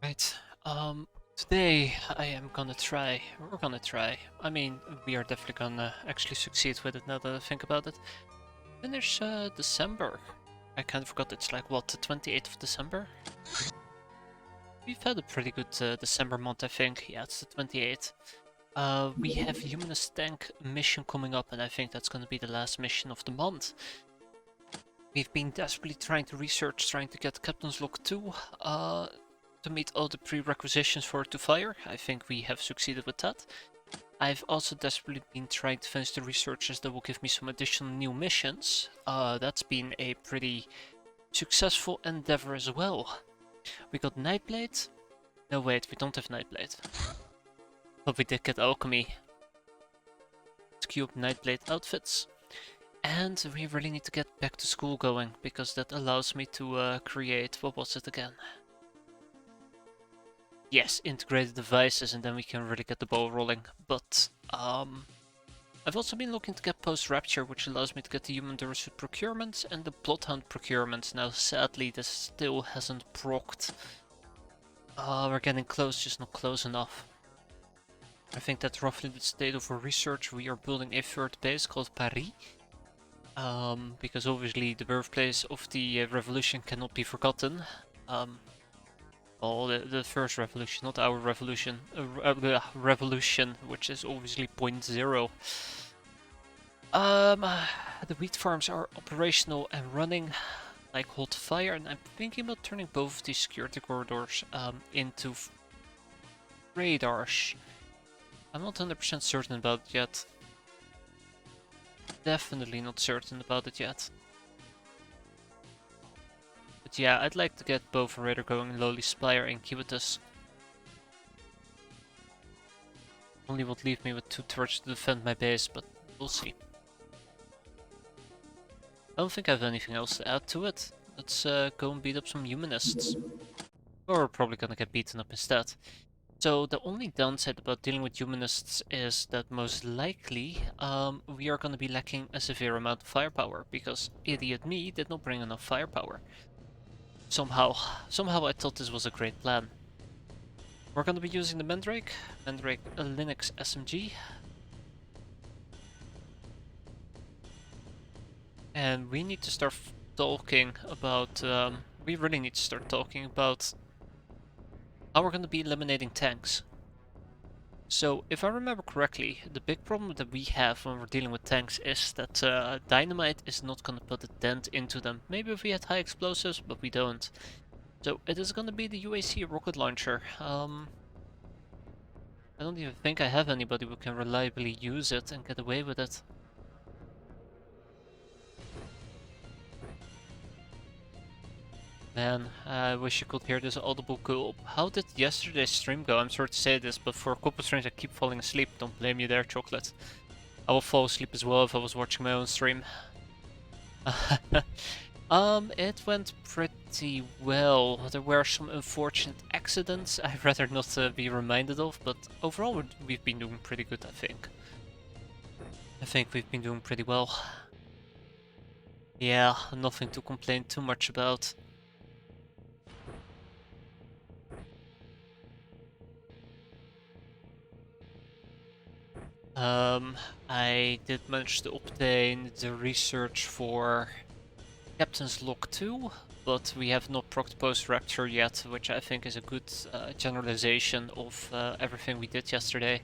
Right. Today we're gonna try. I mean, we are definitely gonna actually succeed with it now that I think about it. Finish December. I kind of forgot it's like, what, the 28th of December? We've had a pretty good December month, I think. Yeah, it's the 28th. We have Humanist Tank mission coming up, and I think that's gonna be the last mission of the month. We've been desperately trying to research, trying to get Captain's Log 2 to meet all the prerequisitions for it to fire. I think we have succeeded with that. I've also desperately been trying to finish the researches that will give me some additional new missions. That's been a pretty successful endeavor as well. We got Nightblade. No, wait, we don't have Nightblade. But we did get Alchemy. Let's queue up Nightblade outfits. And we really need to get back to school going, because that allows me to create, what was it again? Yes, integrated devices, and then we can really get the ball rolling. But I've also been looking to get post-rapture, which allows me to get the human Durasuit procurement and the Bloodhound procurement. Now, sadly, this still hasn't procced. We're getting close, just not close enough. I think that's roughly the state of our research. We are building a third base called Paris. Because obviously the birthplace of the revolution cannot be forgotten. Well, the first revolution, not our revolution. The revolution, which is obviously point zero. The wheat farms are operational and running like hot fire, and I'm thinking about turning both of these security corridors into radars. I'm not 100% certain about it yet. Definitely not certain about it yet. But yeah, I'd like to get both a radar going, Lowly Spire and X-piratez. Only would leave me with 2 turrets to defend my base, but we'll see. I don't think I have anything else to add to it. Let's go and beat up some humanists. Or we're probably gonna get beaten up instead. So the only downside about dealing with humanists is that most likely we are gonna be lacking a severe amount of firepower, because idiot me did not bring enough firepower. Somehow I thought this was a great plan. We're gonna be using the Mandrake Linux SMG. And we need to start talking about, we really need to start talking about how we're gonna be eliminating tanks. So, if I remember correctly, the big problem that we have when we're dealing with tanks is that dynamite is not gonna put a dent into them. Maybe if we had high explosives, but we don't. So, it is gonna be the UAC rocket launcher. I don't even think I have anybody who can reliably use it and get away with it. Man, I wish you could hear this audible gulp. How did yesterday's stream go? I'm sorry to say this, but for a couple of streams I keep falling asleep. Don't blame you there, Chocolate. I will fall asleep as well if I was watching my own stream. It went pretty well. There were some unfortunate accidents I'd rather not be reminded of, but overall we've been doing pretty good, I think. I think we've been doing pretty well. Yeah, nothing to complain too much about. I did manage to obtain the research for Captain's Log 2, but we have not procced post-rapture yet, which I think is a good generalization of everything we did yesterday.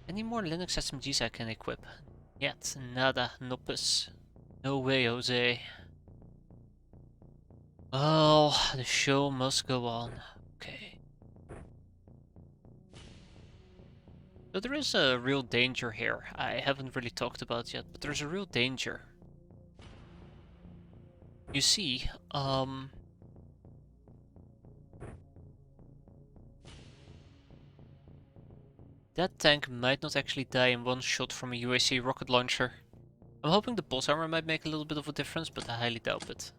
Any more Linux SMGs I can equip? Yet, nada, nopus. No way, Jose. Well, the show must go on. Okay. So there is a real danger here. I haven't really talked about yet, but there's a real danger. You see, that tank might not actually die in one shot from a UAC rocket launcher. I'm hoping the boss armor might make a little bit of a difference, but I highly doubt it.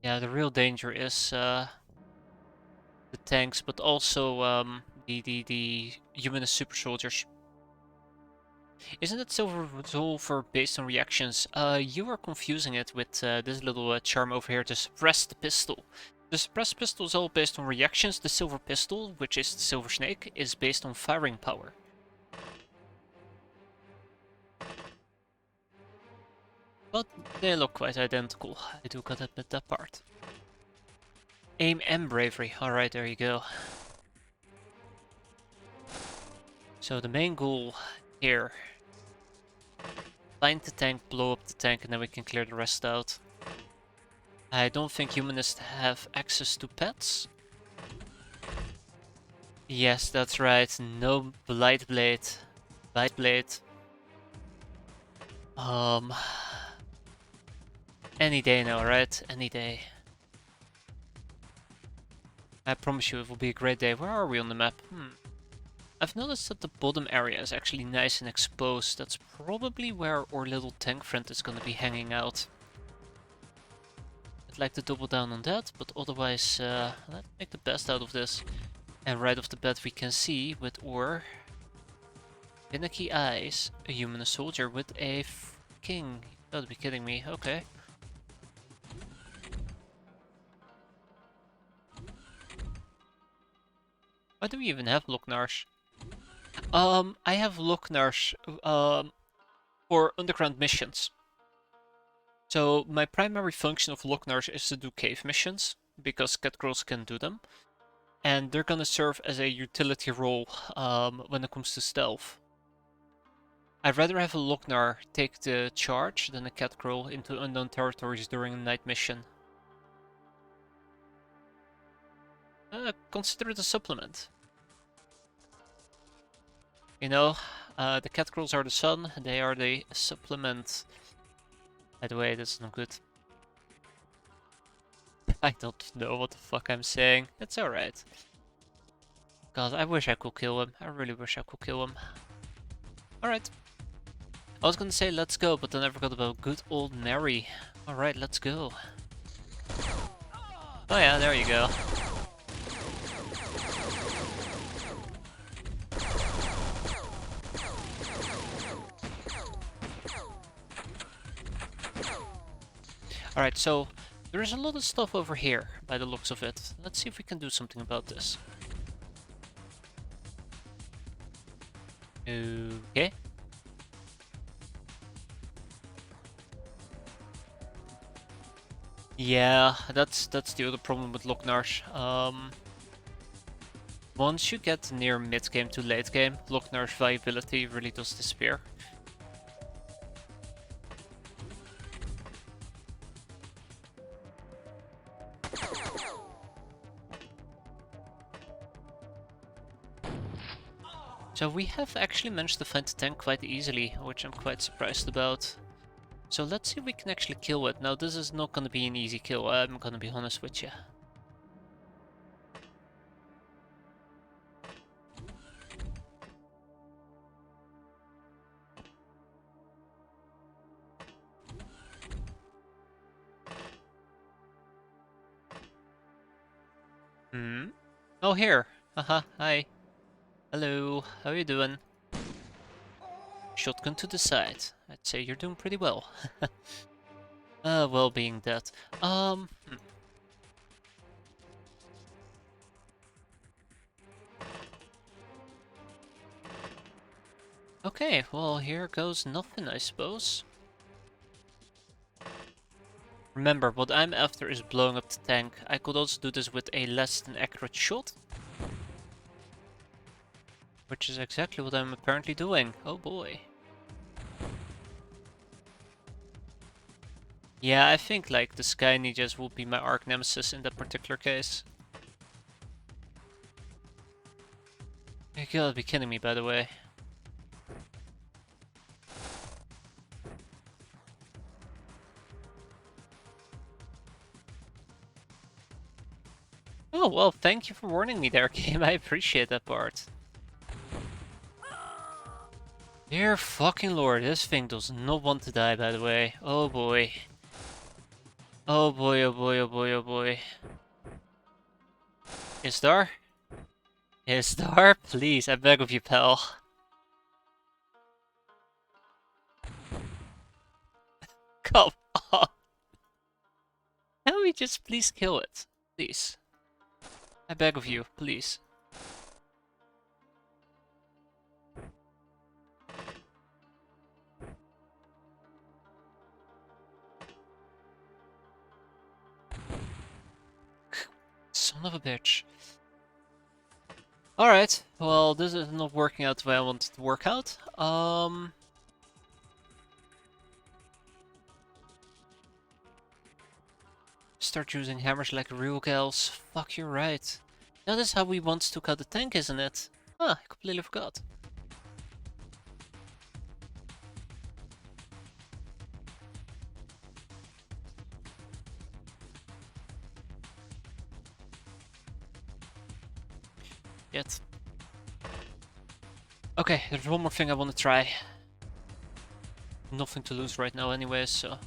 Yeah, the real danger is the tanks, but also the humanist super soldiers. Isn't it silver resolver based on reactions? You are confusing it with this little charm over here, to suppress the pistol. The suppressed pistol is all based on reactions. The silver pistol, which is the silver snake, is based on firing power. But they look quite identical. I do gotta admit that part. Aim and bravery. Alright, there you go. So the main goal here. Find the tank, blow up the tank, and then we can clear the rest out. I don't think humanists have access to pets. Yes, that's right. No Blight Blade. Blight Blade. Any day now, right? Any day. I promise you it will be a great day. Where are we on the map? I've noticed that the bottom area is actually nice and exposed. That's probably where our little tank friend is gonna be hanging out. I'd like to double down on that, but otherwise, let's make the best out of this. And right off the bat we can see with our finicky eyes a human soldier with a freaking... You gotta be kidding me, okay. Why do we even have Loknars? I have Loknars for underground missions. So my primary function of Loknars is to do cave missions, because catgirls can do them. And they're gonna serve as a utility role when it comes to stealth. I'd rather have a Loknar take the charge than a catgirl into unknown territories during a night mission. Consider it a supplement. You know, the catgirls are the sun, they are the supplement. By the way, that's not good. I don't know what the fuck I'm saying. It's alright. God, I wish I could kill him. I really wish I could kill him. Alright. I was gonna say let's go, but then I forgot about good old Mary. Alright, let's go. Oh yeah, there you go. Alright, so there's a lot of stuff over here by the looks of it. Let's see if we can do something about this. Okay. Yeah, that's the other problem with Loknars. Once you get near mid-game to late game, Loknar's viability really does disappear. So we have actually managed to find the tank quite easily, which I'm quite surprised about. So let's see if we can actually kill it. Now this is not gonna be an easy kill, I'm gonna be honest with you. Oh, here. Haha, hi. Hello, how are you doing? Shotgun to the side. I'd say you're doing pretty well. Well being dead. Okay, well here goes nothing, I suppose. Remember, what I'm after is blowing up the tank. I could also do this with a less than accurate shot. Which is exactly what I'm apparently doing. Oh boy. Yeah, I think like the Sky Ninjas will be my arch nemesis in that particular case. You gotta be kidding me, by the way. Oh, well, thank you for warning me there, game. I appreciate that part. Dear fucking lord, this thing does not want to die, by the way. Oh boy. Oh boy, oh boy, oh boy, oh boy. Istar? Istar, please, I beg of you, pal. Come on. Can we just please kill it? Please. I beg of you, please. Son of a bitch. Alright, well, this is not working out the way I wanted it to work out. Start using hammers like real gals. Fuck, you're right. That is how we want to cut the tank, isn't it? Ah, I completely forgot. Yet. Okay, there's one more thing I want to try. Nothing to lose right now anyway, so...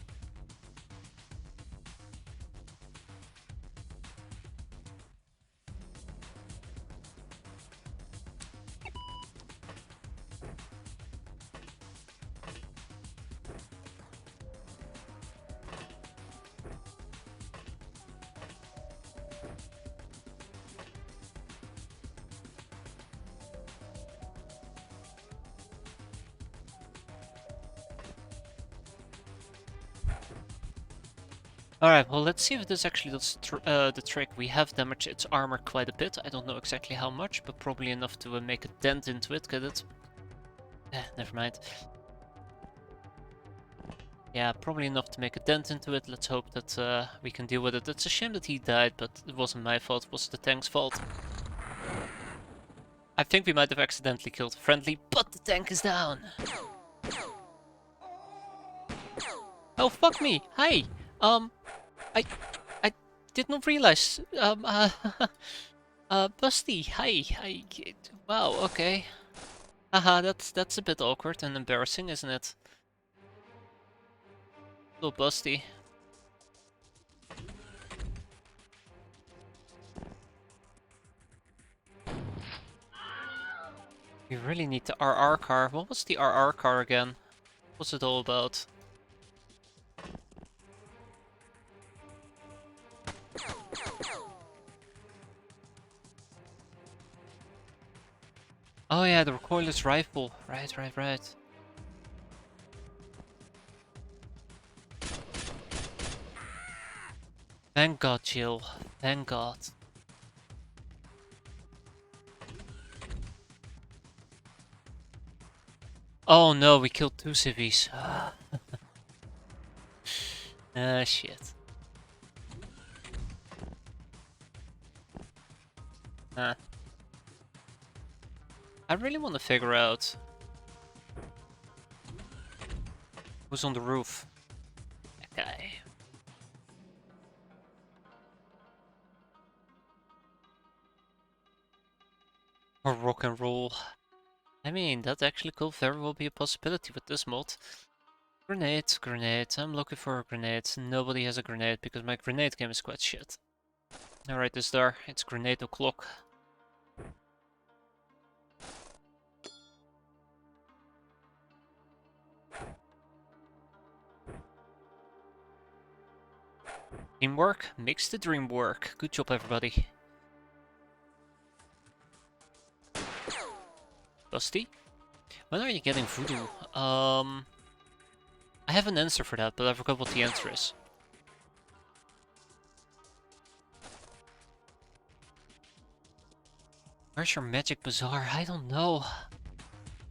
Alright, well let's see if this actually does the trick. We have damaged its armor quite a bit. I don't know exactly how much, but probably enough to make a dent into it, could it? Never mind. Yeah, probably enough to make a dent into it. Let's hope that we can deal with it. It's a shame that he died, but it wasn't my fault, it was the tank's fault. I think we might have accidentally killed a friendly, but the tank is down! Oh, fuck me! Hi! I did not realize. Busty, hi. Wow, okay. Haha, that's a bit awkward and embarrassing, isn't it? Little Busty. We really need the RR car. What was the RR car again? What's it all about? Oh yeah, the recoilless rifle. Right. Thank God, Jill. Thank God. Oh no, we killed 2 civvies. Ah, shit. I really want to figure out who's on the roof. That guy. Or rock and roll. I mean, that actually could very well be a possibility with this mod. Grenade. I'm looking for a grenade. Nobody has a grenade because my grenade game is quite shit. Alright, this there. It's grenade o'clock. Teamwork makes the dream work. Good job, everybody. Dusty? When are you getting voodoo? I have an answer for that, but I forgot what the answer is. Where's your magic bazaar? I don't know.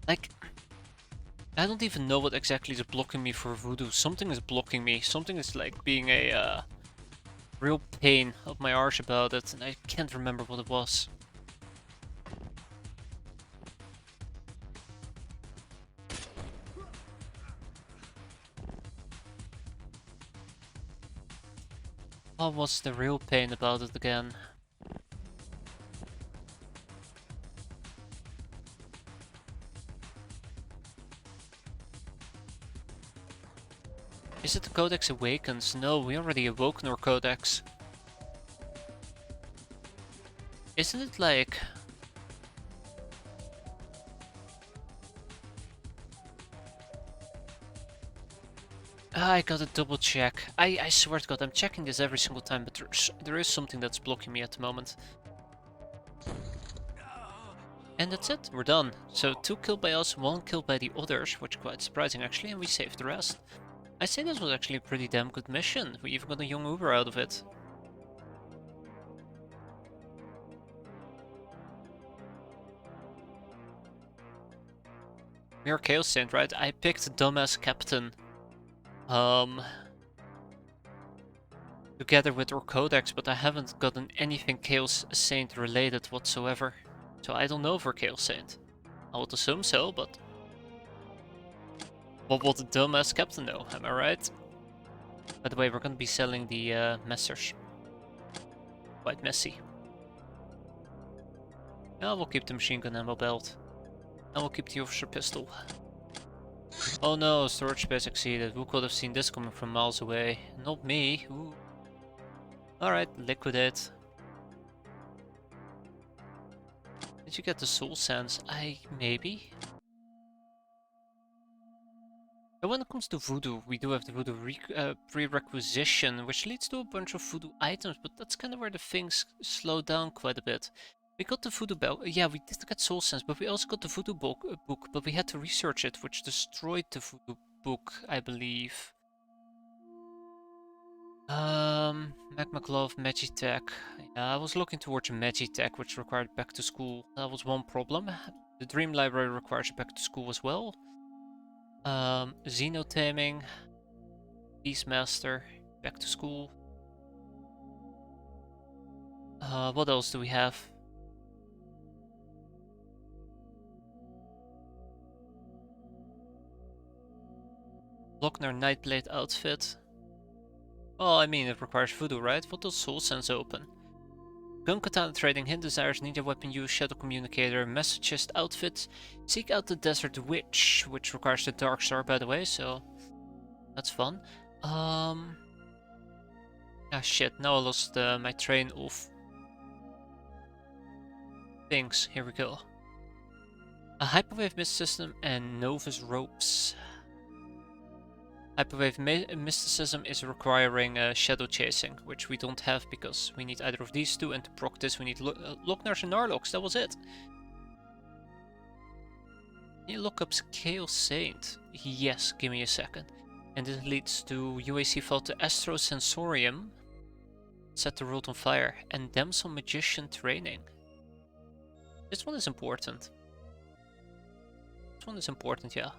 Like, I don't even know what exactly is blocking me for voodoo. Something is blocking me. Something is like being a real pain up my arse about it, and I can't remember what it was. What was the real pain about it again? Is it the Codex Awakens? No, we already awoken our Codex. Isn't it like... I gotta double check. I swear to God, I'm checking this every single time, but there is something that's blocking me at the moment. And that's it, we're done. So 2 killed by us, 1 killed by the others, which is quite surprising actually, and we saved the rest. I say this was actually a pretty damn good mission. We even got a young Uber out of it. We're Chaos Saint, right? I picked dumbass Captain. Together with our codex, but I haven't gotten anything Chaos Saint related whatsoever. So I don't know for Chaos Saint. I would assume so, but what will the dumbass Captain know, am I right? By the way, we're gonna be selling the messers. Quite messy. Yeah, we'll keep the machine gun ammo belt. And we'll keep the officer pistol. Oh no, storage space exceeded. Who could have seen this coming from miles away? Not me. Ooh. Alright, liquidate. Did you get the soul sands? Maybe? But when it comes to voodoo, we do have the voodoo prerequisition, which leads to a bunch of voodoo items, but that's kind of where the things slow down quite a bit. We got the voodoo bell. Yeah, we did get soul sands, but we also got the voodoo book, but we had to research it, which destroyed the voodoo book, I believe. Magma Glove, Magitech. Yeah, I was looking towards a Magitech, which required back to school. That was one problem. The Dream Library requires back to school as well. Xenotaming, Beastmaster, back to school. What else do we have? Lochner Nightblade outfit. Well, I mean, it requires voodoo, right? What does Soul Sense open? Gun katana trading, hint desires, ninja weapon use, shadow communicator, messagist outfits. Seek out the desert witch, which requires the dark star, by the way, so that's fun. Ah shit, now I lost my train of things. Here we go. A hyperwave mist system and Novus ropes. Hyperwave mysticism is requiring shadow chasing, which we don't have because we need either of these two, and to proc this we need Locknars and Narlocks. That was it. Can you look up Chaos Saint? Yes, give me a second. And this leads to UAC fall to Astrosensorium. Set the world on fire. And Damsel Magician training. This one is important. This one is important, yeah.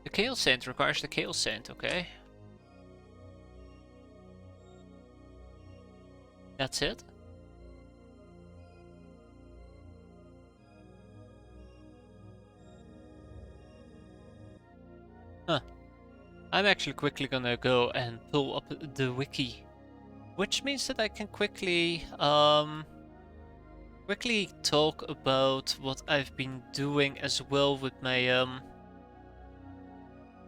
The Chaos Saint requires the Chaos Saint, okay? That's it? Huh. I'm actually quickly gonna go and pull up the wiki. Which means that I can quickly talk about what I've been doing as well with my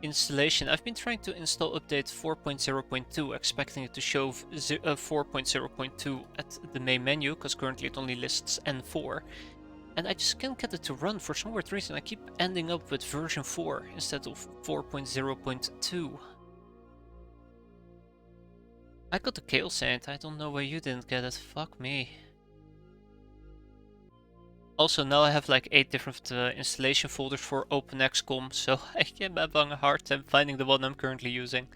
installation. I've been trying to install update 4.0.2, expecting it to show 4.0.2 at the main menu, because currently it only lists N4. And I just can't get it to run for some weird reason. I keep ending up with version 4 instead of 4.0.2. I got the Chaos Saint, I don't know why you didn't get it, fuck me. Also, now I have like 8 different installation folders for OpenXCOM, so I am having a hard time finding the one I'm currently using.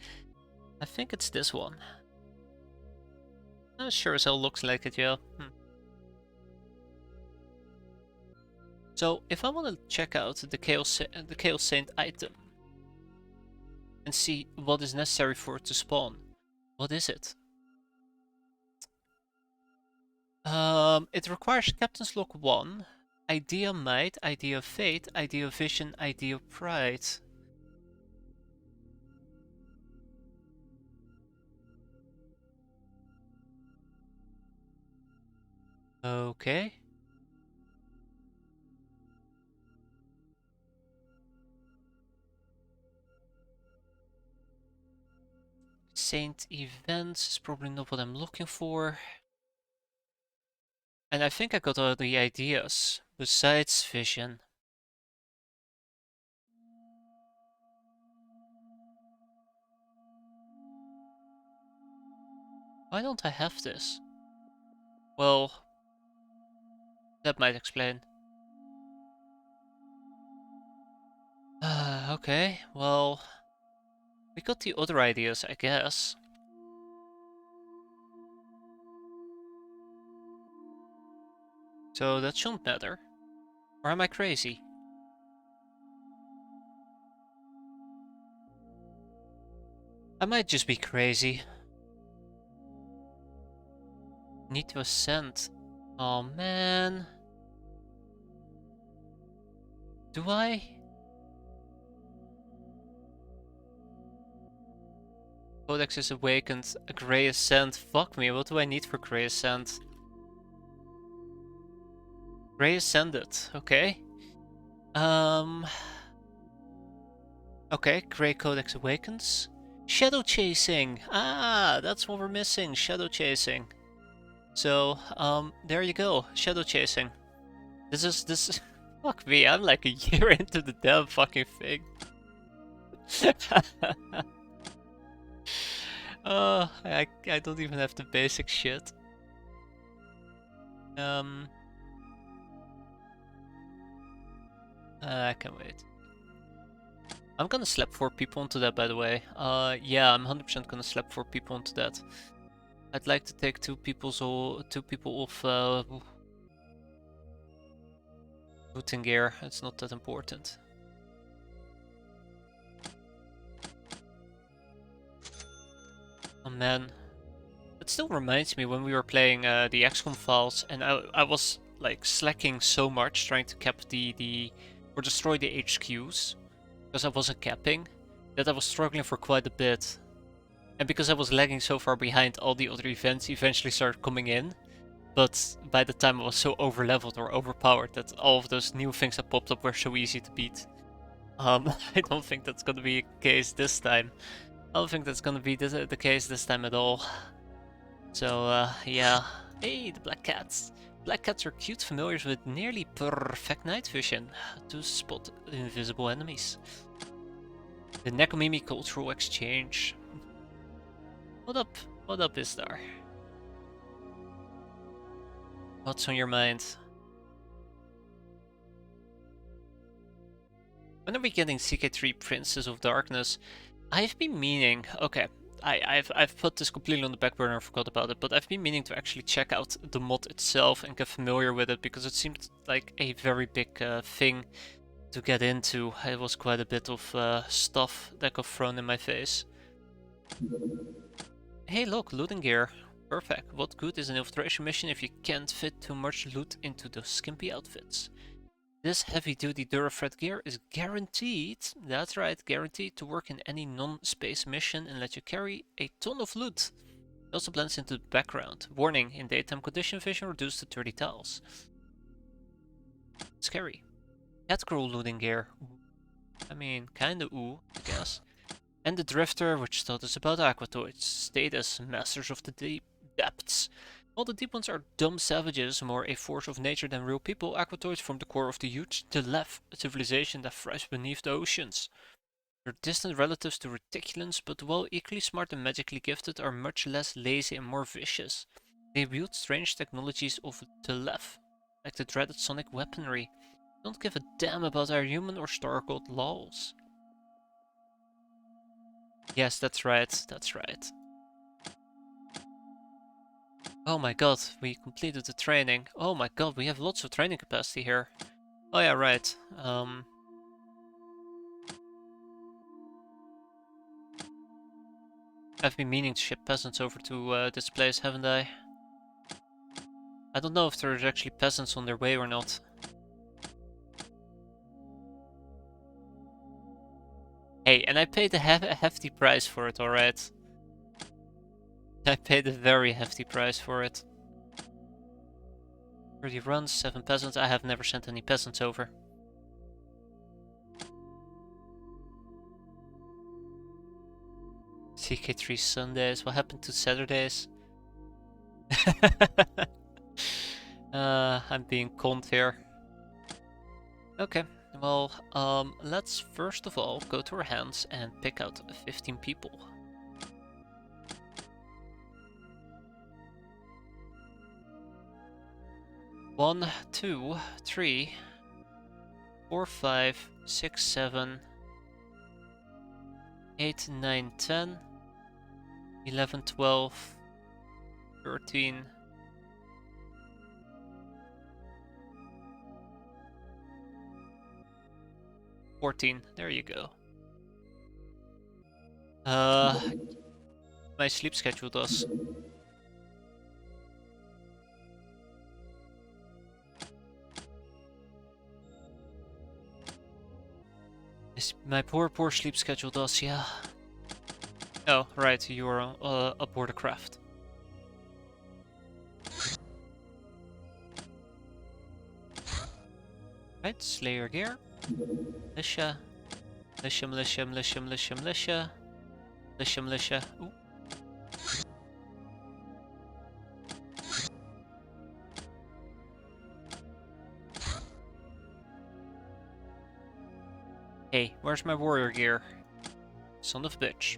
I think it's this one. Sure as hell looks like it, yeah. So, if I want to check out the Chaos Saint item and see what is necessary for it to spawn, what is it? It requires Captain's Lock 1, Idea Might, Idea Fate, Idea Vision, Idea Pride. Okay. Saint events is probably not what I'm looking for. And I think I got all the ideas, Besides vision. Why don't I have this? Well, that might explain. Okay, well, we got the other ideas, I guess. So that shouldn't matter. Or am I crazy? I might just be crazy. Need to ascend. Oh man. Do I? Codex is awakened. A Grey Ascent. Fuck me, what do I need for Grey Ascent? Grey Ascended, okay. Okay, Grey Codex awakens. Shadow chasing! Ah, that's what we're missing, shadow chasing. So, there you go, shadow chasing. This fuck me, I'm like a year into the damn fucking thing. I don't even have the basic shit. I can wait. I'm gonna slap 4 people onto that, by the way. Yeah, I'm 100% gonna slap 4 people onto that. I'd like to take 2 people off booting gear. It's not that important. Oh man, it still reminds me when we were playing the XCOM files, and I was like slacking so much trying to cap or destroy the HQs because I wasn't capping, that I was struggling for quite a bit. And because I was lagging so far behind, all the other events eventually started coming in. But by the time I was so overleveled or overpowered that all of those new things that popped up were so easy to beat. I don't think that's gonna be the case this time. I don't think that's gonna be the case this time at all. So, yeah. Hey, the black cats. Black cats are cute familiars with nearly perfect night vision to spot invisible enemies. The Nekomimi Cultural Exchange. What up? What up, Istar? What's on your mind? When are we getting CK3 Princess of Darkness? I've been meaning... Okay, I've put this completely on the back burner and forgot about it, but I've been meaning to actually check out the mod itself and get familiar with it, because it seemed like a very big thing to get into. It was quite a bit of stuff that got thrown in my face. Hey look, looting gear. Perfect. What good is an infiltration mission if you can't fit too much loot into those skimpy outfits? This heavy-duty Durafred gear is guaranteed, that's right, guaranteed to work in any non-space mission and let you carry a ton of loot. It also blends into the background. Warning, in daytime condition vision reduced to 30 tiles. Scary. Catgirl looting gear. I mean, kinda ooh, I guess. And the Drifter, which taught us about aquatoids. Status, masters of the deep depths. While the deep ones are dumb savages, more a force of nature than real people, aquatoids form the core of the huge Telef, a civilization that thrives beneath the oceans. They're distant relatives to reticulans, but while equally smart and magically gifted, are much less lazy and more vicious. They wield strange technologies of Telef, like the dreaded sonic weaponry. Don't give a damn about our human or star god laws. Yes, that's right, that's right. Oh my god, we completed the training. Oh my god, we have lots of training capacity here. Oh yeah, right. I've been meaning to ship peasants over to this place, haven't I? I don't know if there's actually peasants on their way or not. Hey, and I paid a hefty price for it, alright? I paid a very hefty price for it. 30 runs, 7 peasants. I have never sent any peasants over. CK3 Sundays. What happened to Saturdays? I'm being conned here. Okay, well, let's first of all go to our hands and pick out 15 people. One, two, three, 4, 5, 6, 7, 8, 9, 10, 11, 12, 13, 14. There you go. My sleep schedule does. My poor sleep schedule does, yeah. Oh, right, you are aboard a craft. Right, Slayer gear. Militia. Militia, militia, militia, militia, militia. Militia, militia. Ooh. Hey, where's my warrior gear? Son of a bitch.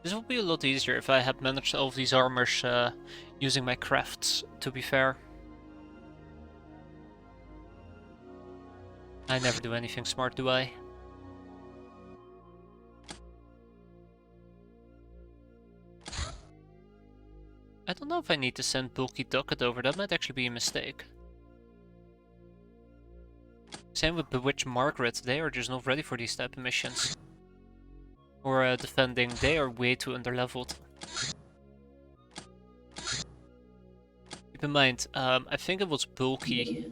This would be a lot easier if I had managed all of these armors using my crafts, to be fair. I never do anything smart, do I? I don't know if I need to send Bulky Ducat over, that might actually be a mistake. Same with Bewitch Margaret, they are just not ready for these type of missions. Or defending, they are way too underleveled. Keep in mind, I think it was Bulky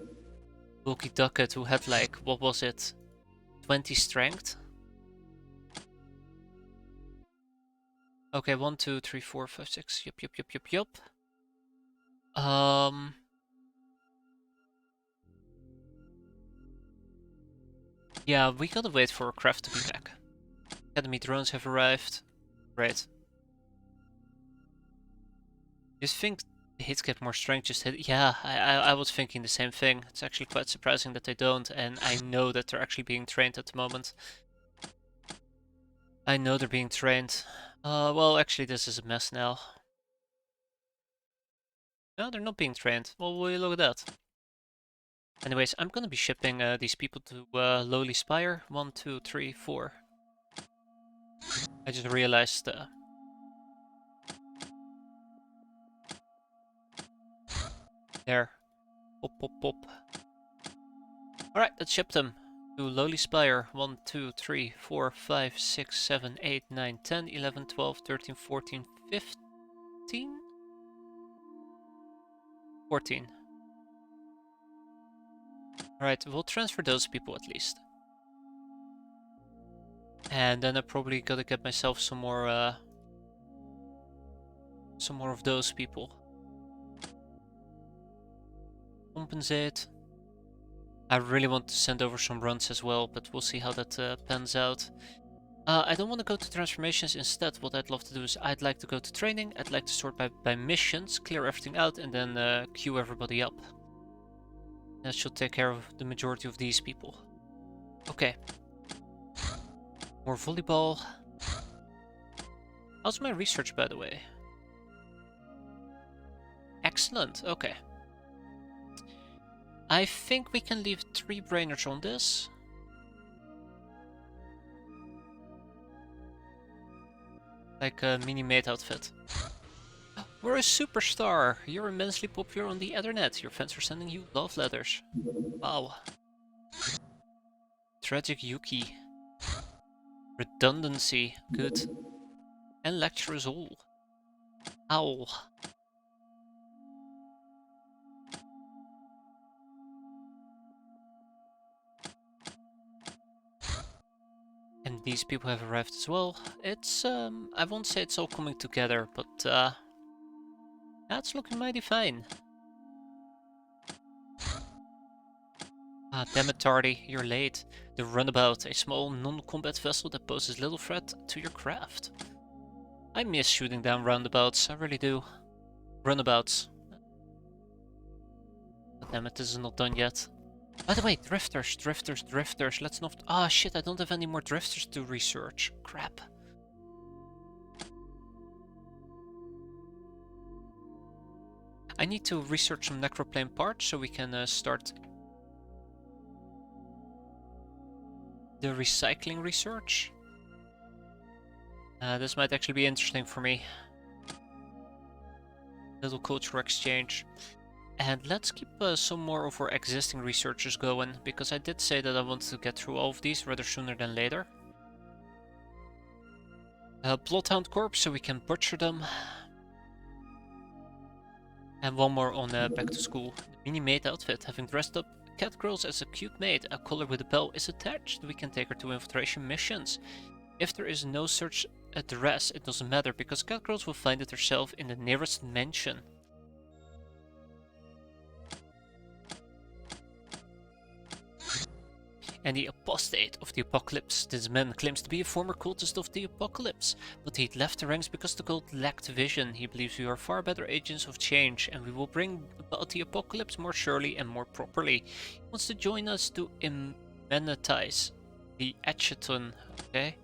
Ducat who had like, what was it, 20 strength? Okay, 1, 2, 3, 4, 5, 6, yup. Yeah, we gotta wait for a craft to be back. Academy drones have arrived. Great. You think the hits get more strength just hit? Yeah, I was thinking the same thing. It's actually quite surprising that they don't, and I know that they're actually being trained at the moment. I know they're being trained. Well, actually this is a mess now. No, they're not being trained. Well, will you look at that? Anyways, I'm gonna be shipping these people to Lowly Spire. 1, 2, 3, 4. I just realized... there. Pop, pop, pop. Alright, let's ship them to Lowly Spire. 1, 2, 3, 4, 5, 6, 7, 8, 9, 10, 11, 12, 13, 14, 15? 14. Alright, we'll transfer those people at least. And then I probably gotta get myself some more of those people. Compensate. I really want to send over some runs as well, but we'll see how that pans out. I don't want to go to transformations. Instead, what I'd love to do is I'd like to go to training. I'd like to sort by missions, clear everything out, and then queue everybody up. That should take care of the majority of these people. Okay. More volleyball. How's my research, by the way? Excellent, okay. I think we can leave 3 brainers on this. Like a mini maid outfit. We're a superstar! You're immensely popular on the internet. Your fans are sending you love letters. Wow. Tragic Yuki. Redundancy. Good. And lecturers all. Ow. And these people have arrived as well. It's, I won't say it's all coming together, but, that's looking mighty fine. Ah, damn it, Tardy, you're late. The Runabout, a small non-combat vessel that poses little threat to your craft. I miss shooting down roundabouts, I really do. Runabouts. But damn it, this is not done yet. By the way, drifters, drifters, drifters. Let's not. Ah, shit, I don't have any more drifters to research. Crap. I need to research some necroplane parts so we can start the recycling research. This might actually be interesting for me. Little cultural exchange. And let's keep some more of our existing researchers going, because I did say that I wanted to get through all of these rather sooner than later. Bloodhound Corpse, so we can butcher them. And one more on back to school. The mini maid outfit. Having dressed up cat girls as a cute maid, a collar with a bell is attached. We can take her to infiltration missions. If there is no search address, it doesn't matter, because cat girls will find it herself in the nearest mansion. And the apostate of the apocalypse. This man claims to be a former cultist of the apocalypse, but he'd left the ranks because the cult lacked vision. He believes we are far better agents of change, and we will bring about the apocalypse more surely and more properly. He wants to join us to immanentize the Acheton, okay?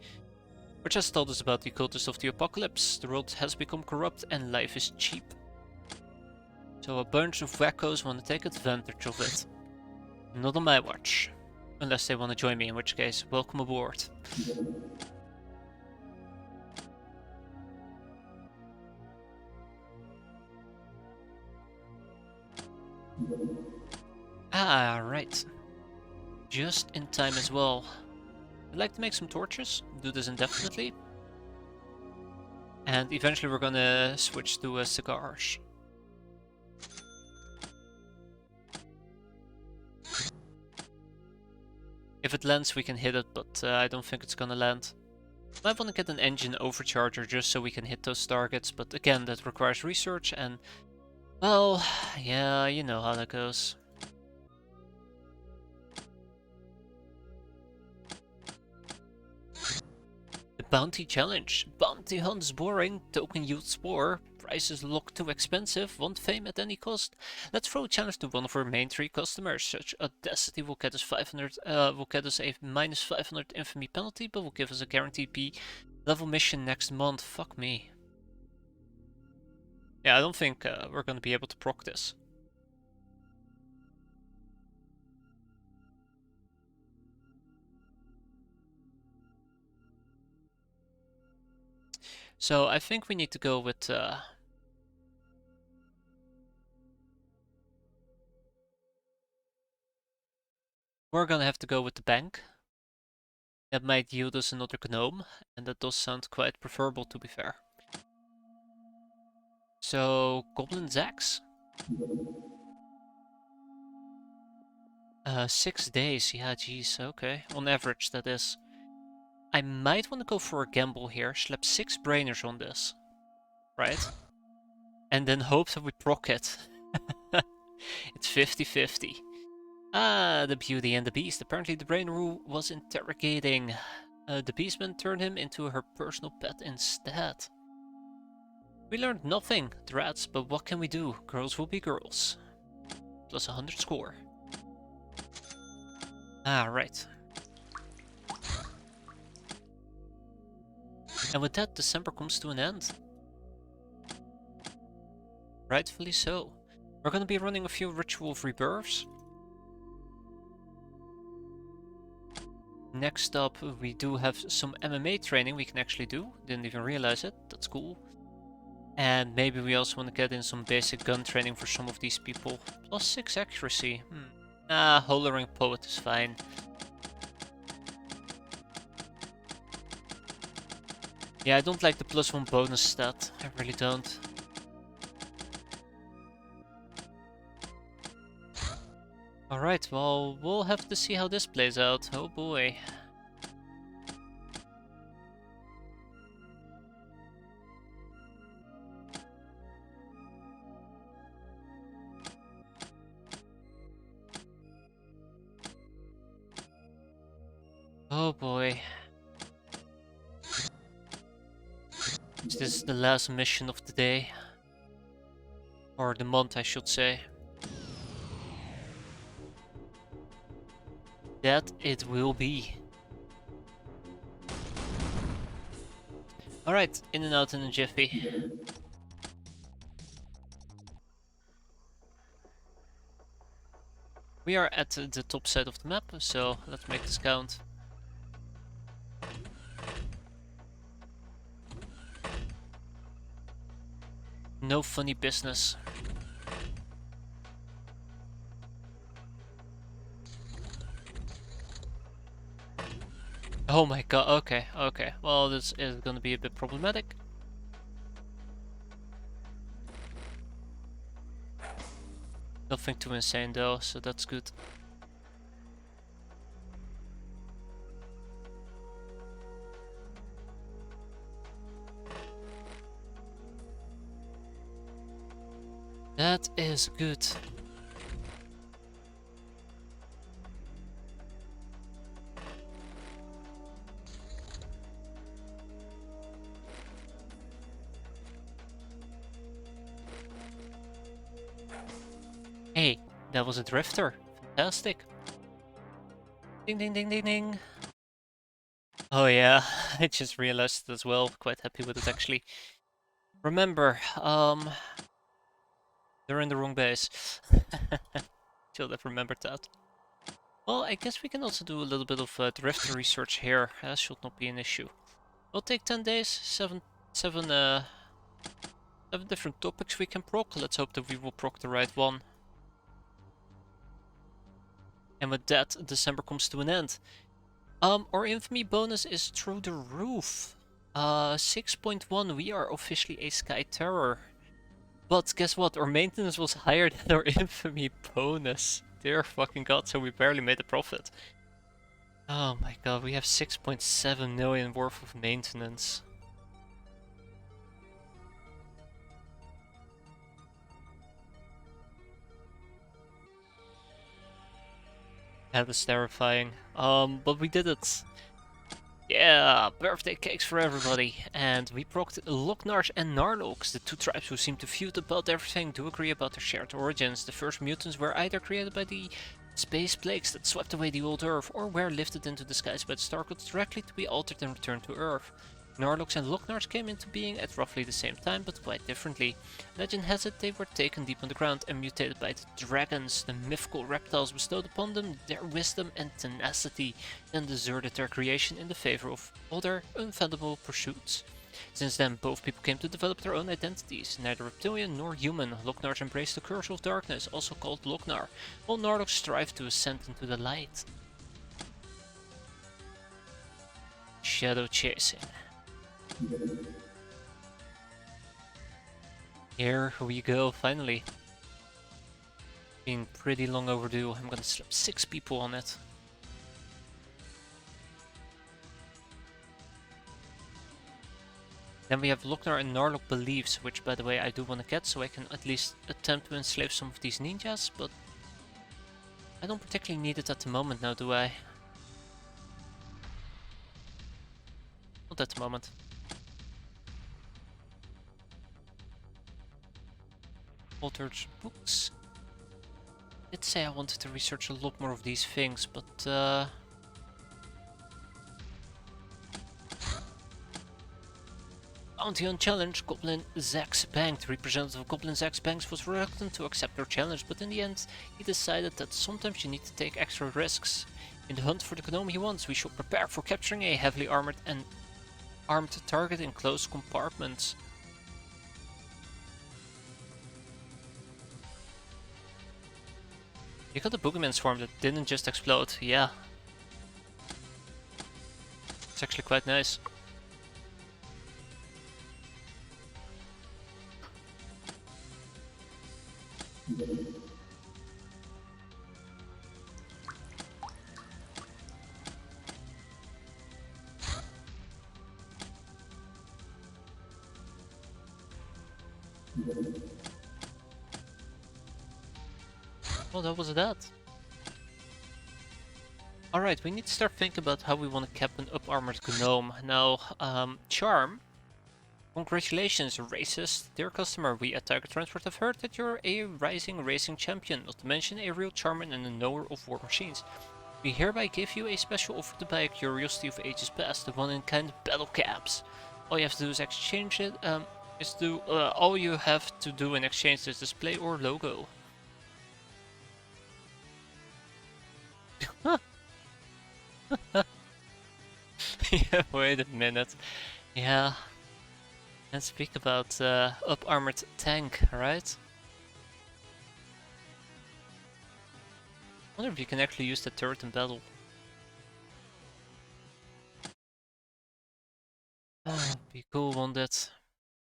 Which has told us about the cultist of the apocalypse. The world has become corrupt and life is cheap. So a bunch of wackos want to take advantage of it. Not on my watch. Unless they want to join me, in which case, welcome aboard. Ah, right. Just in time as well. I'd like to make some torches, do this indefinitely. And eventually we're gonna switch to cigars. If it lands, we can hit it, but I don't think it's gonna land. Might want to get an engine overcharger just so we can hit those targets, but again, that requires research and... well, yeah, you know how that goes. The Bounty Challenge. Bounty hunts boring, token yield spore. Prices look too expensive, want fame at any cost. Let's throw a challenge to one of our main 3 customers. Such audacity will get us 500, will get us a minus 500 infamy penalty, but will give us a guaranteed B level mission next month. Fuck me. Yeah, I don't think we're gonna be able to proc this. So I think we need to go with we're gonna have to go with the bank. That might yield us another gnome, and that does sound quite preferable, to be fair. So, Goblin Zax. 6 days, yeah, geez, okay. On average, that is. I might want to go for a gamble here, slap 6 brainers on this. Right? And then hope that we proc it. It's 50-50. Ah, the Beauty and the Beast. Apparently the brain rule was interrogating. The beastman turned him into her personal pet instead. We learned nothing, drats, but what can we do? Girls will be girls. Plus 100 score. Ah, right. And with that, December comes to an end. Rightfully so. We're gonna be running a few Ritual of Rebirths. Next up, we do have some MMA training we can actually do. Didn't even realize it. That's cool. And maybe we also want to get in some basic gun training for some of these people. Plus 6 accuracy. Nah, Hollering Poet is fine. Yeah, I don't like the +1 bonus stat. I really don't. Alright, well, we'll have to see how this plays out. Oh boy. Oh boy. Is this the last mission of the day? Or the month, I should say. That it will be. Alright, in and out in a jiffy. We are at the top side of the map, so let's make this count. No funny business. Oh my god, okay, okay. Well, this is gonna be a bit problematic. Nothing too insane though, so that's good. That is good. Hey, that was a drifter. Fantastic. Ding ding ding ding ding. Oh yeah, I just realized it as well. Quite happy with it actually. Remember, they're in the wrong base. Should have remembered that. Well, I guess we can also do a little bit of drifter research here. That should not be an issue. It'll take 10 days, seven different topics we can proc. Let's hope that we will proc the right one. And with that, December comes to an end. Our infamy bonus is through the roof. 6.1, we are officially a Sky Terror. But guess what? Our maintenance was higher than our infamy bonus. Dear fucking god, so we barely made a profit. Oh my god, we have 6.7 million worth of maintenance. That was terrifying. But we did it. Yeah, birthday cakes for everybody. And we procced Locknars and Narloks, the two tribes who seem to feud about everything, do agree about their shared origins. The first mutants were either created by the space plagues that swept away the old Earth, or were lifted into the skies by the Star Gods directly to be altered and returned to Earth. Narloks and Locknars came into being at roughly the same time, but quite differently. Legend has it they were taken deep underground and mutated by the dragons. The mythical reptiles bestowed upon them their wisdom and tenacity, and deserted their creation in the favor of other unfathomable pursuits. Since then, both people came to develop their own identities. Neither reptilian nor human, Locknars embraced the curse of darkness, also called Locknar, while Narloks strive to ascend into the light. Shadow chasing. Here we go, finally. Been pretty long overdue. I'm gonna slap 6 people on it. Then we have Lochnar and Narlock beliefs, which by the way I do want to get, so I can at least attempt to enslave some of these ninjas, but I don't particularly need it at the moment now, do I? Not at the moment. Altered books. I did say I wanted to research a lot more of these things, but Bounty on challenge, Goblin Zax Bank. The representative of Goblin Zax Banks was reluctant to accept their challenge, but in the end he decided that sometimes you need to take extra risks. In the hunt for the gnome he wants, we should prepare for capturing a heavily armored target in close compartments. You got a boogeyman swarm that didn't just explode, yeah. It's actually quite nice. Well, that was that. Alright, we need to start thinking about how we want to cap an up-armored gnome. Now, charm. Congratulations, racist. Dear customer, we at Tiger Transport have heard that you're a rising racing champion, not to mention a real charmer and a knower of war machines. We hereby give you a special offer to buy a curiosity of ages past, the one-in-kind battle caps. All you have to do is exchange it. All you have to do in exchange is display or logo. Yeah, wait a minute. Yeah, and speak about up-armored tank, right? I wonder if you can actually use the turret in battle. Be cool, won't it?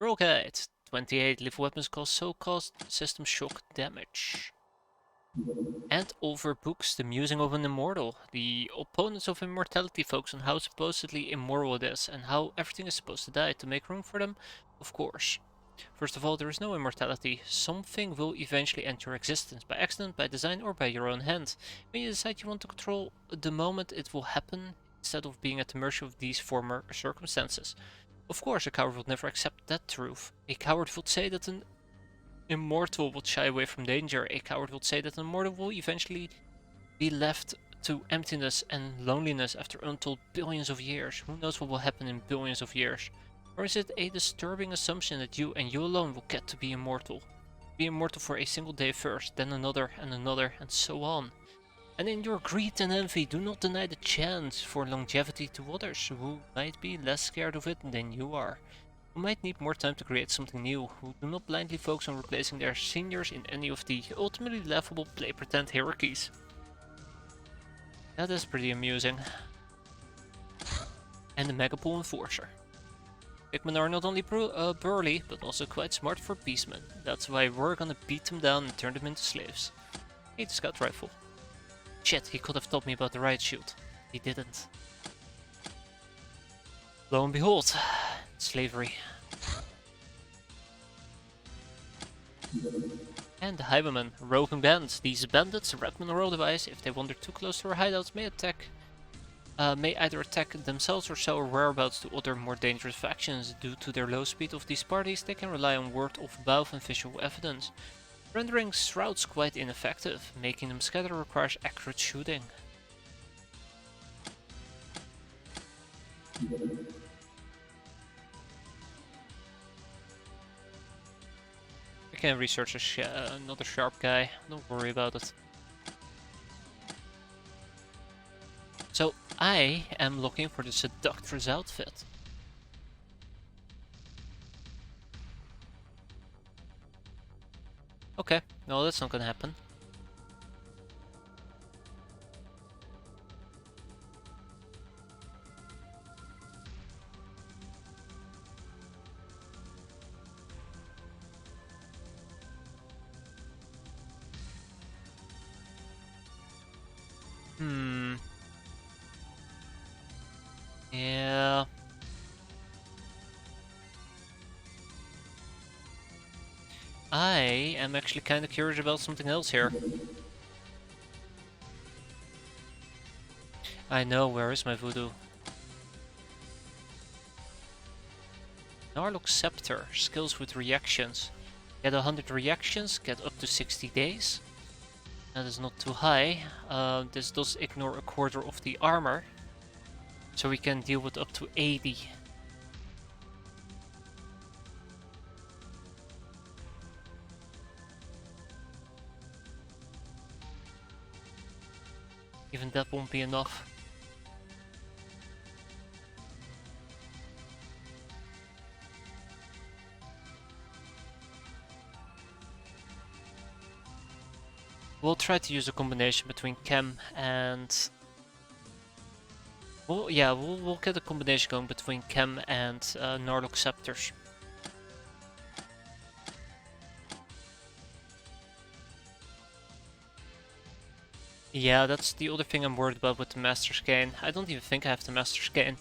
Roll guide. 28 lethal weapons cause system shock damage. And overbooks the musing of an immortal. The opponents of immortality focus on how supposedly immoral it is and how everything is supposed to die. To make room for them, of course. First of all, there is no immortality. Something will eventually end your existence, by accident, by design, or by your own hand. When you decide you want to control the moment it will happen, instead of being at the mercy of these former circumstances. Of course, a coward would never accept that truth. A coward would say that an immortal would shy away from danger. A coward would say that an immortal will eventually be left to emptiness and loneliness after untold billions of years. Who knows what will happen in billions of years? Or is it a disturbing assumption that you and you alone will get to be immortal? Be immortal for a single day first, then another, and so on. And in your greed and envy, do not deny the chance for longevity to others who might be less scared of it than you are. Who might need more time to create something new, who do not blindly focus on replacing their seniors in any of the ultimately laughable play-pretend hierarchies. That is pretty amusing. And the Megapool Enforcer. Pikmin are not only burly, but also quite smart for beastmen. That's why we're gonna beat them down and turn them into slaves. Hey, the scout rifle. Shit, he could have told me about the riot shield. He didn't. Lo and behold, slavery. And the Highwaymen, roving bands. These bandits, Redman or otherwise, if they wander too close to our hideouts, may either attack themselves or sell our whereabouts to other more dangerous factions. Due to their low speed of these parties, they can rely on word of mouth and visual evidence, rendering shrouds quite ineffective. Making them scatter requires accurate shooting. I can research another sharp guy, don't worry about it. So, I am looking for the Seductress outfit. Okay, no, that's not gonna happen. Yeah. I am actually kind of curious about something else here. I know, where is my voodoo? Narlock Scepter, skills with reactions. Get 100 reactions, get up to 60 days. That is not too high. This does ignore a quarter of the armor. So we can deal with up to 80. Even that won't be enough. We'll try to use a combination between Chem and... Well, yeah, we'll get a combination going between Chem and Narlock Scepters. Yeah, that's the other thing I'm worried about with the Master's Cane. I don't even think I have the Master's Cane.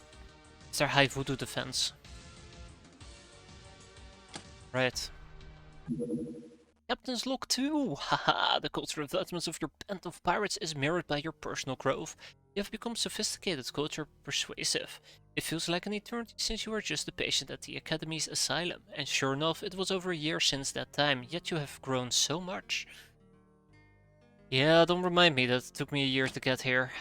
It's their high voodoo defense. Right. Captain's Log 2! Haha, the cultural development of your band of pirates is mirrored by your personal growth. You have become sophisticated, culture persuasive. It feels like an eternity since you were just a patient at the Academy's asylum, and sure enough, it was over a year since that time, yet you have grown so much. Yeah, don't remind me that it took me a year to get here.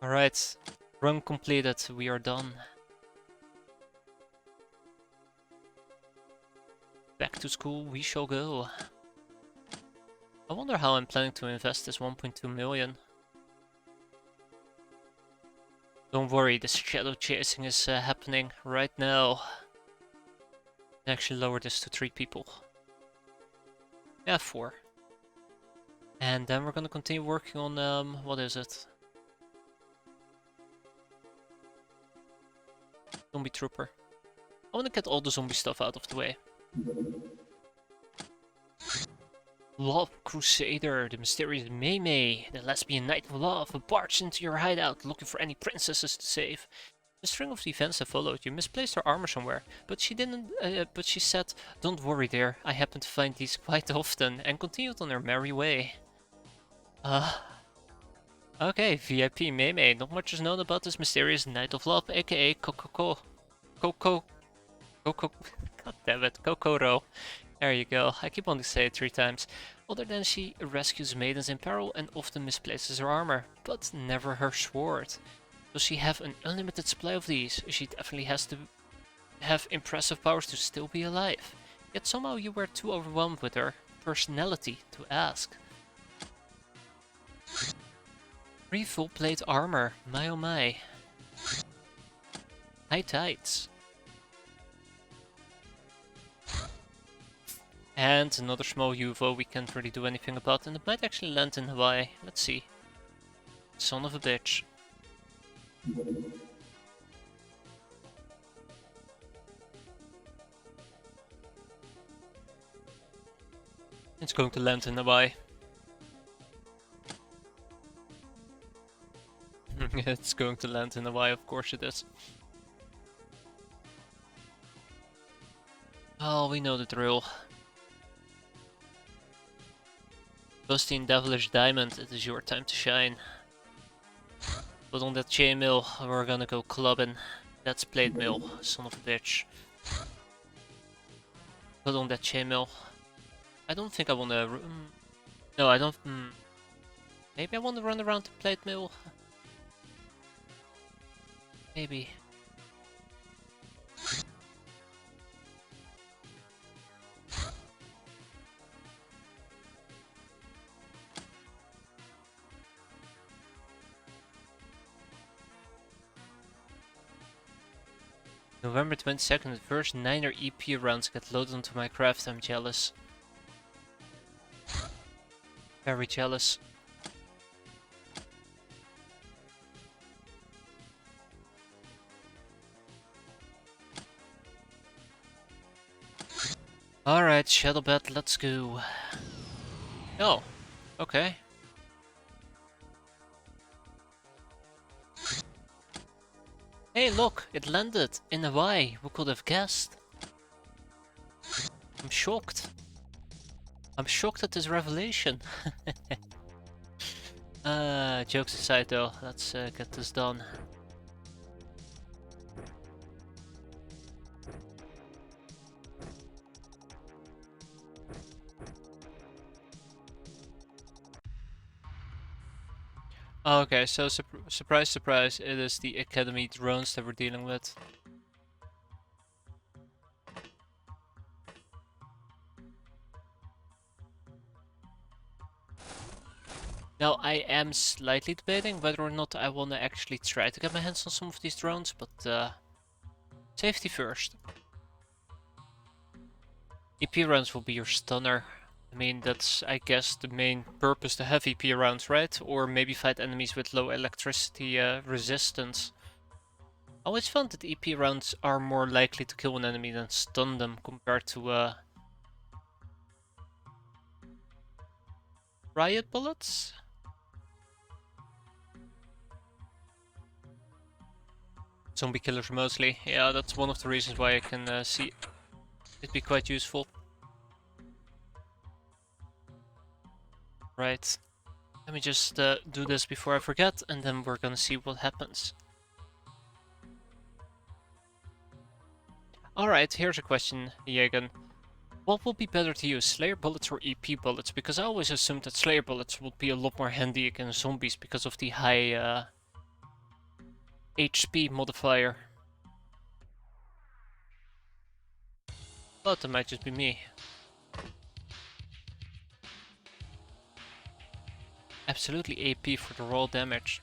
Alright. Run completed. We are done. Back to school we shall go. I wonder how I'm planning to invest this 1.2 million. Don't worry, the shadow chasing is happening right now. I actually lower this to 3 people. Yeah, 4. And then we're gonna continue working on, what is it? Zombie Trooper. I wanna get all the zombie stuff out of the way. Love Crusader, the mysterious Mei Mei, the lesbian knight of love, who barged into your hideout looking for any princesses to save. The string of events that followed you misplaced her armor somewhere, but she didn't. But she said, "Don't worry, dear. I happen to find these quite often," and continued on her merry way. Okay, VIP Mei Mei. Not much is known about this mysterious knight of love, aka Coco. God damn it, Kokoro. There you go, I keep wanting to say it 3 times. Other than she rescues maidens in peril and often misplaces her armor, but never her sword. Does she have an unlimited supply of these? She definitely has to have impressive powers to still be alive. Yet somehow you were too overwhelmed with her personality to ask. 3 full plate armor, my oh my. High tights. And another small UFO we can't really do anything about, and it might actually land in Hawaii. Let's see. Son of a bitch. It's going to land in Hawaii. It's going to land in Hawaii, of course it is. Oh, we know the drill. Busty and Devilish Diamond, it is your time to shine. But on that chainmail, we're gonna go clubbing. That's plate mail, son of a bitch. But on that chainmail, I don't think I wanna. No, I don't. Maybe I wanna run around the plate mill. Maybe. November 22nd, the first 9er EP rounds get loaded onto my craft. I'm jealous. Very jealous. Alright, Shadowbat, let's go. Oh, okay. Hey, look, it landed in Hawaii. Who could have guessed? I'm shocked. I'm shocked at this revelation. Jokes aside though, let's get this done. Okay, so surprise, surprise, it is the Academy drones that we're dealing with. Now, I am slightly debating whether or not I want to actually try to get my hands on some of these drones, but safety first. EP rounds will be your stunner. I mean, that's, I guess, the main purpose to have EP rounds, right? Or maybe fight enemies with low electricity resistance. I always found that EP rounds are more likely to kill an enemy than stun them compared to riot bullets? Zombie killers mostly. Yeah, that's one of the reasons why I can see it be quite useful. Right. Let me just do this before I forget, and then we're gonna see what happens. Alright, here's a question, Jagan. What would be better to use, Slayer bullets or EP bullets? Because I always assumed that Slayer bullets would be a lot more handy against zombies because of the high HP modifier. But that might just be me. Absolutely AP for the raw damage.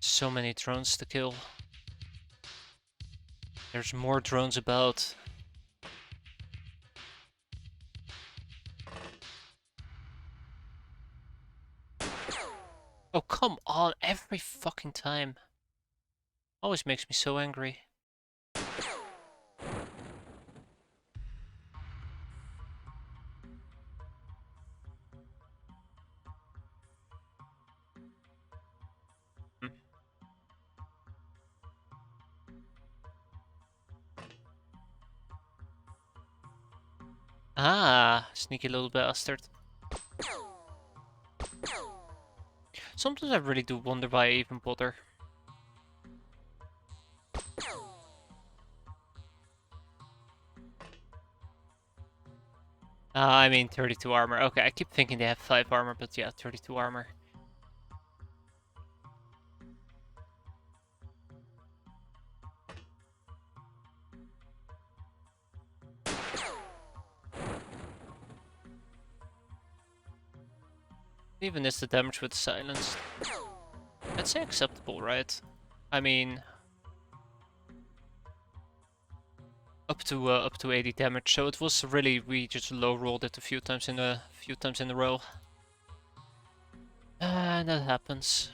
So many drones to kill. There's more drones about. Oh, come on, every fucking time. Always makes me so angry. Ah, sneaky little bastard. Sometimes I really do wonder why I even bother. I mean 32 armor. Okay, I keep thinking they have 5 armor, but yeah, 32 armor. Even is the damage with silence. I'd say acceptable, right? I mean, up to 80 damage. So it was really, we just low rolled it a few times in a row. And that happens.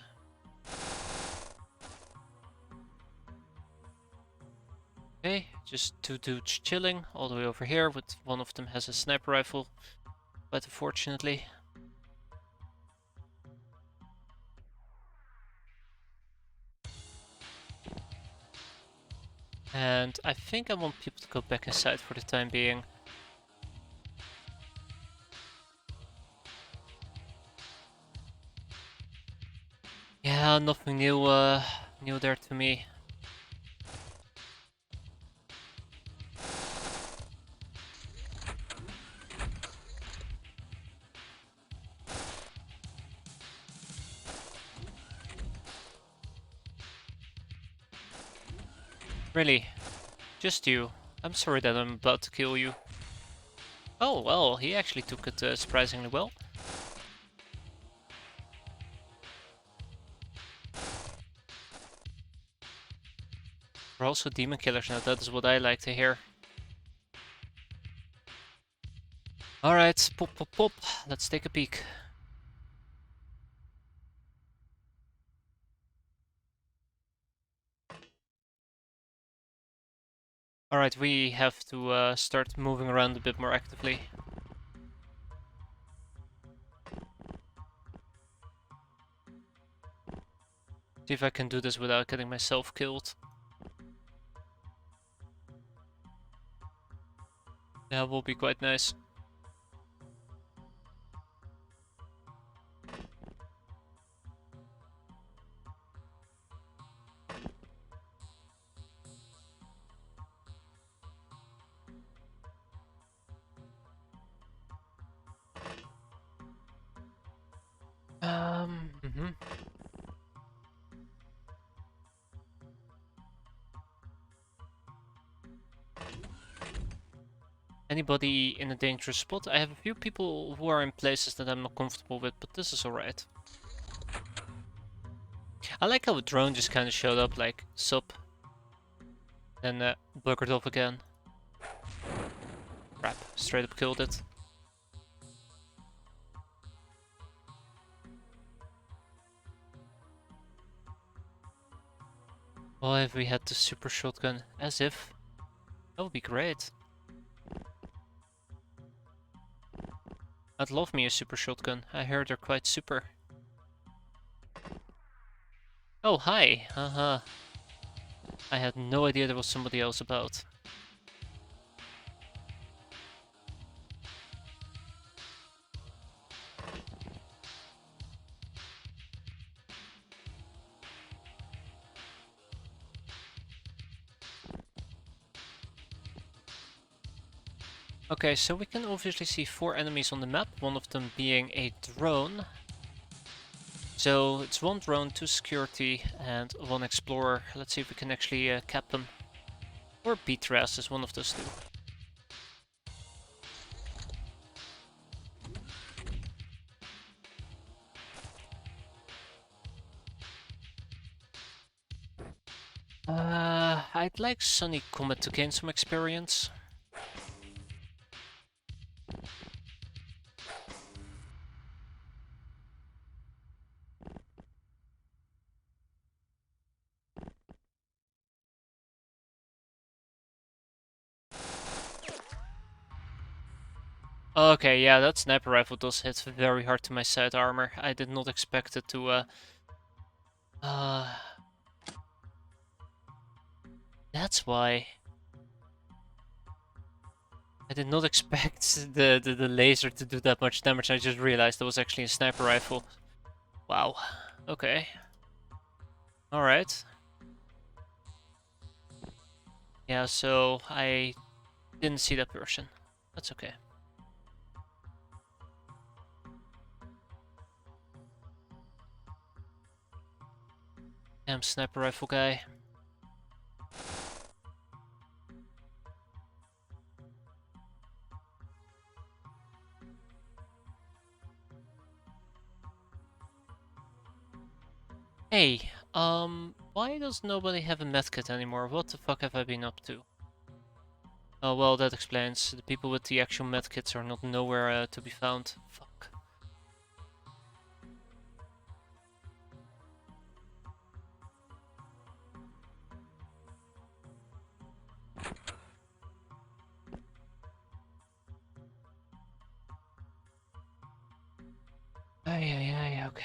Okay, just 2 dudes chilling all the way over here. With one of them has a sniper rifle, quite unfortunately. And I think I want people to go back inside for the time being. Yeah, nothing new there to me. Really, just you. I'm sorry that I'm about to kill you. Oh well, he actually took it surprisingly well. We're also demon killers now, that is what I like to hear. Alright, pop pop pop, let's take a peek. Alright, we have to start moving around a bit more actively. See if I can do this without getting myself killed. That will be quite nice. Anybody in a dangerous spot? I have a few people who are in places that I'm not comfortable with, but this is alright. I like how a drone just kind of showed up like, sup. Then buggered off again. Crap, straight up killed it. Oh, if we had the super shotgun, as if. That would be great. I'd love me a super shotgun. I heard they're quite super. Oh, hi. Haha. I had no idea there was somebody else about. Okay, so we can obviously see 4 enemies on the map, one of them being a drone. So it's 1 drone, 2 security, and 1 explorer. Let's see if we can actually cap them. Or X-piratez is one of those two. I'd like Sunny Comet to gain some experience. Okay, yeah, that sniper rifle does hit very hard to my side armor. I did not expect it to, that's why. I did not expect the laser to do that much damage. I just realized that was actually a sniper rifle. Wow. Okay. Alright. Yeah, so I didn't see that person. That's okay. Damn sniper rifle guy. Hey, why does nobody have a medkit anymore? What the fuck have I been up to? Oh, well, that explains. The people with the actual medkits are not nowhere to be found. Fuck. Ay, okay.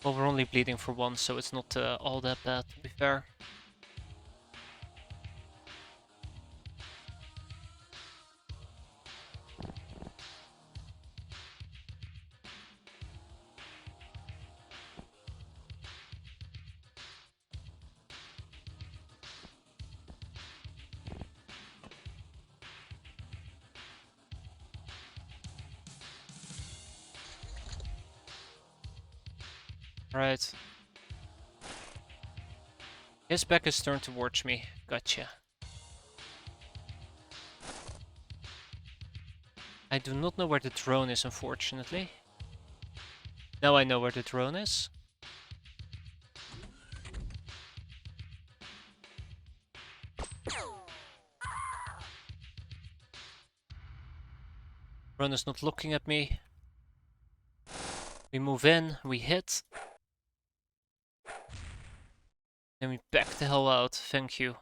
Well, we're only bleeding for 1, so it's not all that bad, to be fair. Right. His back is turned towards me. Gotcha. I do not know where the drone is, unfortunately. Now I know where the drone is. Drone is not looking at me. We move in, we hit. Then we back the hell out, thank you.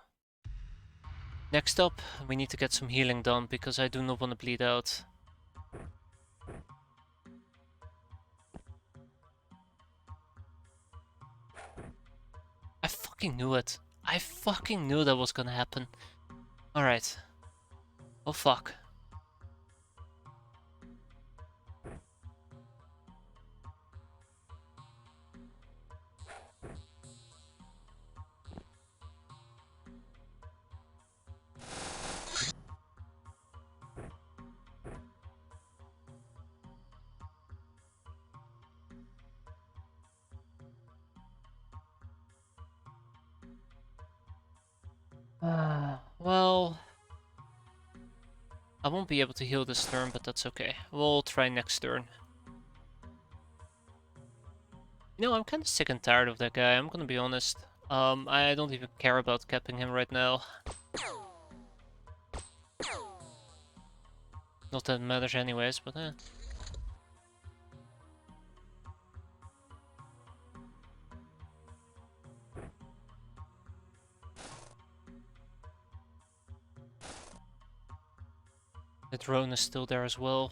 Next up, we need to get some healing done, because I do not want to bleed out. I fucking knew it. I fucking knew that was gonna happen. Alright. Oh fuck. Well... I won't be able to heal this turn, but that's okay. We'll try next turn. You know, I'm kind of sick and tired of that guy, I'm gonna be honest. I don't even care about capping him right now. Not that it matters anyways, but eh. The drone is still there as well.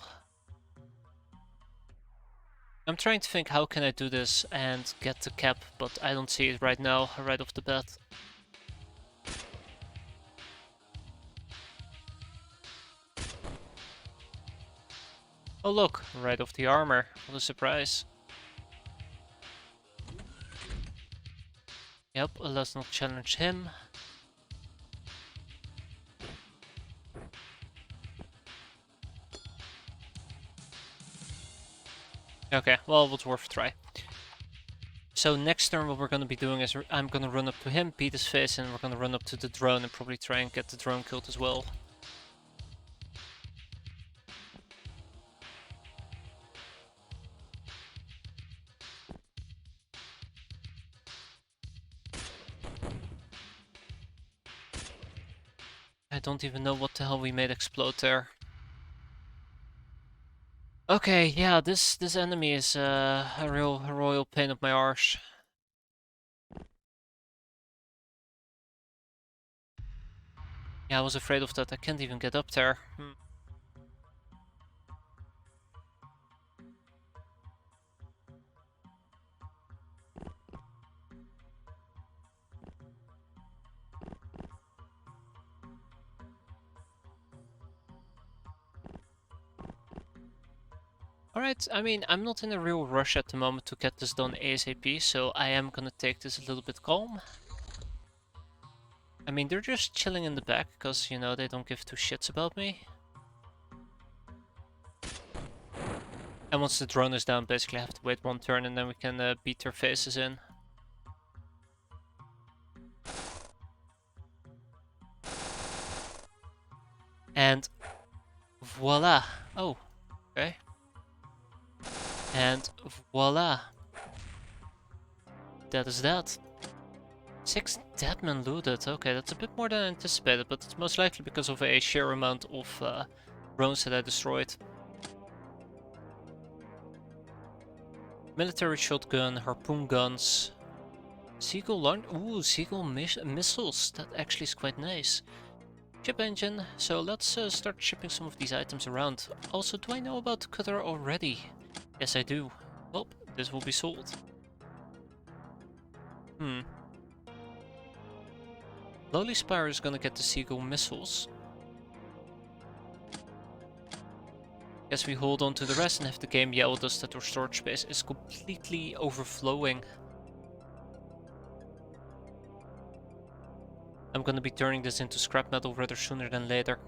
I'm trying to think how can I do this and get the cap, but I don't see it right now, right off the bat. Oh look, right off the armor. What a surprise. Yep, let's not challenge him. Okay, well, it was worth a try. So next turn what we're gonna be doing is I'm gonna run up to him, beat his face, and we're gonna run up to the drone and probably try and get the drone killed as well. I don't even know what the hell we made explode there. Okay, yeah, this enemy is a royal pain of my arse. Yeah, I was afraid of that. I can't even get up there. Alright, I mean, I'm not in a real rush at the moment to get this done ASAP, so I am gonna take this a little bit calm. I mean, they're just chilling in the back, because, you know, they don't give two shits about me. And once the drone is down, basically I have to wait one turn and then we can beat their faces in. And voila! Oh, okay. And voila! That is that. 6 dead men looted. Okay, that's a bit more than anticipated, but it's most likely because of a sheer amount of drones that I destroyed. Military shotgun, harpoon guns, seagull launch. Ooh, seagull missiles. That actually is quite nice. Ship engine. So let's start shipping some of these items around. Also, do I know about the cutter already? Yes, I do. Well, this will be sold. Lowly Spire is gonna get the seagull missiles. Guess we hold on to the rest and have the game yell at us that our storage space is completely overflowing. I'm gonna be turning this into scrap metal rather sooner than later.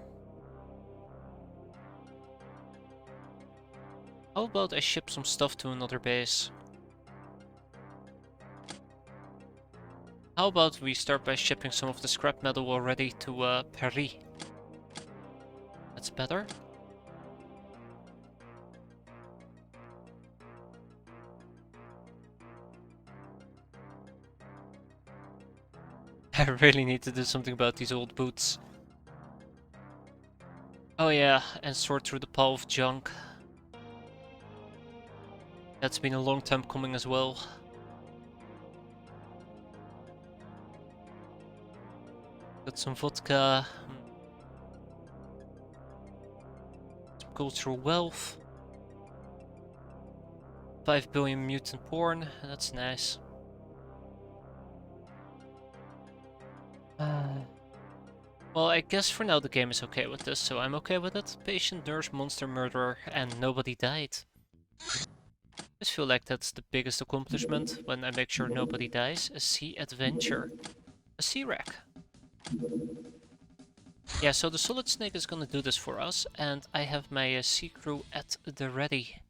How about I ship some stuff to another base? How about we start by shipping some of the scrap metal already to Paris? That's better. I really need to do something about these old boots. Oh yeah, and sort through the pile of junk. That's been a long time coming as well. Got some vodka. Some cultural wealth. 5 billion mutant porn. That's nice. Well, I guess for now the game is okay with this, so I'm okay with it. Patient, nurse, monster, murderer, and nobody died. I just feel like that's the biggest accomplishment, when I make sure nobody dies. A sea adventure. A sea wreck. Yeah, so the Solid Snake is gonna do this for us, and I have my sea crew at the ready.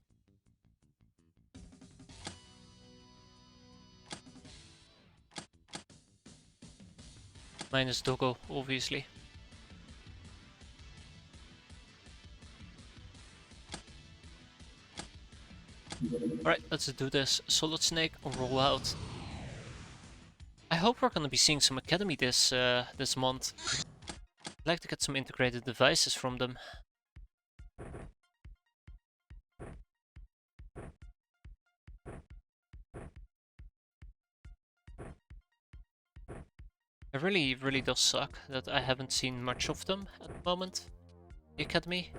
Minus Doggo, obviously. Alright, let's do this. Solid Snake, roll out. I hope we're gonna be seeing some Academy this month. I'd like to get some integrated devices from them. It really does suck that I haven't seen much of them at the moment. The Academy.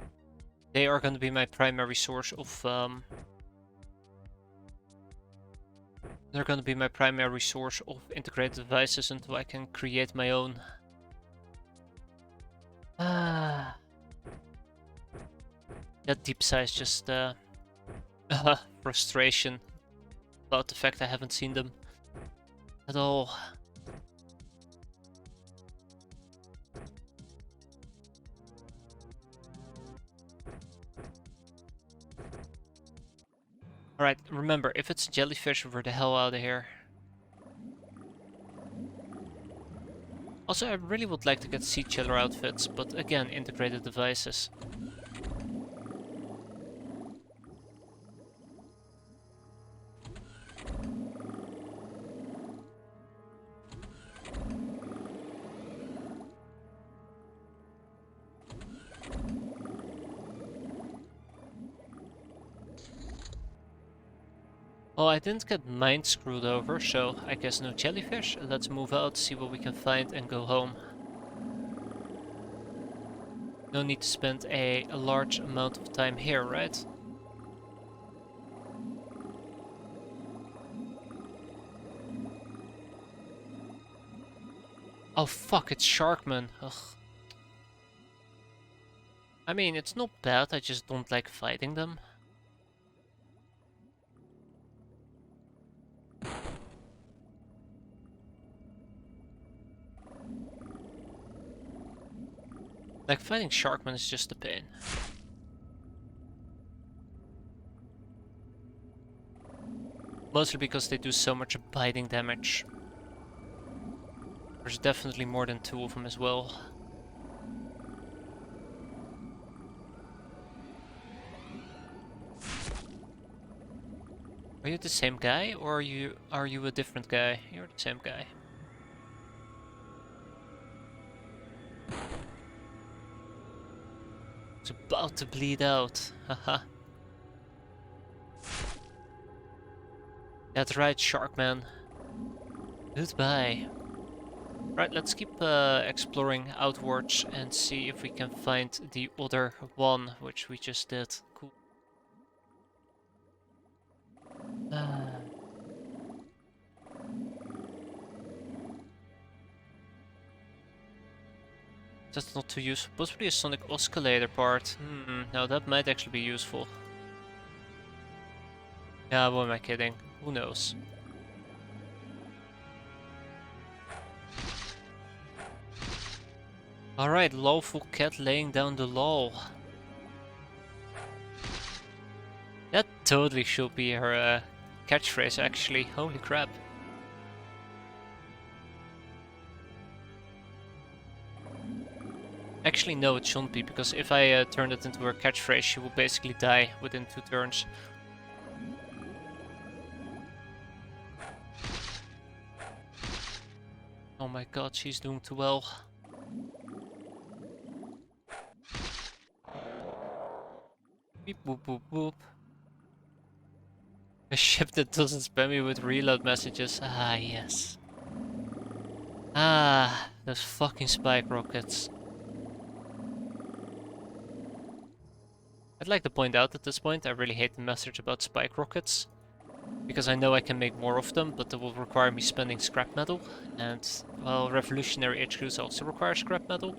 They are going to be my primary source of they're going to be my primary source of integrated devices until I can create my own. Ah, that deep sigh is just frustration about the fact I haven't seen them at all. Alright, remember, if it's a jellyfish, we're the hell out of here. Also, I really would like to get sea chiller outfits, but again, integrated devices. Well, I didn't get mine screwed over, so I guess no jellyfish. Let's move out, see what we can find, and go home. No need to spend a large amount of time here, right? Oh fuck, it's Sharkman. Ugh. I mean, it's not bad, I just don't like fighting them. Like, fighting Sharkman is just a pain. Mostly because they do so much biting damage. There's definitely more than 2 of them as well. Are you the same guy, or are you a different guy? You're the same guy. It's about to bleed out. Haha. That's right, Sharkman. Goodbye. Right, let's keep exploring outwards and see if we can find the other one, which we just did. Cool. That's not too useful. Possibly a sonic oscillator part. Now that might actually be useful. Yeah, what am I kidding? Who knows? Alright, lawful cat laying down the law. That totally should be her catchphrase, actually. Holy crap. Actually, no, it shouldn't be, because if I turned it into her catchphrase, she will basically die within 2 turns. Oh my god, she's doing too well. Beep boop boop boop. A ship that doesn't spam me with reload messages. Ah, yes. Ah, those fucking spike rockets. I'd like to point out at this point, I really hate the message about spike rockets. Because I know I can make more of them, but that will require me spending scrap metal. And, well, revolutionary HQs also require scrap metal.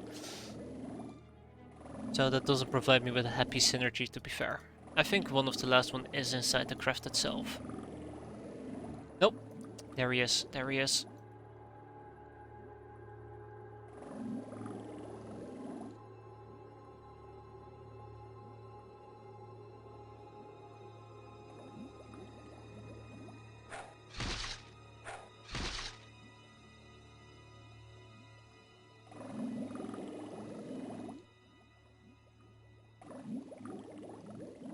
So that doesn't provide me with a happy synergy, to be fair. I think one of the last one is inside the craft itself. Nope. There he is. There he is.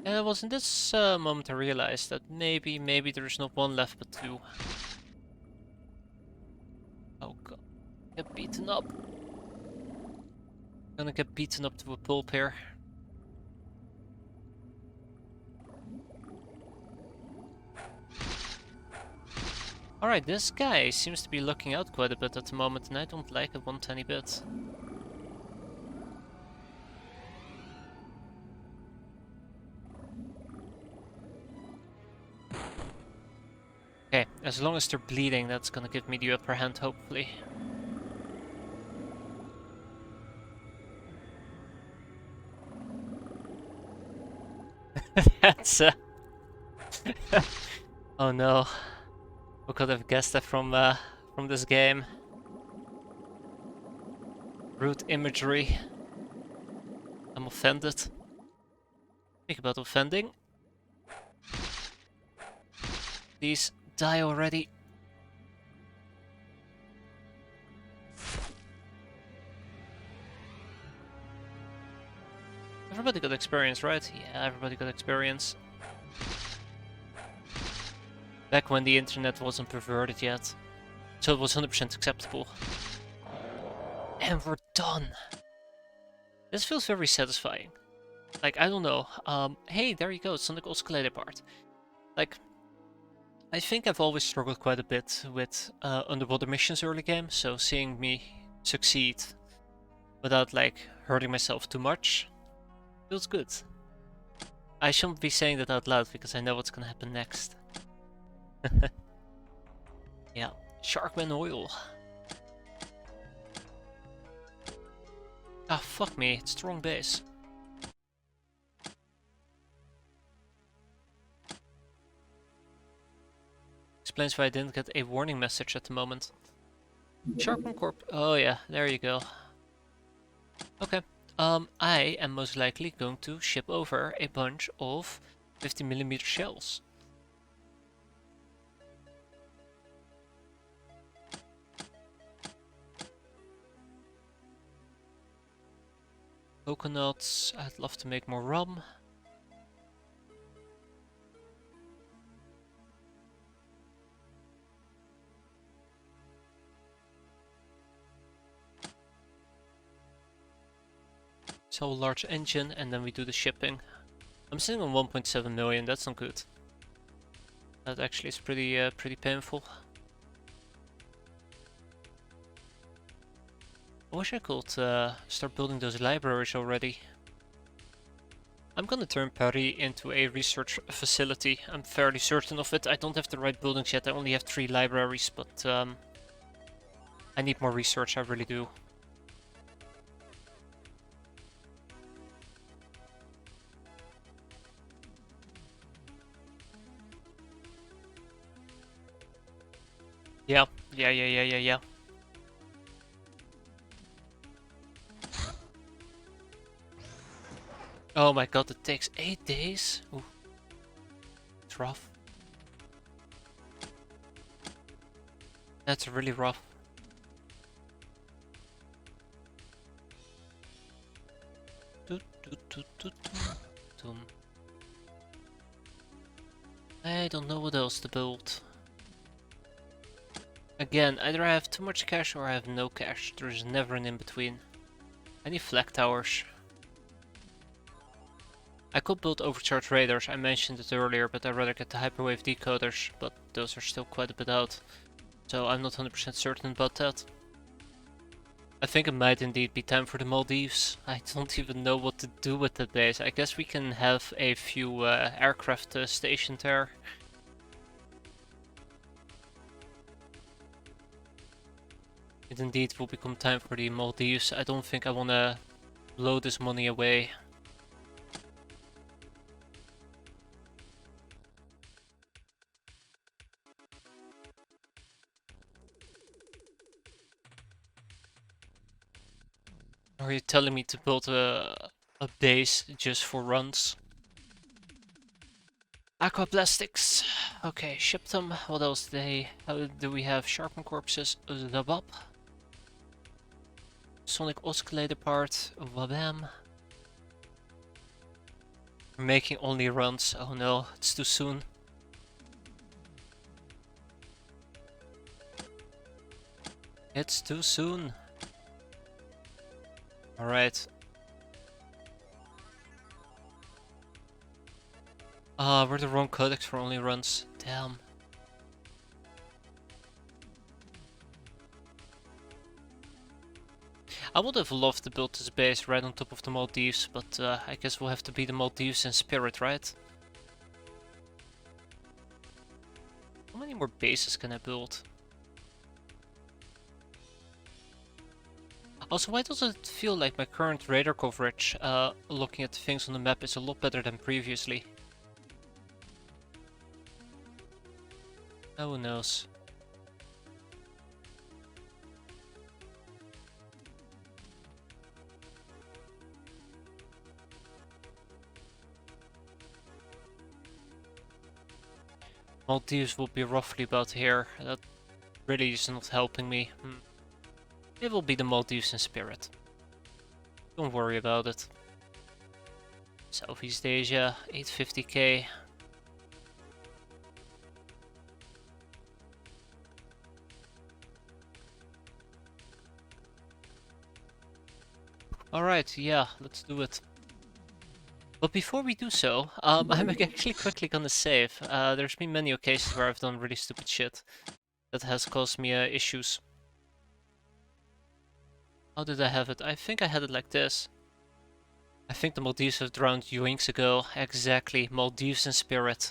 And it was in this moment I realized that maybe there's not one left but 2. Oh god. Get beaten up. Gonna get beaten up to a pulp here. Alright, this guy seems to be looking out quite a bit at the moment, and I don't like it one tiny bit. As long as they're bleeding, that's gonna give me the upper hand, hopefully. That's oh no. Who could have guessed that from this game? Rude imagery. I'm offended. Think about offending. Please die already. Everybody got experience, right? Yeah, everybody got experience. Back when the internet wasn't perverted yet. So it was 100% acceptable. And we're done. This feels very satisfying. Like, I don't know. Hey, there you go, Sonic Oscillator part. Like, I think I've always struggled quite a bit with underwater missions early game, so seeing me succeed without, like, hurting myself too much feels good. I shouldn't be saying that out loud because I know what's gonna happen next. Yeah, Sharkman oil. Ah, fuck me, it's the wrong base. Explains why I didn't get a warning message at the moment. Sharkman Corp. Oh yeah, there you go. Okay. I am most likely going to ship over a bunch of 50mm shells. Coconuts. I'd love to make more rum. Sell a large engine and then we do the shipping. I'm sitting on 1.7 million, that's not good. That actually is pretty painful. I wish I could start building those libraries already. I'm gonna turn Paris into a research facility. I'm fairly certain of it. I don't have the right buildings yet. I only have 3 libraries, but I need more research, I really do. Yeah. Oh my god, it takes 8 days? Ooh. It's rough. That's really rough. I don't know what else to build. Again, either I have too much cash or I have no cash. There's never an in-between. I need flag towers. I could build overcharged radars, I mentioned it earlier, but I'd rather get the hyperwave decoders, but those are still quite a bit out. So I'm not 100% certain about that. I think it might indeed be time for the Maldives. I don't even know what to do with the base. I guess we can have a few aircraft stationed there. It indeed will become time for the Maldives. I don't think I want to blow this money away. Are you telling me to build a base just for runs? Aquaplastics. Okay, ship them. What else how do we have? Sharpen corpses. Zabab. Sonic oscillator part. Wabam. We're making only runs. Oh no, it's too soon. It's too soon. Alright. We're the wrong codex for only runs. Damn. I would have loved to build this base right on top of the Maldives, but I guess we'll have to be the Maldives in spirit, right? How many many more bases can I build? Also, why does it feel like my current radar coverage, looking at the things on the map, is a lot better than previously? Who knows? Maldives will be roughly about here. That really is not helping me. It will be the Maldives in spirit. Don't worry about it. Southeast Asia, 850k. Alright, yeah, let's do it. But before we do so, I'm actually quickly gonna save. There's been many occasions where I've done really stupid shit that has caused me issues. How did I have it? I think I had it like this. I think the Maldives have drowned yoinks ago. Exactly, Maldives in spirit.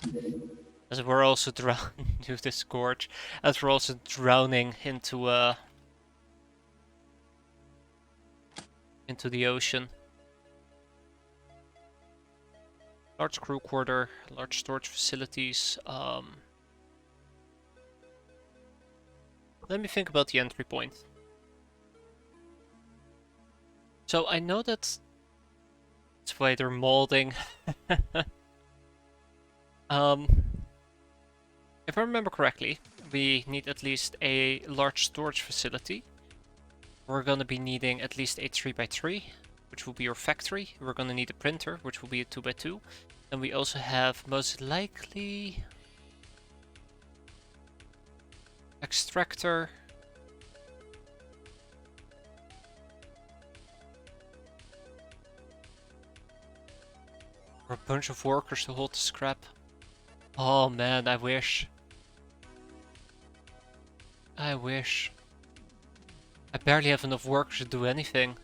As we're also drowning to this gorge. As we're also drowning into the ocean. Large crew quarter, large storage facilities. Let me think about the entry point. So I know that's why they're molding. If I remember correctly, we need at least a large storage facility. We're gonna be needing at least a 3x3, which will be your factory. We're gonna need a printer, which will be a 2x2. And we also have most likely extractor. Or a bunch of workers to hold the scrap. Oh man, I wish. I wish. I barely have enough workers to do anything.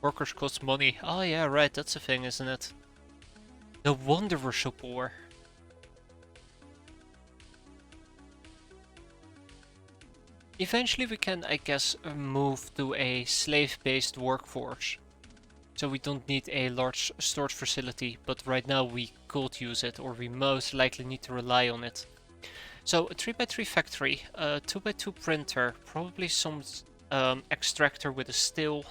Workers cost money. Oh yeah, right, that's a thing, isn't it? No wonder we're so poor. Eventually we can, I guess, move to a slave-based workforce. So we don't need a large storage facility, but right now we could use it, or we most likely need to rely on it. So a 3x3 factory, a 2x2 printer, probably some extractor with a still,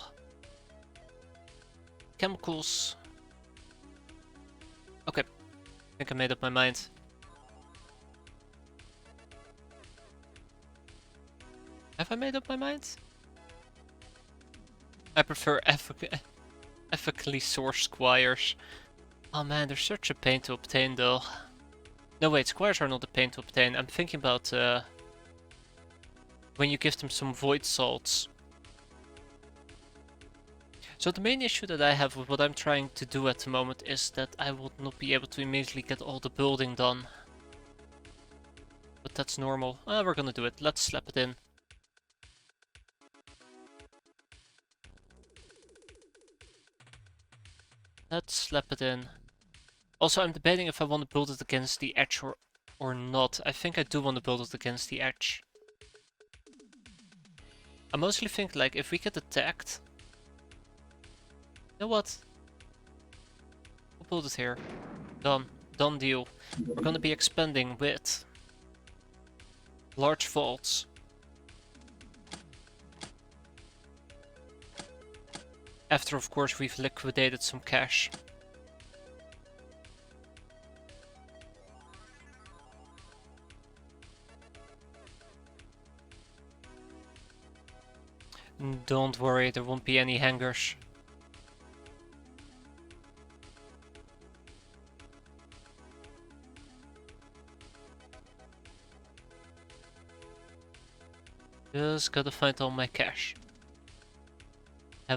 chemicals. Okay, I think I made up my mind. Have I made up my mind? I prefer ethically sourced squires. Oh man, they're such a pain to obtain though. No wait, squires are not a pain to obtain. I'm thinking about when you give them some void salts. So the main issue that I have with what I'm trying to do at the moment is that I will not be able to immediately get all the building done. But that's normal. We're gonna do it. Let's slap it in. Let's slap it in. Also, I'm debating if I want to build it against the edge or not. I think I do want to build it against the edge. I mostly think, like, if we get attacked... You know what? We'll build it here. Done. Done deal. We're gonna be expanding with large vaults. After, of course, we've liquidated some cash. Don't worry, there won't be any hangars. Just gotta find all my cash. I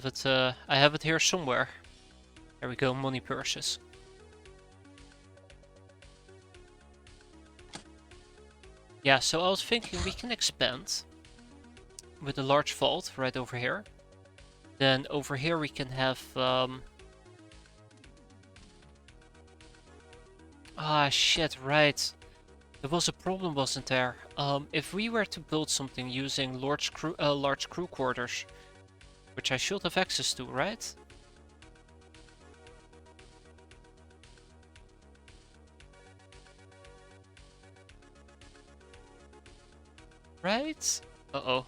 have it here somewhere. There we go, money purses. Yeah, so I was thinking we can expand with a large vault right over here. Then over here we can have Ah, shit, right. There was a problem, wasn't there? If we were to build something using large crew quarters, which I should have access to, right? Right? Uh-oh.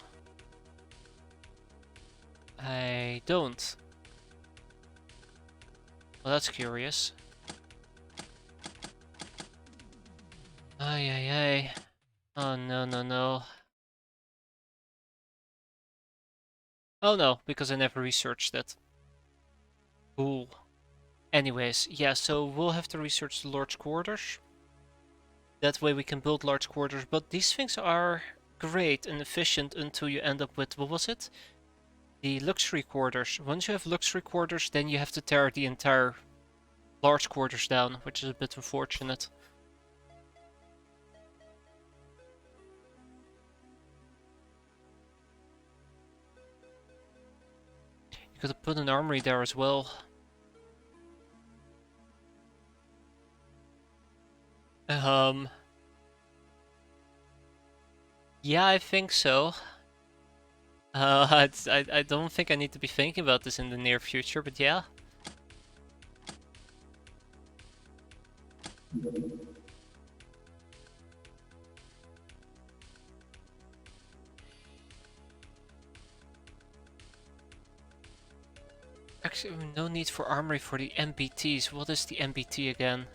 I don't. Well, that's curious. Ay, ay, ay. Oh, no, no, no. Oh, no, because I never researched it. Cool. Anyways, yeah, so we'll have to research the large quarters. That way we can build large quarters, but these things are great and efficient until you end up with, what was it? The luxury quarters. Once you have luxury quarters, then you have to tear the entire large quarters down, which is a bit unfortunate. You could have put an armory there as well. Yeah, I think so. I don't think I need to be thinking about this in the near future, but yeah. Actually, no need for armory for the MBTs. What is the MBT again?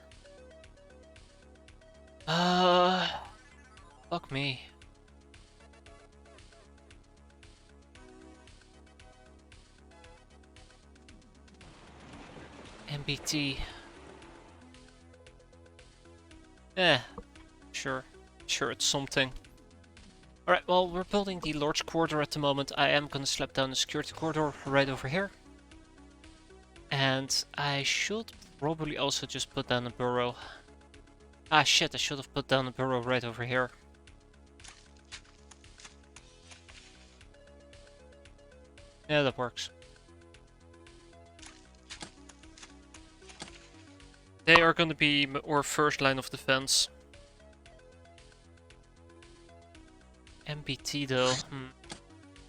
Fuck me. MBT. Eh, sure. Sure, it's something. Alright, well, we're building the large corridor at the moment. I am gonna slap down the security corridor right over here. And I should probably also just put down a burrow. Ah, shit, I should have put down a burrow right over here. Yeah, that works. They are gonna be our first line of defense. MBT though.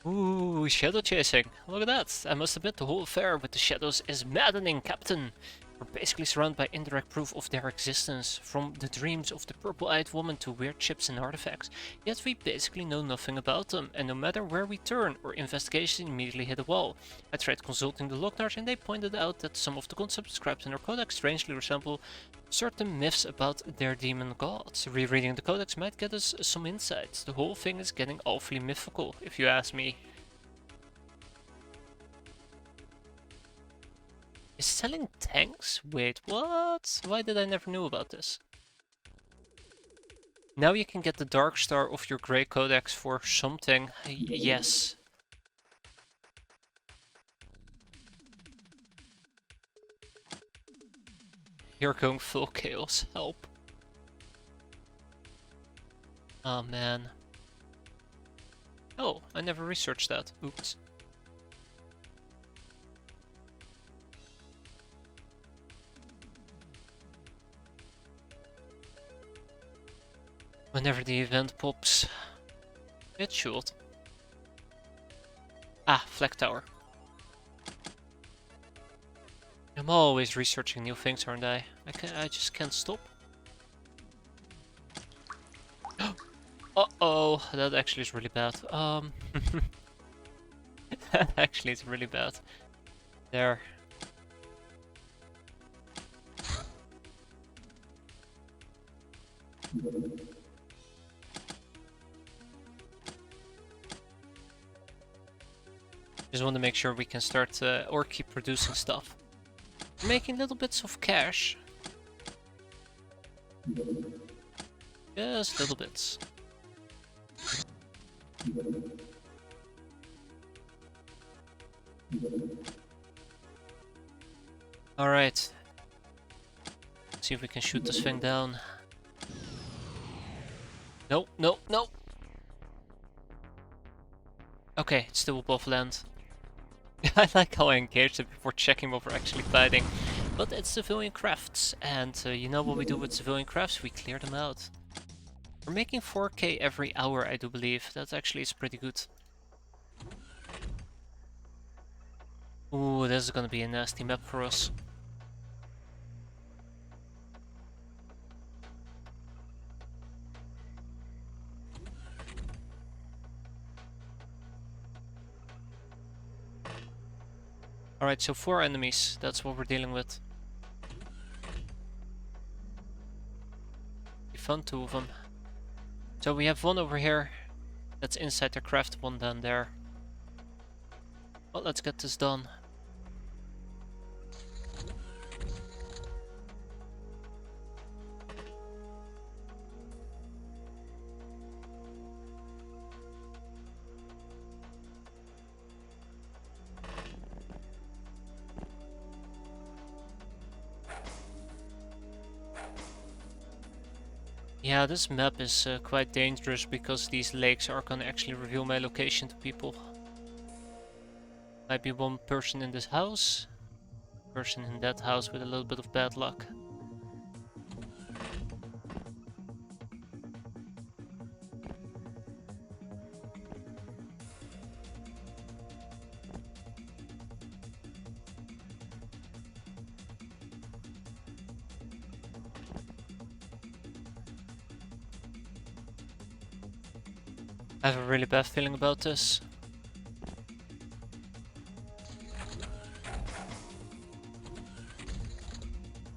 Ooh, shadow chasing. Look at that. I must admit the whole affair with the shadows is maddening, Captain. We're basically surrounded by indirect proof of their existence, from the dreams of the purple-eyed woman to weird chips and artifacts. Yet we basically know nothing about them, and no matter where we turn, our investigation immediately hit a wall. I tried consulting the Lognars, and they pointed out that some of the concepts described in our codex strangely resemble certain myths about their demon gods. Rereading the codex might get us some insights. The whole thing is getting awfully mythical, if you ask me. Is selling tanks? Wait, what? Why did I never know about this? Now you can get the Dark Star of your Grey Codex for something. Yes. You're going full chaos. Help. Oh man. Oh, I never researched that. Oops. Whenever the event pops, it should. Ah, Flag Tower. I'm always researching new things, aren't I? I just can't stop. Uh-oh, that actually is really bad. That actually is really bad. There. Just want to make sure we can start or keep producing stuff. Making little bits of cash. Just little bits. Alright. See if we can shoot this thing down. No, no, no! Okay, it's still above land. I like how I engaged it before checking what we're actually fighting. But it's civilian crafts, and you know what we do with civilian crafts? We clear them out. We're making 4k every hour, I do believe. That actually is pretty good. Ooh, this is gonna be a nasty map for us. Alright, so 4 enemies, that's what we're dealing with. We found 2 of them. So we have 1 over here, that's inside the craft, 1 down there. Well, let's get this done. Yeah, this map is quite dangerous because these lakes are gonna actually reveal my location to people. Might be 1 person in this house, person in that house with a little bit of bad luck. I have a really bad feeling about this.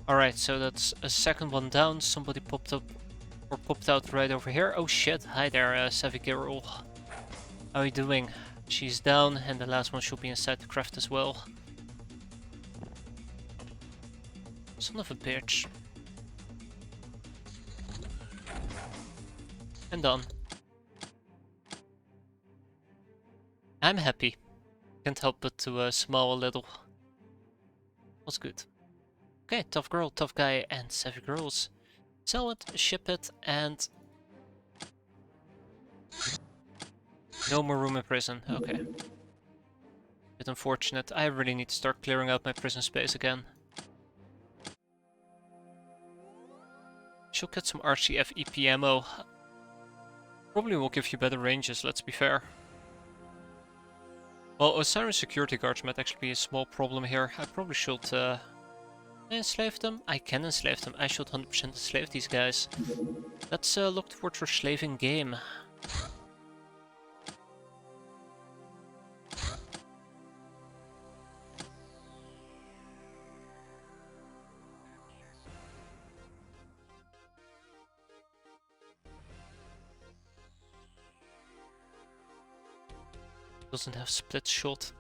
Alright, so that's a second one down. Somebody popped up or popped out right over here. Oh shit, hi there, Savvy Girl. How are you doing? She's down, and the last one should be inside the craft as well. Son of a bitch. And done. I'm happy. Can't help but to smile a little. Was good. Okay, tough girl, tough guy, and savvy girls. Sell it, ship it, and... no more room in prison. Okay. Bit unfortunate. I really need to start clearing out my prison space again. She'll get some RCF EP ammo. Probably will give you better ranges, let's be fair. Well, Osiris security guards might actually be a small problem here. I probably should enslave them. I can enslave them. I should 100% enslave these guys. Let's look towards our slaving game. Doesn't have split shot.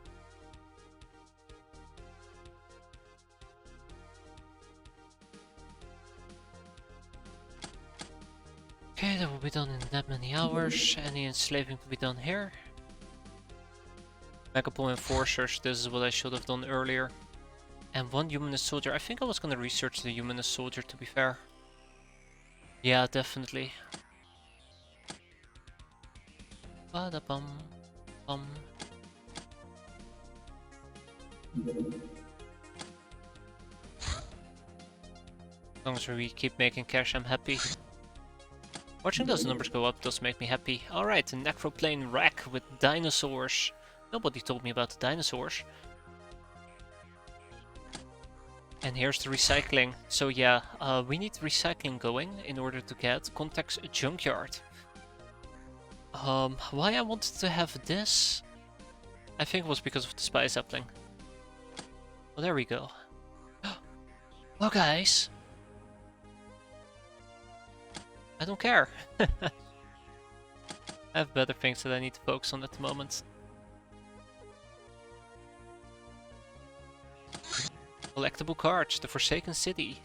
Okay, that will be done in that many hours. Any enslaving to be done here. Megapole enforcers, this is what I should have done earlier. And 1 humanist soldier. I think I was gonna research the humanist soldier, to be fair. Yeah, definitely. Ba-da-bum. As long as we keep making cash, I'm happy. Watching those numbers go up does make me happy. Alright, a necroplane rack with dinosaurs. Nobody told me about the dinosaurs. And here's the recycling. So yeah, we need recycling going in order to get Contact's junkyard. Why I wanted to have this? I think it was because of the spy sapling. Well, there we go. Oh, guys. I don't care. I have better things that I need to focus on at the moment. Collectible cards, the Forsaken City.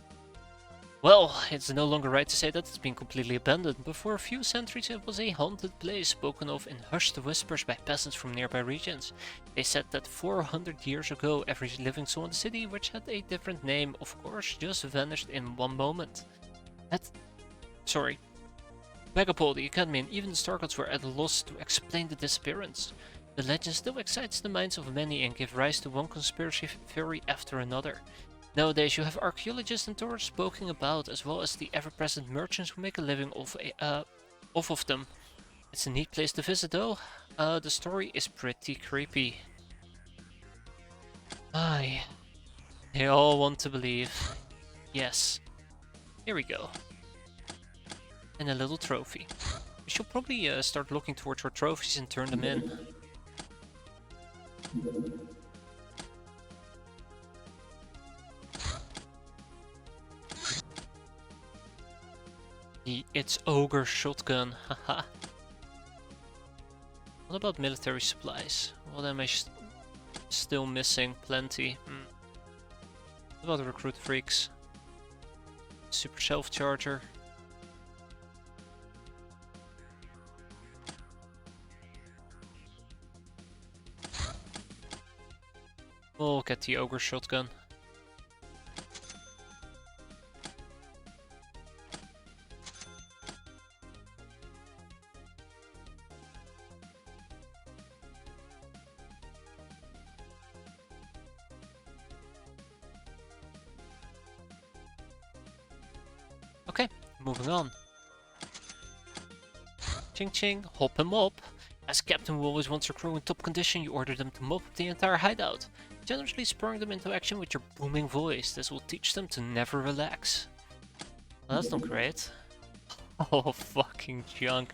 Well, it's no longer right to say that it's been completely abandoned, but for a few centuries it was a haunted place spoken of in hushed whispers by peasants from nearby regions. They said that 400 years ago every living soul in the city, which had a different name, of course, just vanished in one moment. Megapole, the Academy, and even the Star Gods were at a loss to explain the disappearance. The legend still excites the minds of many and gives rise to one conspiracy theory after another. Nowadays you have archaeologists and tourists poking about, as well as the ever-present merchants who make a living off of them. It's a neat place to visit though. The story is pretty creepy. Aye. They all want to believe. Yes. Here we go. And a little trophy. We should probably start looking towards our trophies and turn them in. It's ogre shotgun, haha. What about military supplies? What am I still missing? Plenty. What about recruit freaks? Super self-charger. We'll get the ogre shotgun. Okay, moving on. Ching ching, hop and mop. As captain who always wants your crew in top condition, you order them to mop up the entire hideout, generously spurring them into action with your booming voice. This will teach them to never relax. Well, that's not great. Oh, fucking junk.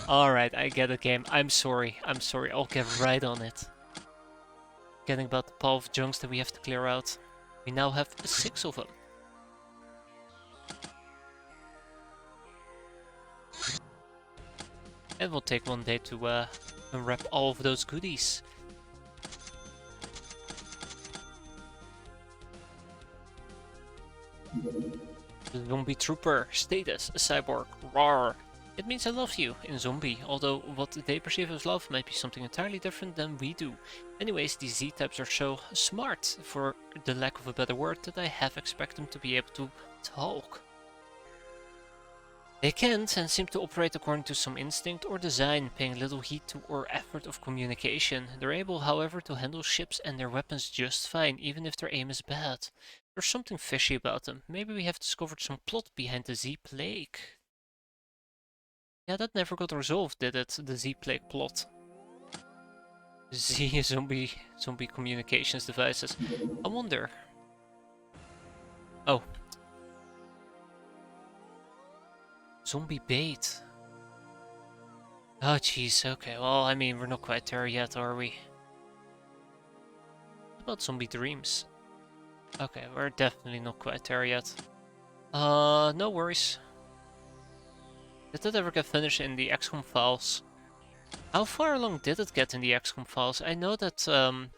Alright, I get it, game. I'm sorry, I'll get right on it. Getting about the pile of junks that we have to clear out. We now have 6 of them. And we'll take one day to unwrap all of those goodies. The zombie trooper, status, a cyborg, rawr. It means I love you in zombie, although what they perceive as love might be something entirely different than we do. Anyways, these Z-types are so smart, for the lack of a better word, that I half expect them to be able to talk. They can't and seem to operate according to some instinct or design, paying little heed to or effort of communication. They're able, however, to handle ships and their weapons just fine, even if their aim is bad. There's something fishy about them. Maybe we have discovered some plot behind the Z-Plague. Yeah, that never got resolved, did it? The Z-Plague plot. Zombie communications devices. I wonder. Oh. Zombie bait. Oh jeez, okay, well, I mean, we're not quite there yet, are we? What about zombie dreams? Okay, we're definitely not quite there yet. No worries. Did that ever get finished in the XCOM files? How far along did it get in the XCOM files? I know that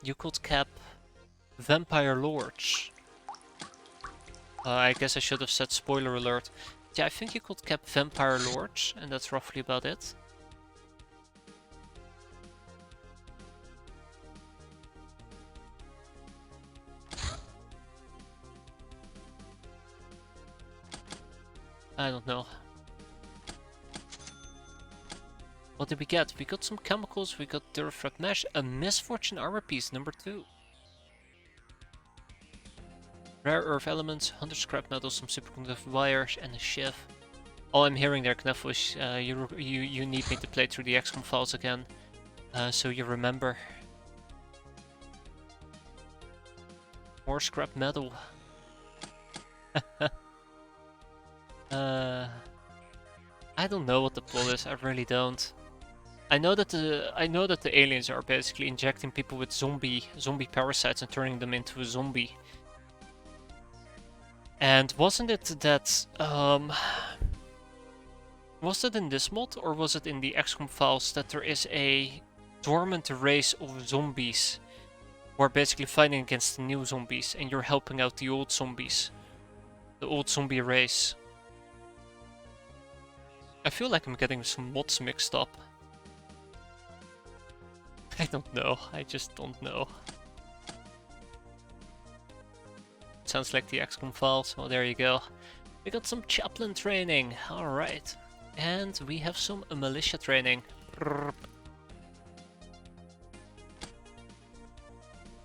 you could cap vampire lords. I guess I should have said spoiler alert. Yeah, I think you could cap vampire lords, and that's roughly about it. I don't know. What did we get? We got some chemicals, we got Durafrag Mesh, a Misfortune armor piece, number 2. Rare earth elements, 100 scrap metals, some superconductive wires, and a shiv. All I'm hearing there, Knuff, is you need me to play through the XCOM files again, so you remember. More scrap metal. I don't know what the plot is. I really don't. I know that the aliens are basically injecting people with zombie parasites and turning them into a zombie. And wasn't it that was it in this mod, or was it in the XCOM files, that there is a dormant race of zombies who are basically fighting against the new zombies, and you're helping out the old zombies, the old zombie race? I feel like I'm getting some mods mixed up. I don't know, I just don't know. Sounds like the XCOM files. Well, there you go. We got some chaplain training. Alright. And we have some militia training.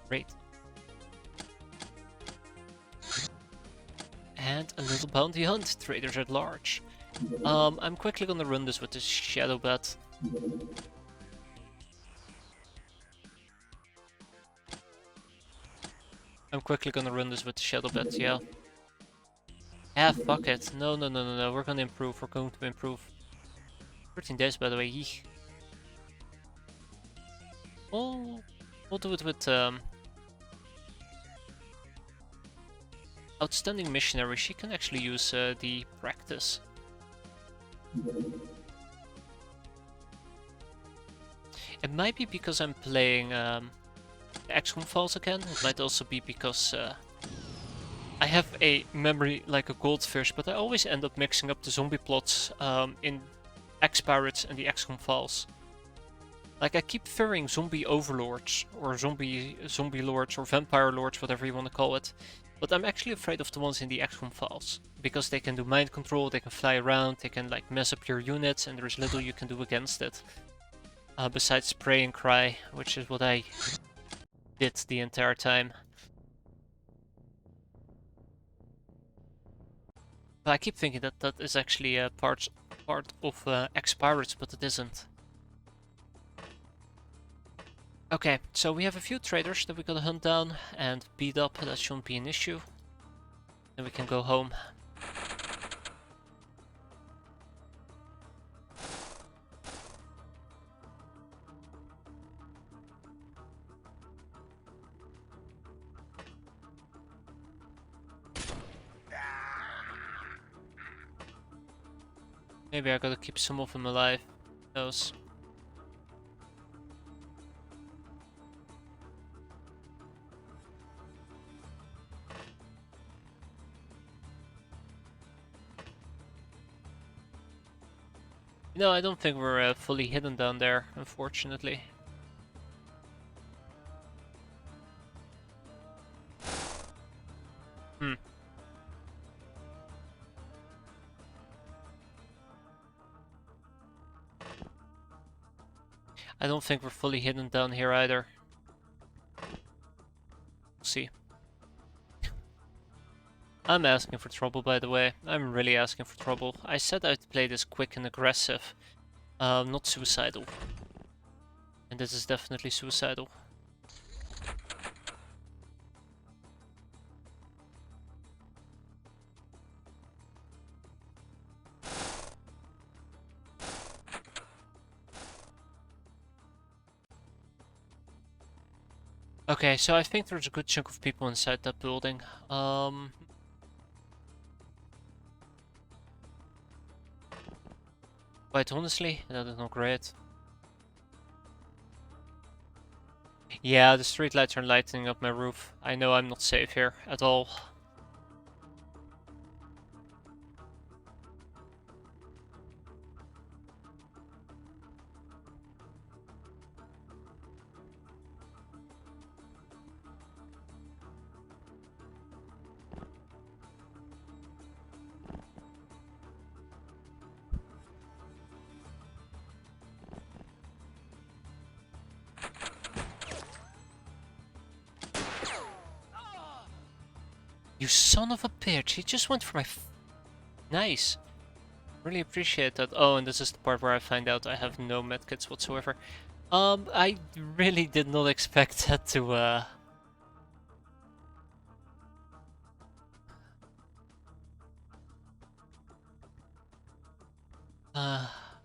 Great. and a little bounty hunt, traders at large. I'm quickly gonna run this with the shadow bat. I'm quickly gonna run this with the shadow bat, yeah. Ah, fuck it. No, no, no, no, no. We're gonna improve. We're going to improve. 13 days, by the way. Yeesh. We'll do it with Outstanding Missionary. She can actually use the practice. It might be because I'm playing XCOM Files again. It might also be because I have a memory like a goldfish, but I always end up mixing up the zombie plots in X-piratez and the XCOM Files. Like I keep fearing zombie overlords or zombie lords or vampire lords, whatever you want to call it. But I'm actually afraid of the ones in the XCOM Files because they can do mind control, they can fly around, they can like mess up your units, and there's little you can do against it. Besides pray and cry, which is what I did the entire time. But I keep thinking that that is actually part of X-piratez, but it isn't. Okay, so we have a few traders that we gotta hunt down and beat up. That shouldn't be an issue. Then we can go home. Maybe I gotta keep some of them alive. Who knows? No, I don't think we're fully hidden down there, unfortunately. I don't think we're fully hidden down here either. We'll see. I'm asking for trouble, by the way. I'm really asking for trouble. I said I'd play this quick and aggressive, not suicidal. And this is definitely suicidal. Okay, so I think there's a good chunk of people inside that building. Quite honestly, that is not great. Yeah, the streetlights are lighting up my roof. I know I'm not safe here at all. You son of a bitch, he just went for my Nice. Really appreciate that. Oh, and this is the part where I find out I have no medkits whatsoever. I really did not expect that to,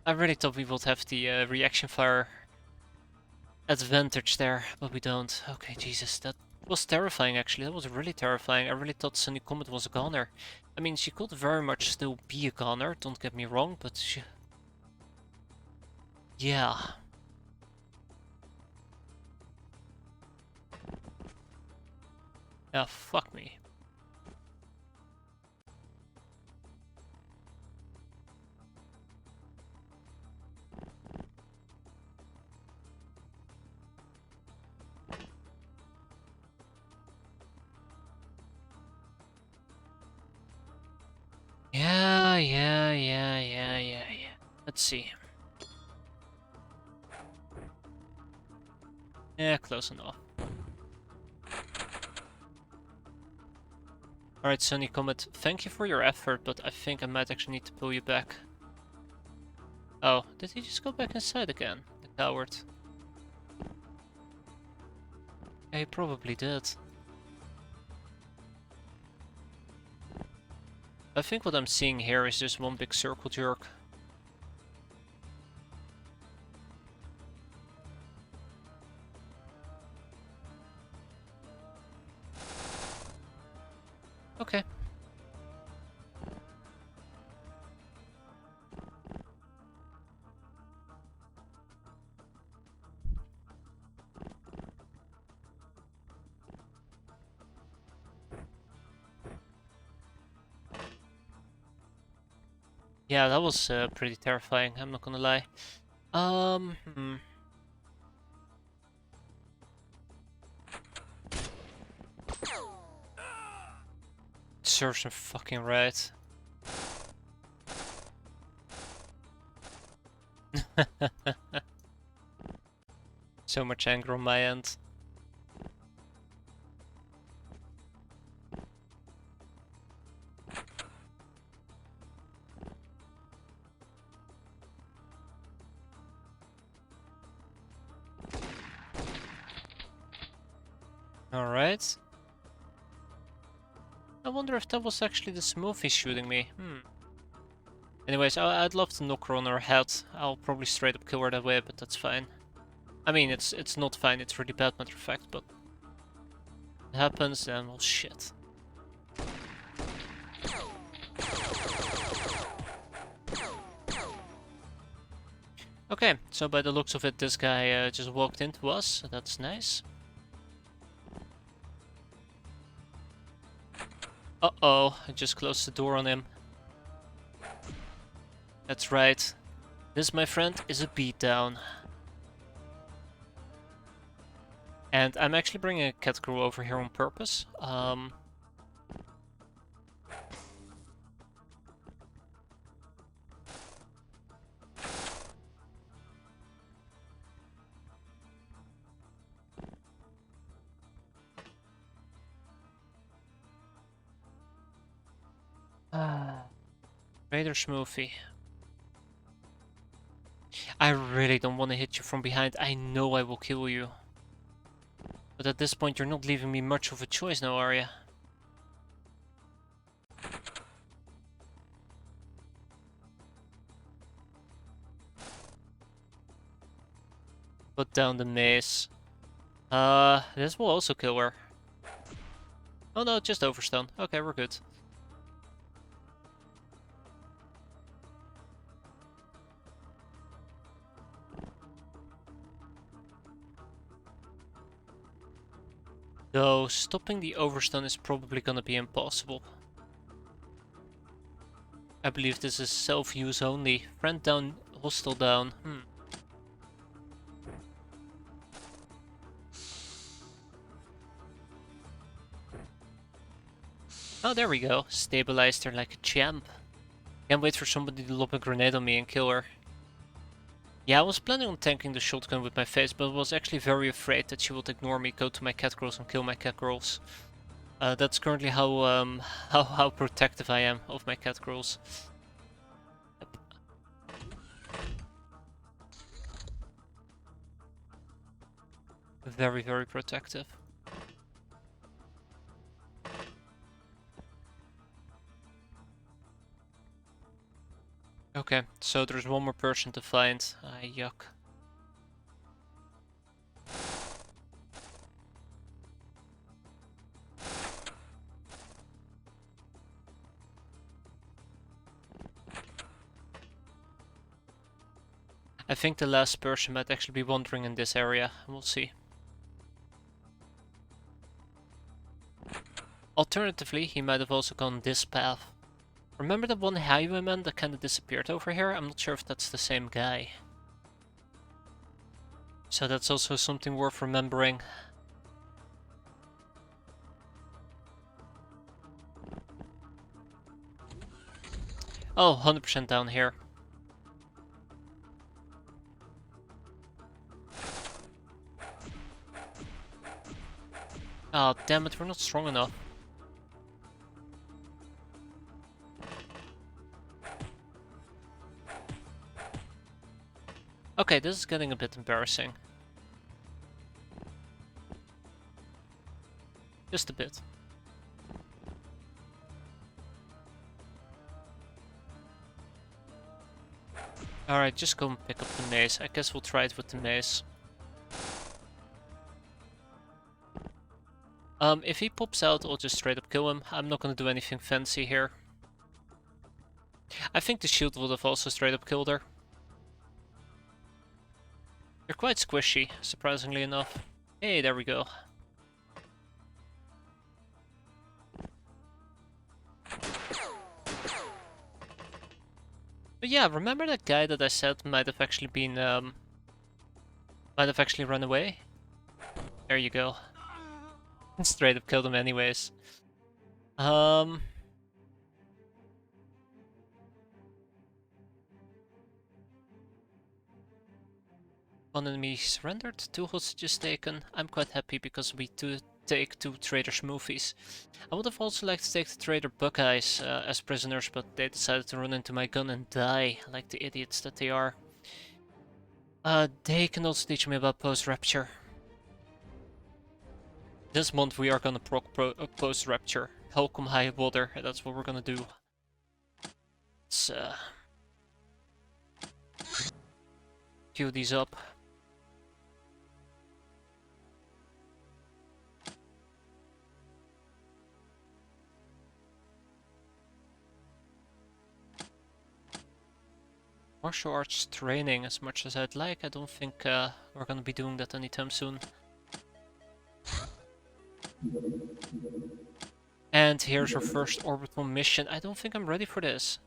I really thought we would have the reaction fire advantage there, but we don't. Okay, Jesus, that was terrifying actually. That was really terrifying. I really thought Sunny Comet was a goner. I mean, she could very much still be a goner, don't get me wrong, but she... Yeah. Yeah, fuck me. Yeah. Let's see. Yeah, close enough. Alright, Sunny Comet, thank you for your effort, but I think I might actually need to pull you back. Oh, did he just go back inside again? The coward. Yeah, he probably did. I think what I'm seeing here is just one big circle jerk. Okay. Yeah, that was pretty terrifying, I'm not gonna lie. Hmm. Serves him fucking right. So much anger on my end. Alright. I wonder if that was actually the smoothie shooting me. Anyways, I'd love to knock her on her head. I'll probably straight up kill her that way, but that's fine. I mean, it's not fine, it's really bad matter of fact, but it happens, then well, shit. Okay, so by the looks of it, this guy just walked into us, so that's nice. Uh-oh, I just closed the door on him. That's right. This, my friend, is a beatdown. And I'm actually bringing a cat crew over here on purpose. Raider Smoothie. I really don't want to hit you from behind. I know I will kill you. But at this point, you're not leaving me much of a choice now, are you? Put down the mace. This will also kill her. Oh no, just overstone. Okay, we're good. Though, stopping the overstone is probably gonna be impossible. I believe this is self-use only. Friend down, hostile down. Oh, there we go. Stabilized her like a champ. Can't wait for somebody to lob a grenade on me and kill her. Yeah, I was planning on tanking the shotgun with my face, but was actually very afraid that she would ignore me, go to my cat girls and kill my cat girls. That's currently how protective I am of my cat girls. Very, very protective. Okay, so there's one more person to find. Yuck. I think the last person might actually be wandering in this area. We'll see. Alternatively, he might have also gone this path. Remember the one highwayman that kinda disappeared over here? I'm not sure if that's the same guy. So that's also something worth remembering. Oh, 100% down here. Oh, damn it, we're not strong enough. Okay, this is getting a bit embarrassing. Just a bit. Alright, just go and pick up the mace. I guess we'll try it with the mace. If he pops out, I'll just straight up kill him. I'm not gonna do anything fancy here. I think the shield would have also straight up killed her. They're quite squishy, surprisingly enough. Hey, there we go. But yeah, remember that guy that I said might have actually been, might have actually run away? There you go. Straight up killed him anyways. One enemy surrendered, 2 hostages taken. I'm quite happy because we do take 2 traitors movies. I would have also liked to take the traitor Buckeyes as prisoners, but they decided to run into my gun and die, like the idiots that they are. They can also teach me about post-rapture. This month we are gonna proc post-rapture. Hell come high water, that's what we're gonna do. Let's queue these up. Martial arts training, as much as I'd like, I don't think we're gonna be doing that anytime soon. And here's our first orbital mission. I don't think I'm ready for this.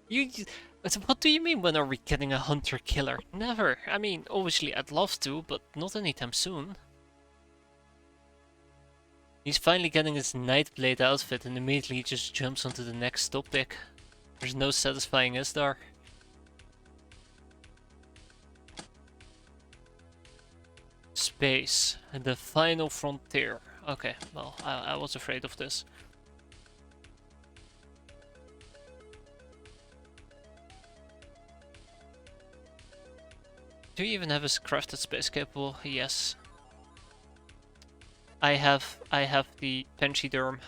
What do you mean, when are we getting a hunter-killer? Never. I mean, obviously I'd love to, but not anytime soon. He's finally getting his Nightblade outfit and immediately he just jumps onto the next topic. There's no satisfying, is there? Space, the final frontier. Okay, well, I was afraid of this. Do you even have a crafted space capable? Yes. I have the Pachyderm.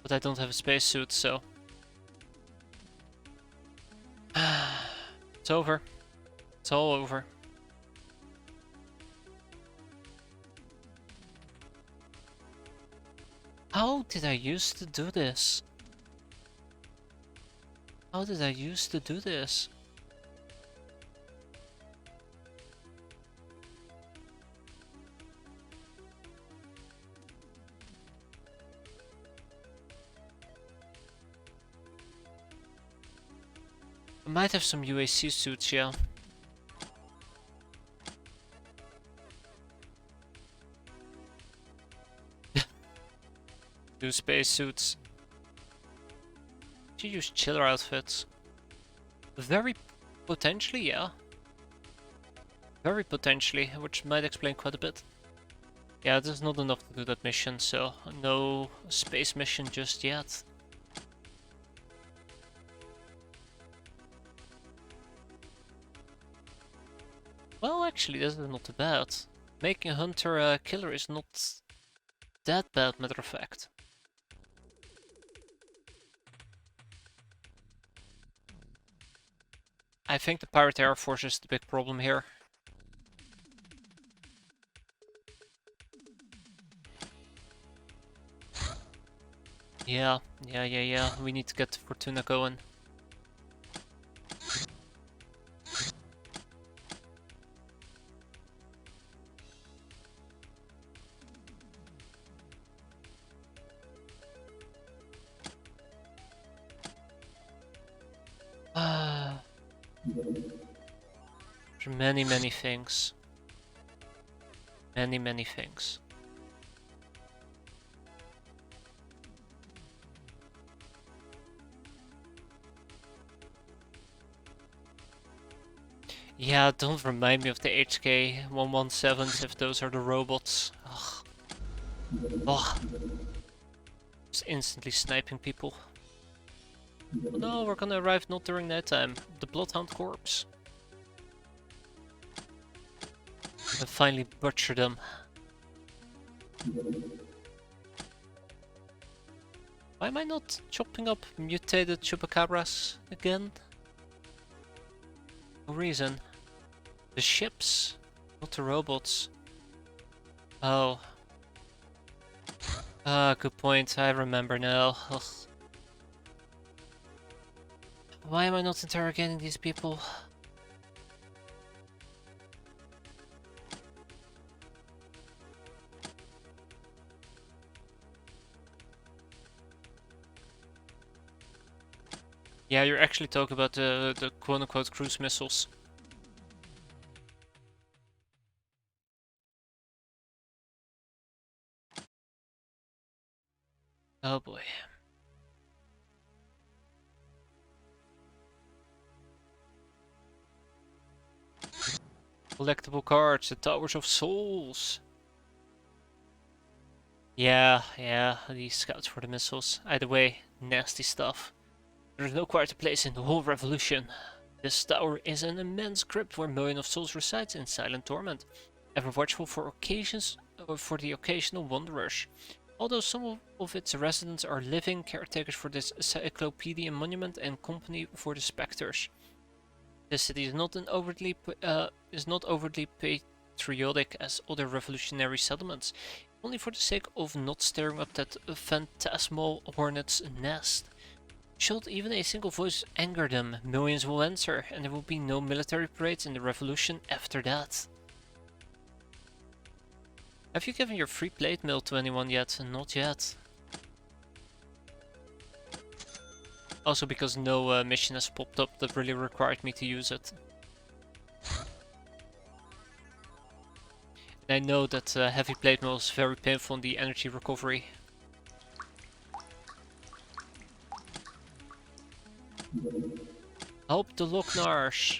But I don't have a spacesuit, so it's over. It's all over. How did I used to do this? How did I used to do this? I might have some UAC suits, yeah. Do space suits. You use chiller outfits. Very potentially, yeah. Very potentially, which might explain quite a bit. Yeah, this is not enough to do that mission, so no space mission just yet. Well, actually, this is not too bad. Making a hunter a killer is not that bad, matter of fact. I think the Pirate Air Force is the big problem here. Yeah. We need to get Fortuna going. Many things. Many things. Yeah, don't remind me of the HK-117s if those are the robots. Ugh. Oh, just instantly sniping people. Oh no, we're gonna arrive not during nighttime. The Bloodhound Corpse. And finally butcher them. Why am I not chopping up mutated chupacabras again? No reason. The ships, not the robots. Oh. Ah, good point. I remember now. Ugh. Why am I not interrogating these people? Yeah, you're actually talking about the quote-unquote cruise missiles. Oh boy. Collectible cards, the Towers of Souls. Yeah, these scouts for the missiles. Either way, nasty stuff. There's no quieter place in the whole revolution. This tower is an immense crypt where millions of souls reside in silent torment, ever watchful for occasions or for the occasional wanderers. Although some of its residents are living caretakers for this cyclopedia monument and company for the specters. The city is not overtly patriotic as other revolutionary settlements, only for the sake of not stirring up that phantasmal hornet's nest. Should even a single voice anger them, millions will answer, and there will be no military parades in the revolution after that. Have you given your free plate mail to anyone yet? Not yet. Also because no mission has popped up that really required me to use it. And I know that heavy plate mail is very painful in the energy recovery. Help the Locknars!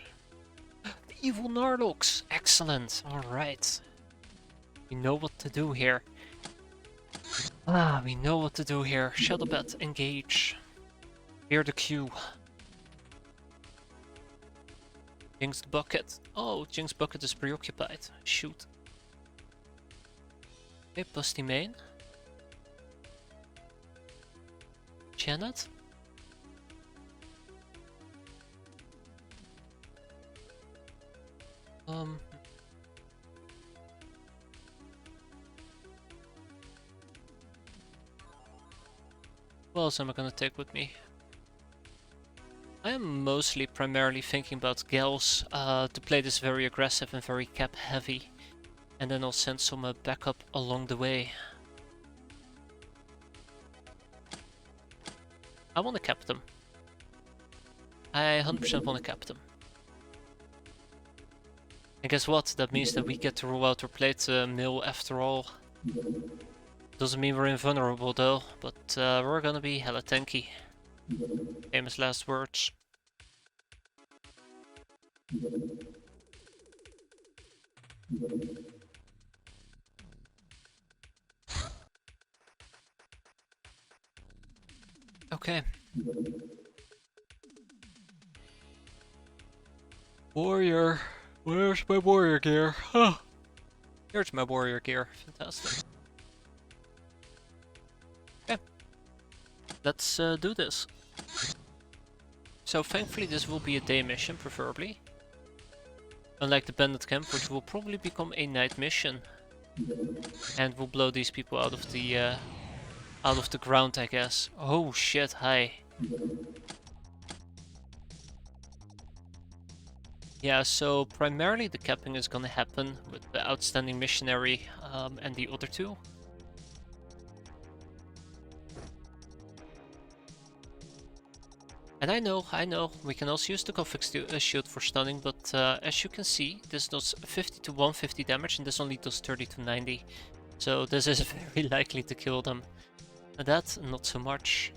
The evil Narloks! Excellent! Alright. We know what to do here. We know what to do here. Shadowbat, engage. Clear the queue. Jinxed Bucket. Oh, Jinxed Bucket is preoccupied. Shoot. Okay, Busty Main. Janet? What else am I gonna take with me? I am mostly primarily thinking about Gals to play this very aggressive and very cap heavy. And then I'll send some backup along the way. I want to cap them. I 100% want to cap them. And guess what? That means that we get to roll out our plate mill after all. Doesn't mean we're invulnerable though, but we're gonna be hella tanky. Famous last words. Okay. Warrior! Where's my warrior gear? Huh. Here's my warrior gear. Fantastic. Okay. Let's do this. So thankfully this will be a day mission, preferably. Unlike the bandit camp, which will probably become a night mission. And we'll blow these people out of the ground, I guess. Oh shit, hi. Yeah, so primarily the capping is gonna happen with the outstanding missionary and the other two. And I know, we can also use the conflict shield for stunning, but as you can see, this does 50 to 150 damage and this only does 30 to 90. So this is very likely to kill them. And that, not so much.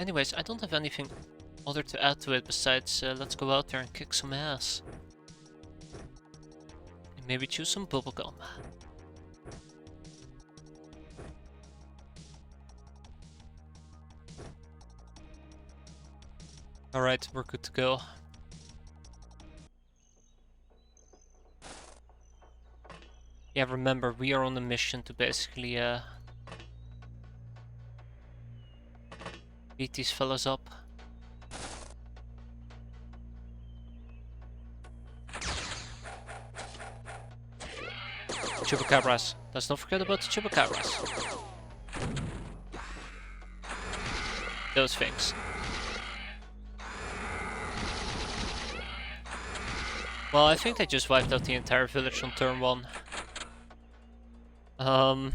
Anyways, I don't have anything other to add to it besides let's go out there and kick some ass. And maybe choose some bubblegum. Alright, we're good to go. Yeah, remember, we are on a mission to basically beat these fellas up. Chupacabras. Let's not forget about the chupacabras. Those things. Well, I think they just wiped out the entire village on turn 1. I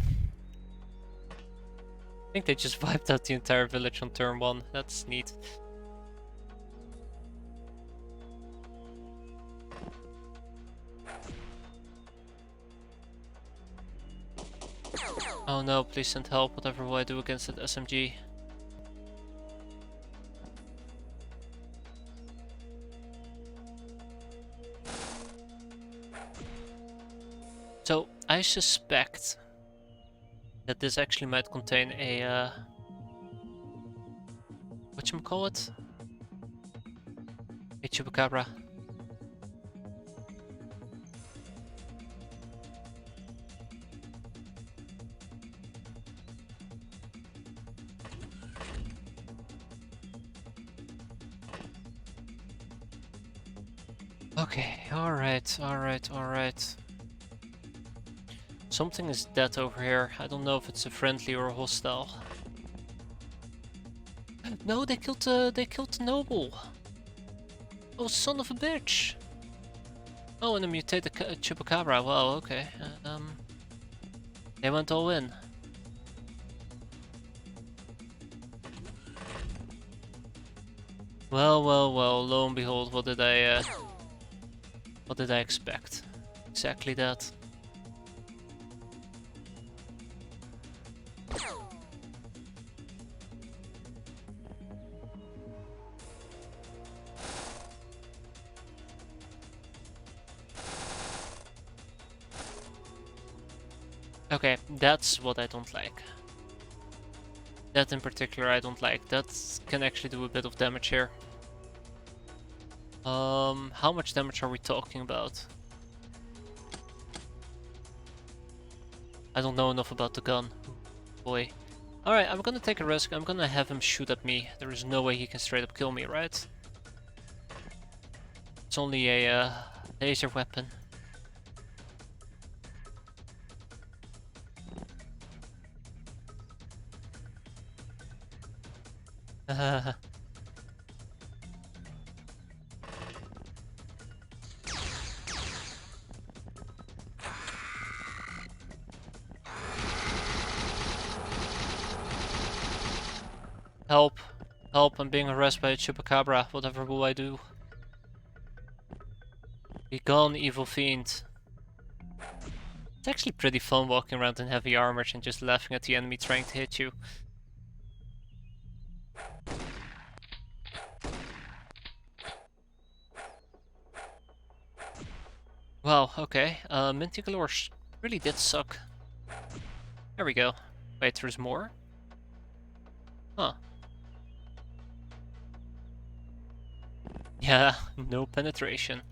think they just wiped out the entire village on turn 1. That's neat. Oh no, please send help, whatever will I do against that SMG. So, I suspect that this actually might contain a, whatchamacallit? A chupacabra. Okay, alright. Something is dead over here. I don't know if it's a friendly or a hostile. No, they killed the noble. Oh, son of a bitch. Oh, and a mutated chupacabra. Wow, okay. They went all in. Well, lo and behold, what did I expect? Exactly that. Okay, that's what I don't like. That in particular I don't like. That can actually do a bit of damage here. How much damage are we talking about? I don't know enough about the gun. Boy. Alright, I'm gonna take a risk. I'm gonna have him shoot at me. There is no way he can straight up kill me, right? It's only a laser weapon. Help. Help, I'm being harassed by a chupacabra. Whatever will I do? Be gone, evil fiend. It's actually pretty fun walking around in heavy armor and just laughing at the enemy trying to hit you. Wow, okay. Minty Galore really did suck. There we go. Wait, there's more? Huh. Yeah, no penetration.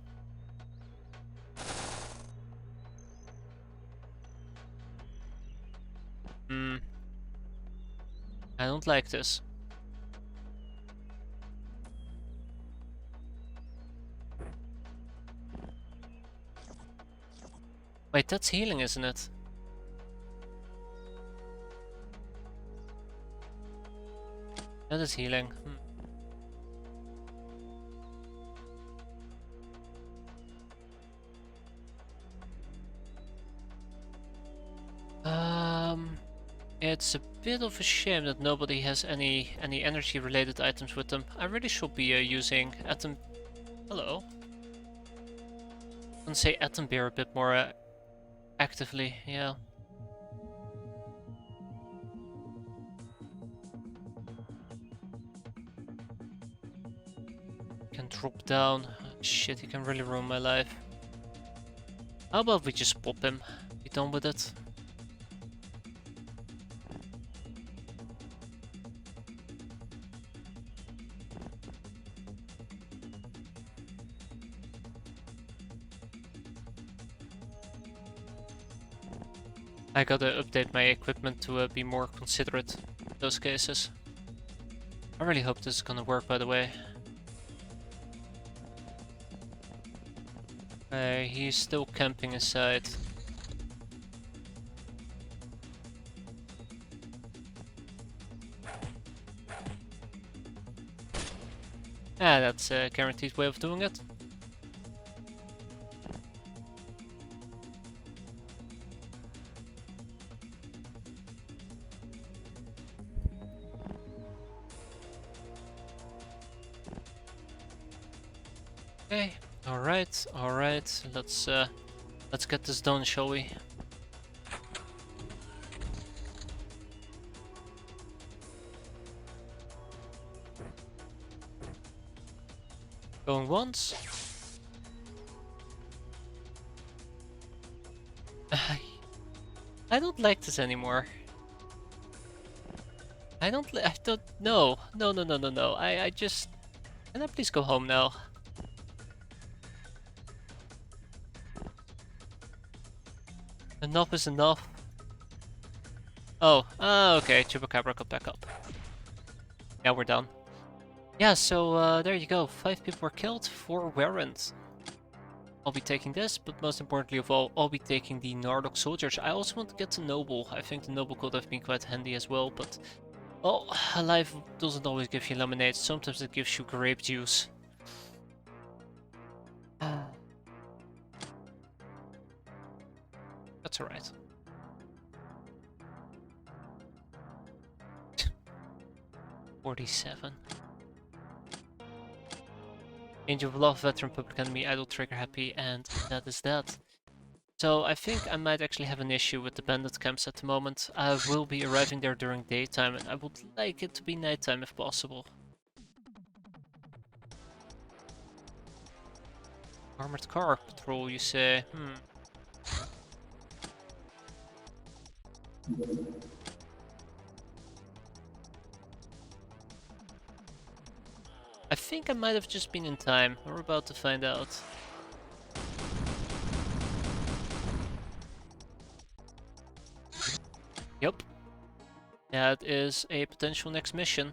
I don't like this. Wait, that's healing, isn't it? That is healing. It's a bit of a shame that nobody has any energy related items with them. I really should be using atom. Hello. I'm gonna say atom beer a bit more actively. Yeah. Can drop down. Shit, he can really ruin my life. How about we just pop him? Be done with it. I gotta update my equipment to be more considerate in those cases. I really hope this is gonna work, by the way. He's still camping inside. Ah, that's a guaranteed way of doing it. Okay, alright, let's get this done, shall we? Going once. I don't like this anymore. I don't no. I just, can I please go home now? Enough is enough. Oh, okay, Chupacabra got back up. Yeah, we're done. Yeah, so there you go. 5 people were killed, 4 weren't. I'll be taking this, but most importantly of all, I'll be taking the Nardok soldiers. I also want to get the Noble. I think the Noble could have been quite handy as well, but well, life doesn't always give you lemonade. Sometimes it gives you grape juice. That's alright. $47. Angel of Love, Veteran, Public Enemy, Idle, Trigger Happy, and that is that. So I think I might actually have an issue with the bandit camps at the moment. I will be arriving there during daytime, and I would like it to be nighttime if possible. Armored car patrol, you say? I think I might have just been in time. We're about to find out. Yep. That is a potential next mission.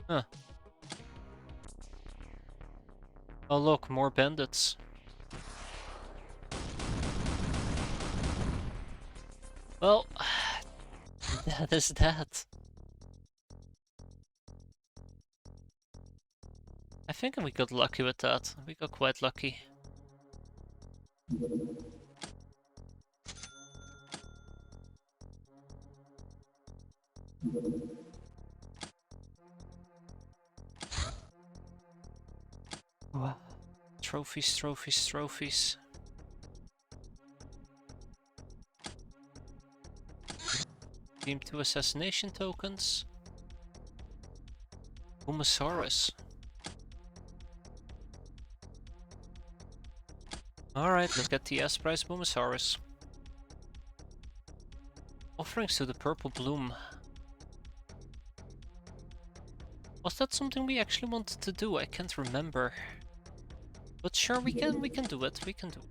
Huh. Oh look, more bandits. Well, that is that. I think we got lucky with that. We got quite lucky. Wow. Trophies, trophies, trophies. Team 2 assassination tokens. Boomosaurus. Alright, let's get the S-Prize Boomosaurus. Offerings to the Purple Bloom. Was that something we actually wanted to do? I can't remember. But sure, we can do it, we can do it.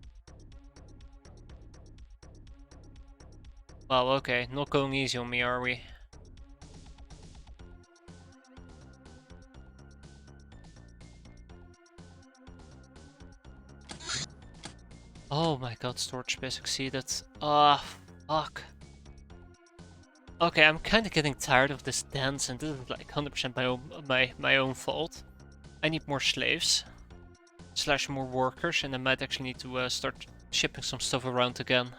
Wow, okay, not going easy on me, are we? Oh my god, storage space exceeded. Ah, fuck. Okay, I'm kinda getting tired of this dance, and this is like 100% my own fault. I need more slaves. Slash more workers, and I might actually need to start shipping some stuff around again.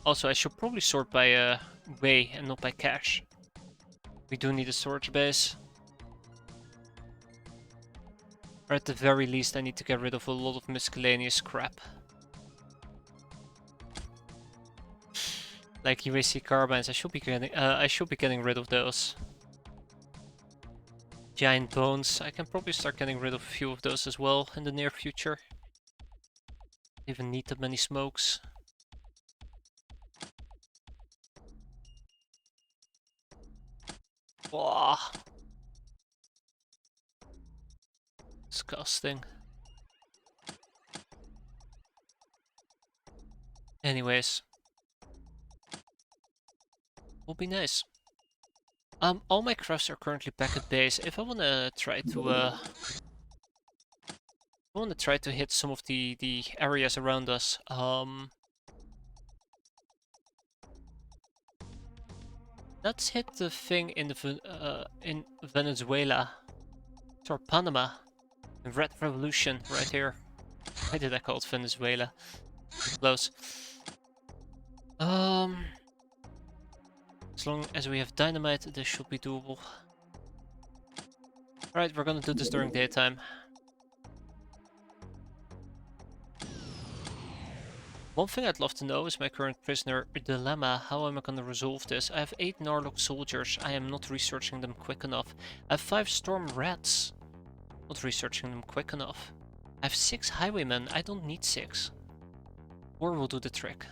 Also, I should probably sort by way and not by cache. We do need a storage base. Or at the very least, I need to get rid of a lot of miscellaneous crap. Like UAC carbines, I should be getting rid of those. Giant bones, I can probably start getting rid of a few of those as well in the near future. Even need that many smokes. Wow. Disgusting. Anyways. Will be nice. All my crafts are currently back at base. If I wanna try to hit some of the areas around us, let's hit the thing in in Venezuela. Or Panama. The Red Revolution right here. Why did I call it Venezuela? Close. As long as we have dynamite, this should be doable. Alright, we're gonna do this during daytime. One thing I'd love to know is my current prisoner dilemma. How am I gonna resolve this? I have 8 Narlock soldiers. I am not researching them quick enough. I have 5 storm rats. Not researching them quick enough. I have 6 highwaymen. I don't need 6. 4 will do the trick.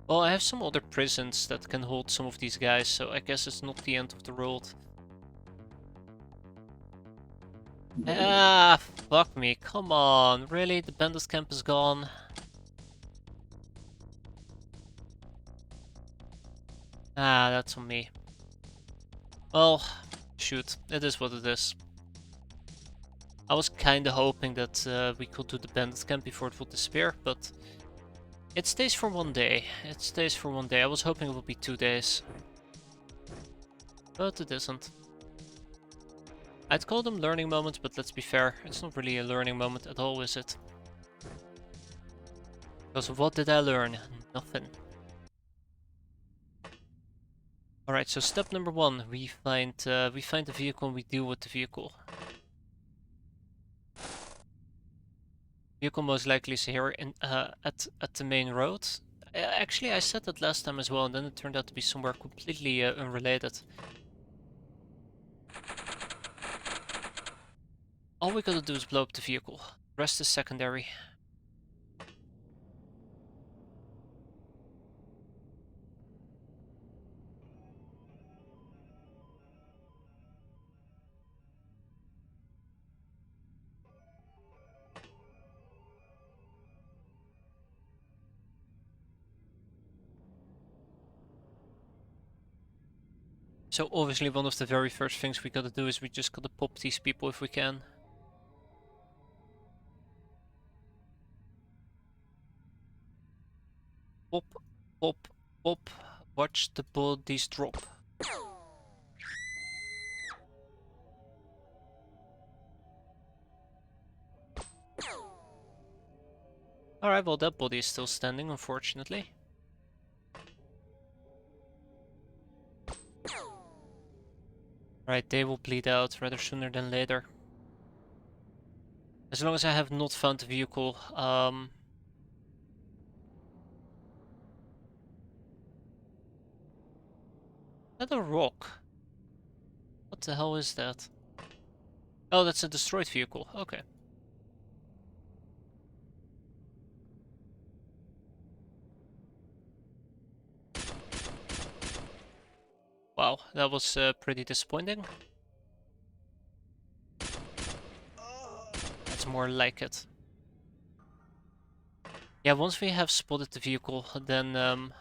Well, I have some other prisons that can hold some of these guys, so I guess it's not the end of the world. Ah, fuck me, come on, really? The bandit camp is gone? Ah, that's on me. Well, shoot, it is what it is. I was kinda hoping that we could do the bandit camp before it would disappear, but it stays for 1 day. It stays for 1 day. I was hoping it would be 2 days. But it isn't. I'd call them learning moments, but let's be fair, it's not really a learning moment at all, is it? Because what did I learn? Nothing. Alright, so step number 1, we find the vehicle and we deal with the vehicle. Vehicle most likely is here in at the main road. Actually, I said that last time as well, and then it turned out to be somewhere completely unrelated. All we gotta do is blow up the vehicle. The rest is secondary. So obviously one of the very first things we gotta do is we just gotta pop these people if we can. Pop, pop, pop. Watch the bodies drop. Alright, well that body is still standing, unfortunately. Right, they will bleed out rather sooner than later. As long as I have not found the vehicle, Is that a rock? What the hell is that? Oh, that's a destroyed vehicle. Okay. Wow, that was pretty disappointing. That's more like it. Yeah, once we have spotted the vehicle, then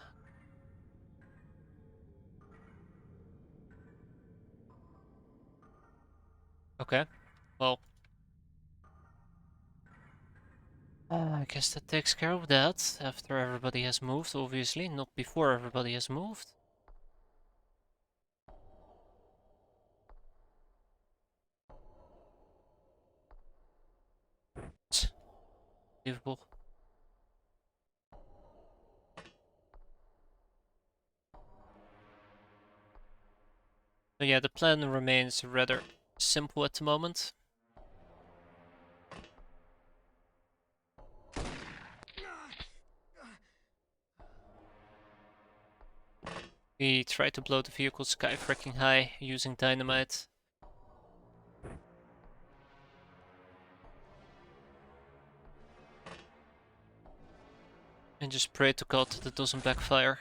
okay. Well, I guess that takes care of that after everybody has moved, obviously, not before everybody has moved. Unbelievable. But yeah, the plan remains rather simple at the moment. We try to blow the vehicle sky freaking high using dynamite. And just pray to God that it doesn't backfire.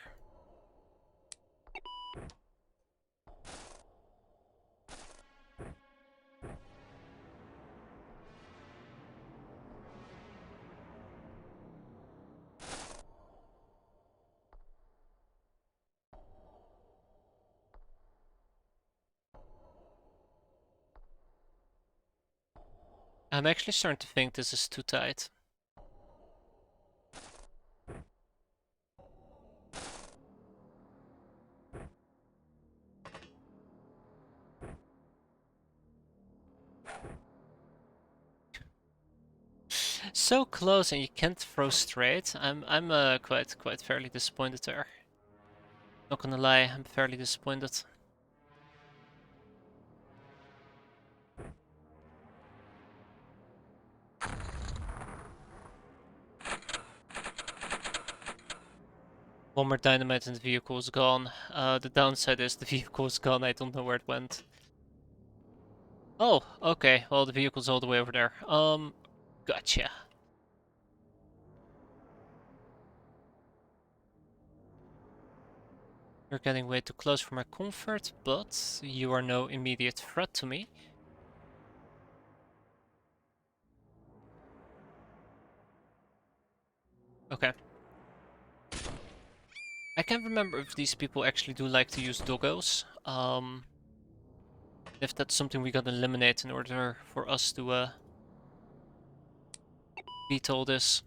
I'm actually starting to think this is too tight. So close and you can't throw straight. I'm quite fairly disappointed there. Not gonna lie, I'm fairly disappointed. One more dynamite and the vehicle is gone. The downside is the vehicle is gone, I don't know where it went. Oh, okay, well the vehicle's all the way over there. Gotcha. You're getting way too close for my comfort, but you are no immediate threat to me. Okay. I can't remember if these people actually do like to use doggos. If that's something we gotta eliminate in order for us to beat all this.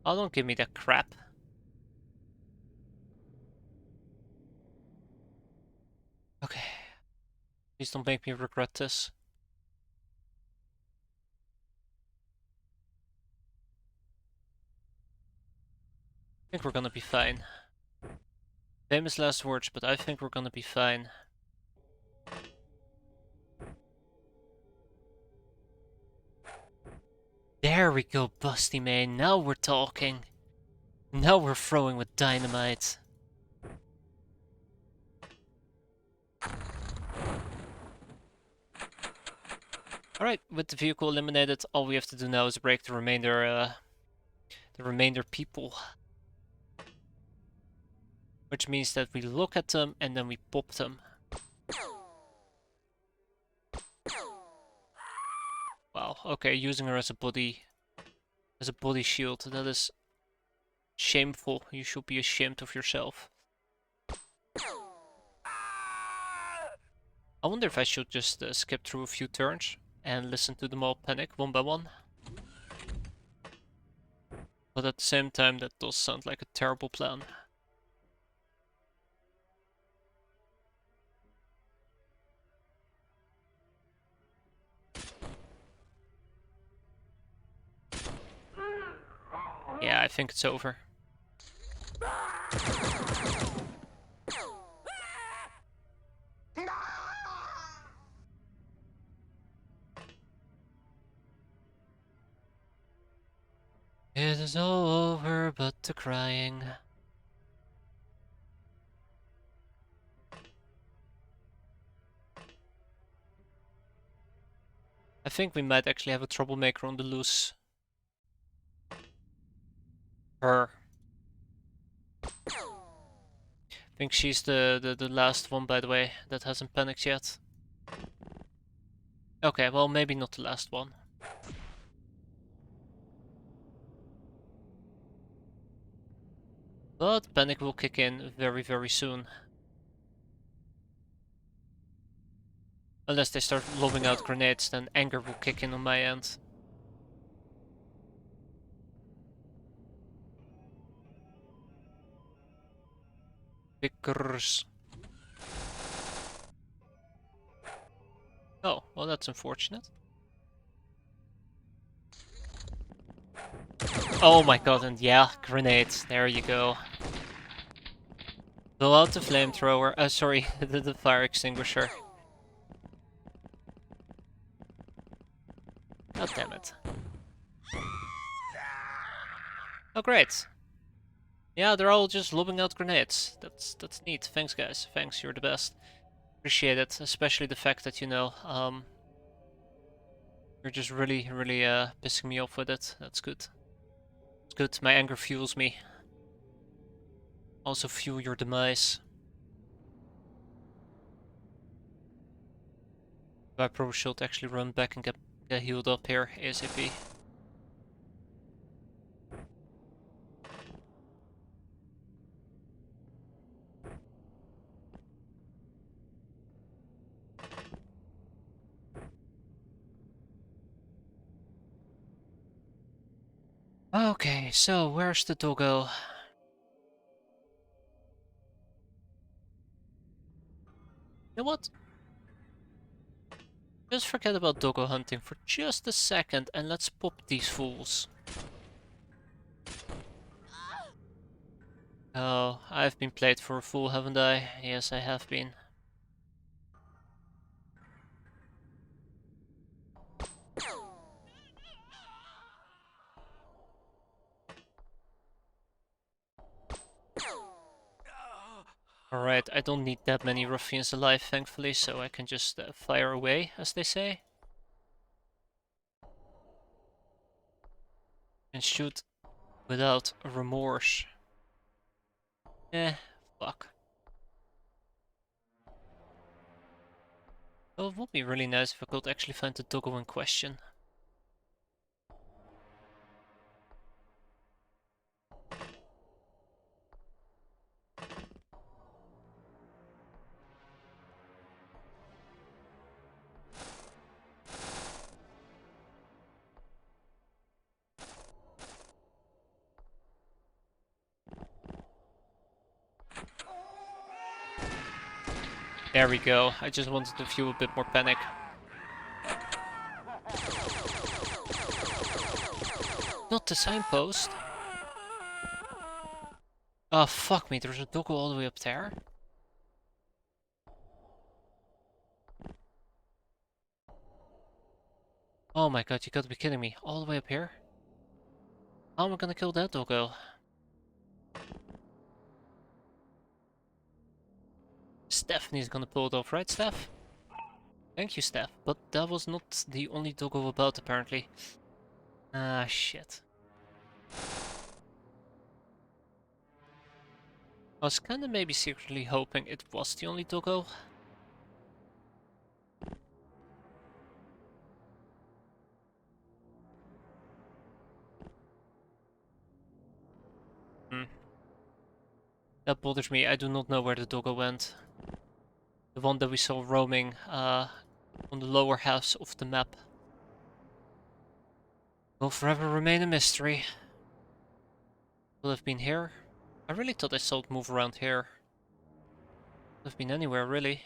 Oh, don't give me that crap. Okay. Please don't make me regret this. I think we're gonna be fine. Famous last words, but I think we're gonna be fine. There we go, Busty Man. Now we're talking. Now we're throwing with dynamite. Alright, with the vehicle eliminated, all we have to do now is break the remainder people. Which means that we look at them and then we pop them. Wow, okay, using her as a body shield, that is shameful. You should be ashamed of yourself. I wonder if I should just skip through a few turns and listen to them all panic one by one. But at the same time, that does sound like a terrible plan. Yeah, I think it's over. It is all over but the crying. I think we might actually have a troublemaker on the loose. Her. I think she's the last one, by the way, that hasn't panicked yet. Okay, well, maybe not the last one. But panic will kick in very, very soon. Unless they start lobbing out grenades, then anger will kick in on my end. Vickers. Oh, Well, that's unfortunate. Oh my god, and yeah, grenades. There you go. Blow out the flamethrower. Sorry, the fire extinguisher. God damn it. Oh, great. Yeah, they're all just lobbing out grenades. That's neat. Thanks, guys. Thanks, you're the best. Appreciate it, especially the fact that, you know, you're just really, really pissing me off with it. That's good. It's good. My anger fuels me. Also fuel your demise. I probably should actually run back and get healed up here ASAP. Okay, so where's the doggo? You know what? Just forget about doggo hunting for just a second and let's pop these fools. Oh, I've been played for a fool, haven't I? Yes, I have been. Alright, I don't need that many ruffians alive, thankfully, so I can just fire away, as they say. And shoot without remorse. Fuck. Well, it would be really nice if I could actually find the doggo in question. There we go, I just wanted to feel a bit more panic. Not the signpost. Oh, fuck me, there's a doggo all the way up there. Oh my god, you gotta be kidding me. All the way up here? How am I gonna kill that doggo? Stephanie's gonna pull it off, right, Steph? Thank you, Steph. But that was not the only doggo about, apparently. Ah, shit. I was kinda maybe secretly hoping it was the only doggo. That bothers me. I do not know where the doggo went. The one that we saw roaming on the lower halves of the map will forever remain a mystery. Will have been here? I really thought I saw it move around here. Could have been anywhere, really.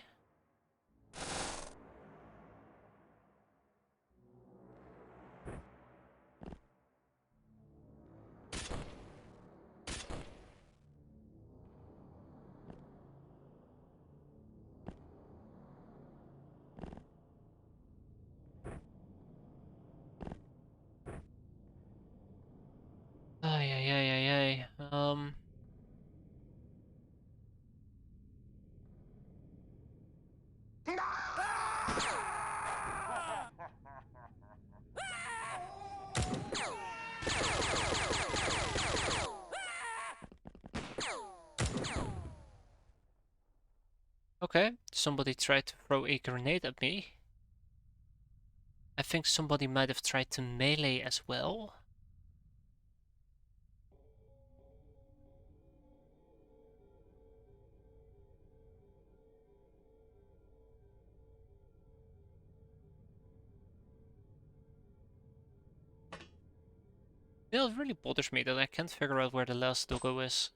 Ay, ay, ay, ay, ay. Okay, somebody tried to throw a grenade at me. I think somebody might have tried to melee as well. Yeah, it really bothers me that I can't figure out where the last doggo is.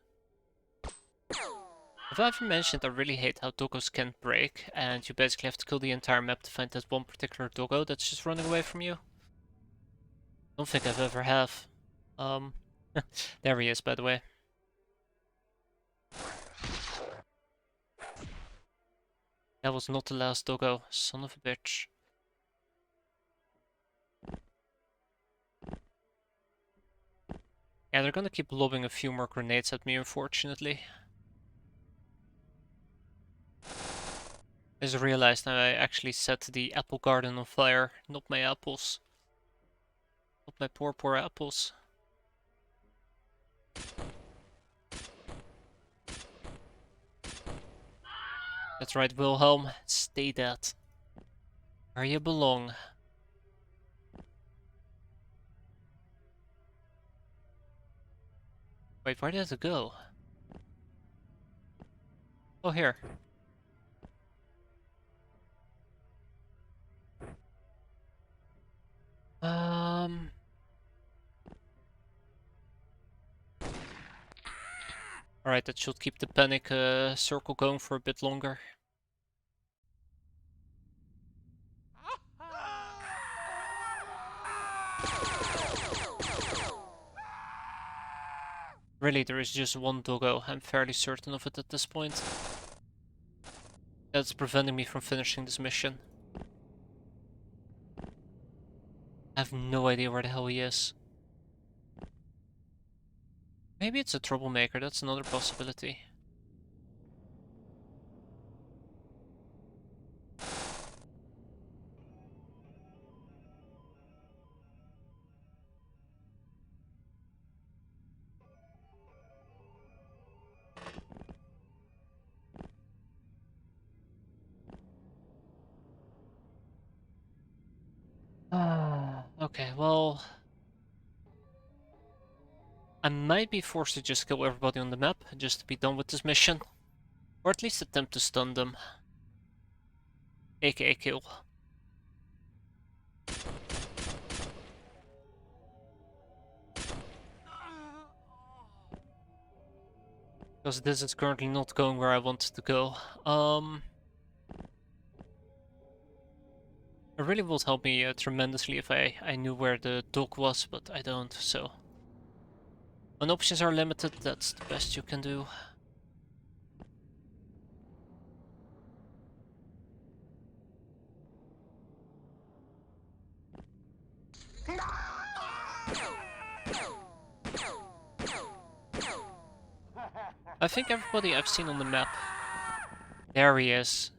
Have I ever mentioned I really hate how doggos can't break, and you basically have to kill the entire map to find that one particular doggo that's just running away from you? Don't think I've ever have. Um, there he is, by the way. That was not the last doggo, son of a bitch. Yeah, they're gonna keep lobbing a few more grenades at me, unfortunately. I just realized now I actually set the apple garden on fire, not my apples. Not my poor, poor apples. That's right, Wilhelm. Stay dead. Where you belong. Wait, where did it go? Oh, here. Alright, that should keep the panic circle going for a bit longer. Really, there is just one doggo. I'm fairly certain of it at this point. That's preventing me from finishing this mission. I have no idea where the hell he is. Maybe it's a troublemaker, that's another possibility. Okay, well... I might be forced to just kill everybody on the map, just to be done with this mission. Or at least attempt to stun them. AKA kill. Because this is currently not going where I want it to go. It really would help me tremendously if I knew where the dog was, but I don't, so... When options are limited, that's the best you can do. I think everybody I've seen on the map... There he is.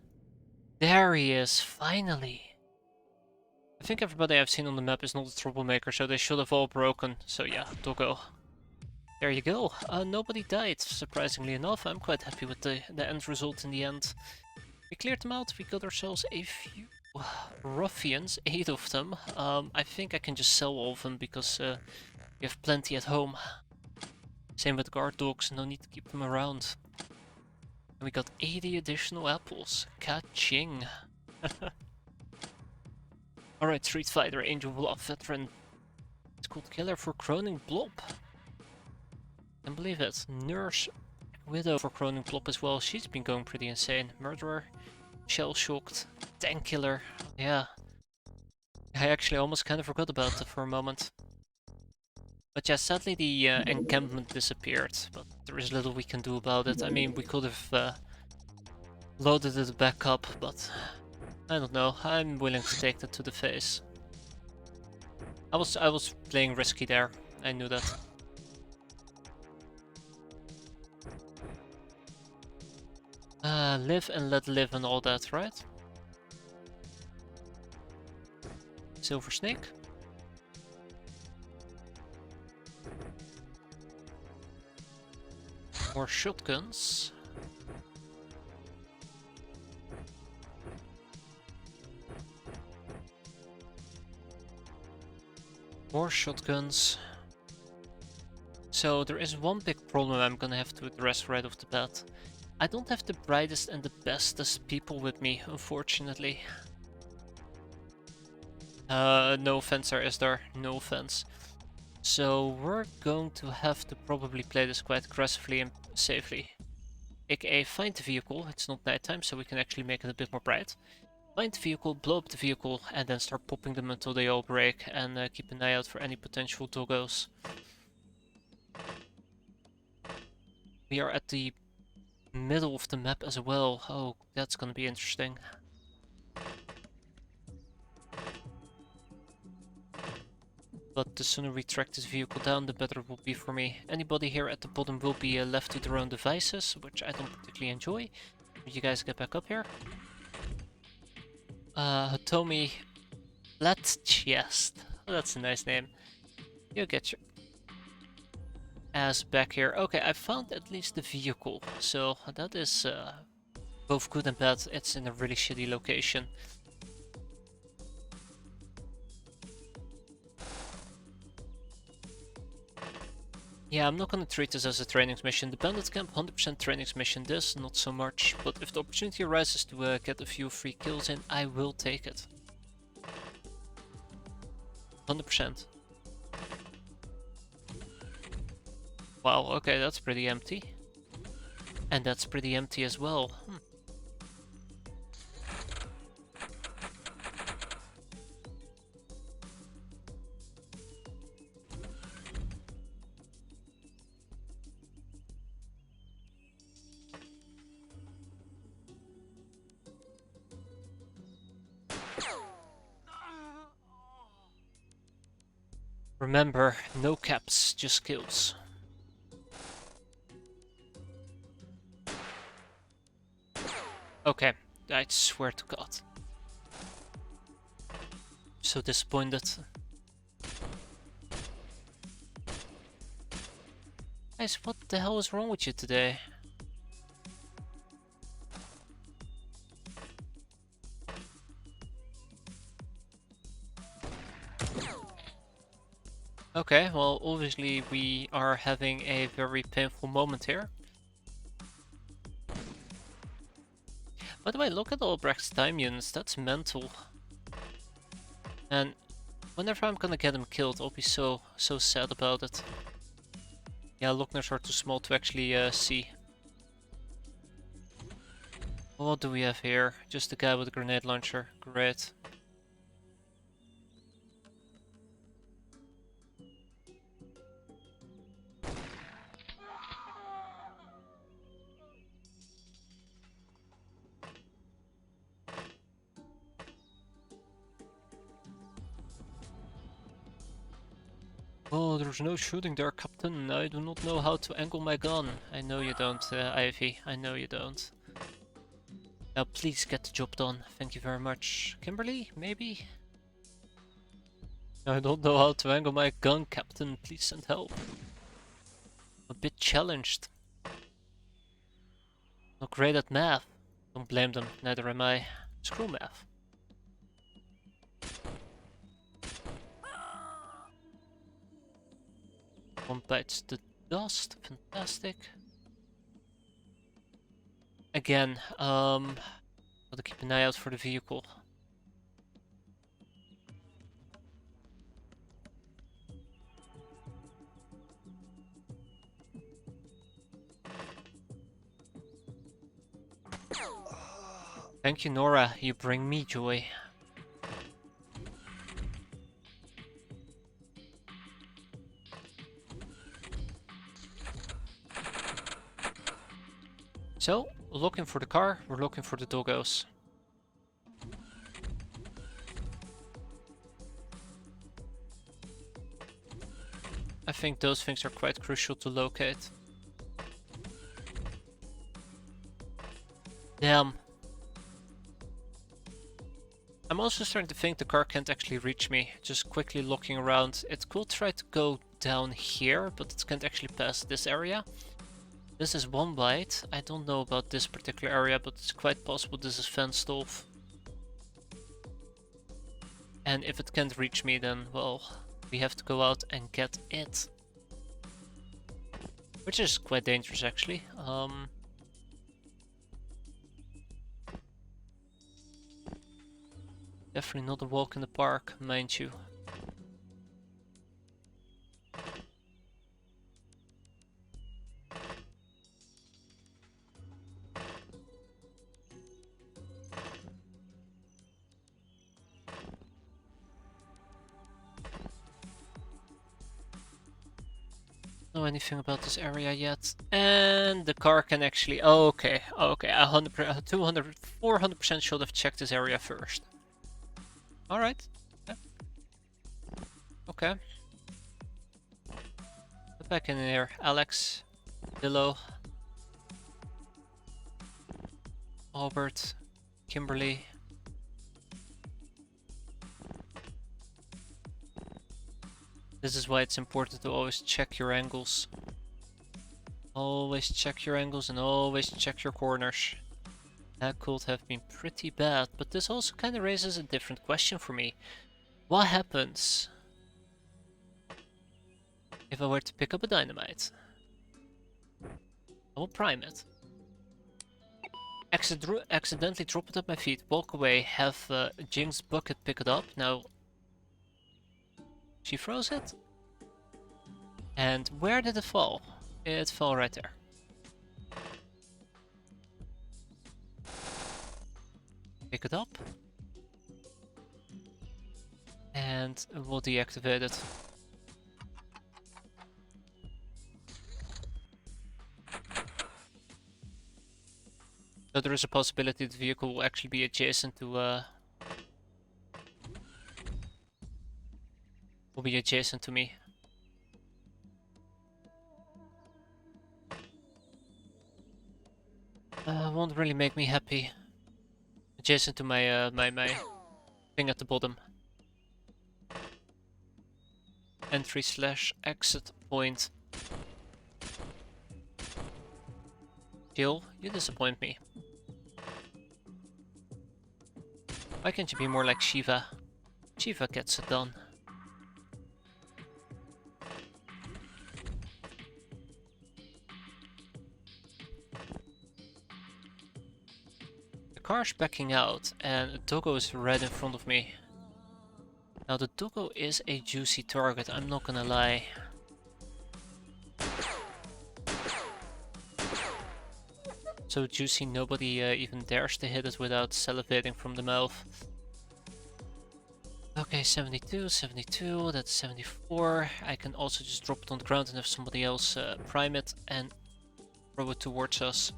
There he is, finally! I think everybody I've seen on the map is not a troublemaker, so they should have all broken. So yeah, doggo. There you go. Nobody died, surprisingly enough. I'm quite happy with the end result in the end. We cleared them out, we got ourselves a few ruffians, 8 of them. I think I can just sell all of them because we have plenty at home. Same with guard dogs, no need to keep them around. And we got 80 additional apples. Ka-ching! Alright, Street Fighter, Angel Blob, Veteran. It's called Killer for Croning Blob. Can't believe it. Nurse Widow for Croning Blob as well. She's been going pretty insane. Murderer, Shell Shocked, Tank Killer. Yeah. I actually almost kind of forgot about it for a moment. But yeah, sadly the encampment disappeared, but there is little we can do about it. I mean, we could have loaded it back up, but I don't know. I'm willing to take that to the face. I was playing risky there. I knew that. Live and let live and all that, right? Silver Snake. More shotguns. More shotguns. So there is one big problem I'm gonna have to address right off the bat. I don't have the brightest and the bestest people with me, unfortunately. No offense there, is there? No offense. So we're going to have to probably play this quite aggressively and safely. aka find the vehicle. It's not nighttime, so we can actually make it a bit more bright. Find the vehicle, blow up the vehicle, and then start popping them until they all break, and keep an eye out for any potential doggos. We are at the middle of the map as well. Oh, that's gonna be interesting. But the sooner we track this vehicle down, the better it will be for me. Anybody here at the bottom will be left to their own devices, which I don't particularly enjoy. You guys get back up here. Hitomi Flatchest. Oh, that's a nice name. You get your ass back here. Okay, I found at least the vehicle, so that is both good and bad. It's in a really shitty location. Yeah, I'm not gonna treat this as a training mission. The Bandit Camp 100% training mission, this not so much. But if the opportunity arises to get a few free kills in, I will take it. 100%. Wow, okay, that's pretty empty. And that's pretty empty as well. Remember, no caps, just kills. Okay, I swear to God. So disappointed. Guys, what the hell is wrong with you today? Okay, well, obviously we are having a very painful moment here. By the way, look at Albrecht's time units, that's mental. And whenever I'm gonna get him killed, I'll be so sad about it. Yeah, Lookners are too small to actually see. What do we have here? Just a guy with a grenade launcher, great. Oh, there's no shooting there, Captain. I do not know how to angle my gun. I know you don't, Ivy. I know you don't. Now please get the job done. Thank you very much. Kimberly, maybe? I don't know how to angle my gun, Captain. Please send help. I'm a bit challenged. Not great at math. Don't blame them, neither am I. Screw math. One bites the dust. Fantastic. Again, gotta keep an eye out for the vehicle. Thank you, Nora. You bring me joy. So, we're looking for the car, we're looking for the doggos. I think those things are quite crucial to locate. Damn. I'm also starting to think the car can't actually reach me. Just quickly looking around. It could try to go down here, but it can't actually pass this area. This is one bite. I don't know about this particular area, but it's quite possible this is fenced off. And if it can't reach me, then, well, we have to go out and get it. Which is quite dangerous, actually. Definitely not a walk in the park, mind you. Know anything about this area yet. And the car can actually... Oh, okay, okay. 100%, 200, 400% should have checked this area first. Alright. Okay. Okay. Get back in here, Alex. Dillo. Albert. Kimberly. This is why it's important to always check your angles. Always check your angles and always check your corners. That could have been pretty bad, but this also kind of raises a different question for me. What happens if I were to pick up a dynamite? I will prime it. Accidentally drop it at my feet, walk away, have Jinx Bucket pick it up. Now, she throws it. And where did it fall? It fell right there. Pick it up. And we'll deactivate it. So there is a possibility the vehicle will actually be adjacent to me. Won't really make me happy. Adjacent to my my thing at the bottom. Entry/exit point. Jill, you disappoint me. Why can't you be more like Shiva? Shiva gets it done. The car's backing out and a doggo is right in front of me. Now the doggo is a juicy target, I'm not gonna lie. So juicy nobody even dares to hit it without salivating from the mouth. Okay, 72, 72, that's 74. I can also just drop it on the ground and have somebody else prime it and throw it towards us.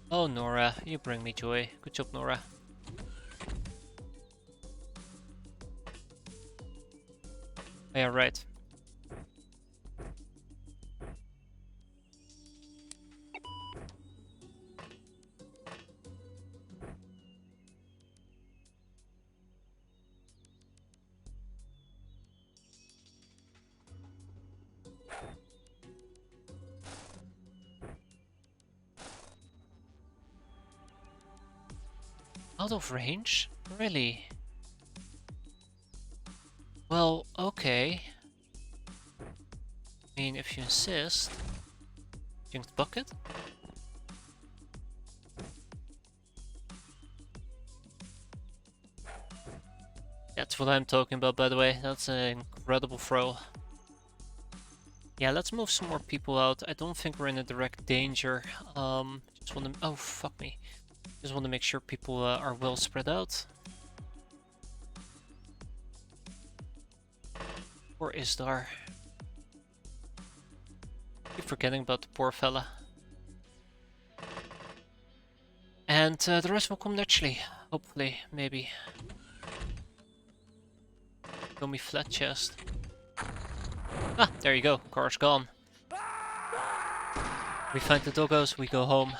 Oh, Nora, you bring me joy. Good job, Nora. Yeah, right. Out of range? Really? Well, okay. I mean, if you insist. Jinx Bucket? That's what I'm talking about, by the way. That's an incredible throw. Yeah, let's move some more people out. I don't think we're in a direct danger. Just want to... Oh, fuck me. Just want to make sure people are well spread out. Poor Isdar. Keep forgetting about the poor fella. And the rest will come naturally. Hopefully, maybe. Show me flat chest. Ah, there you go. Car's gone. We find the doggos, we go home.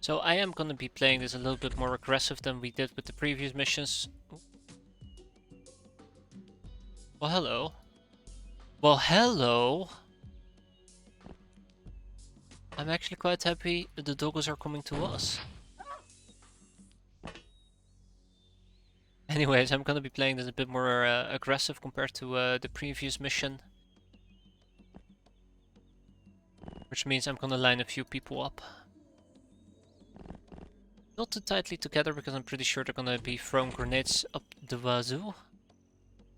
So I am gonna be playing this a little bit more aggressive than we did with the previous missions. Well, hello. Well, hello. I'm actually quite happy that the doggos are coming to us. Anyways, I'm gonna be playing this a bit more aggressive compared to the previous mission. Which means I'm gonna line a few people up. Not too tightly together because I'm pretty sure they're gonna be throwing grenades up the wazoo.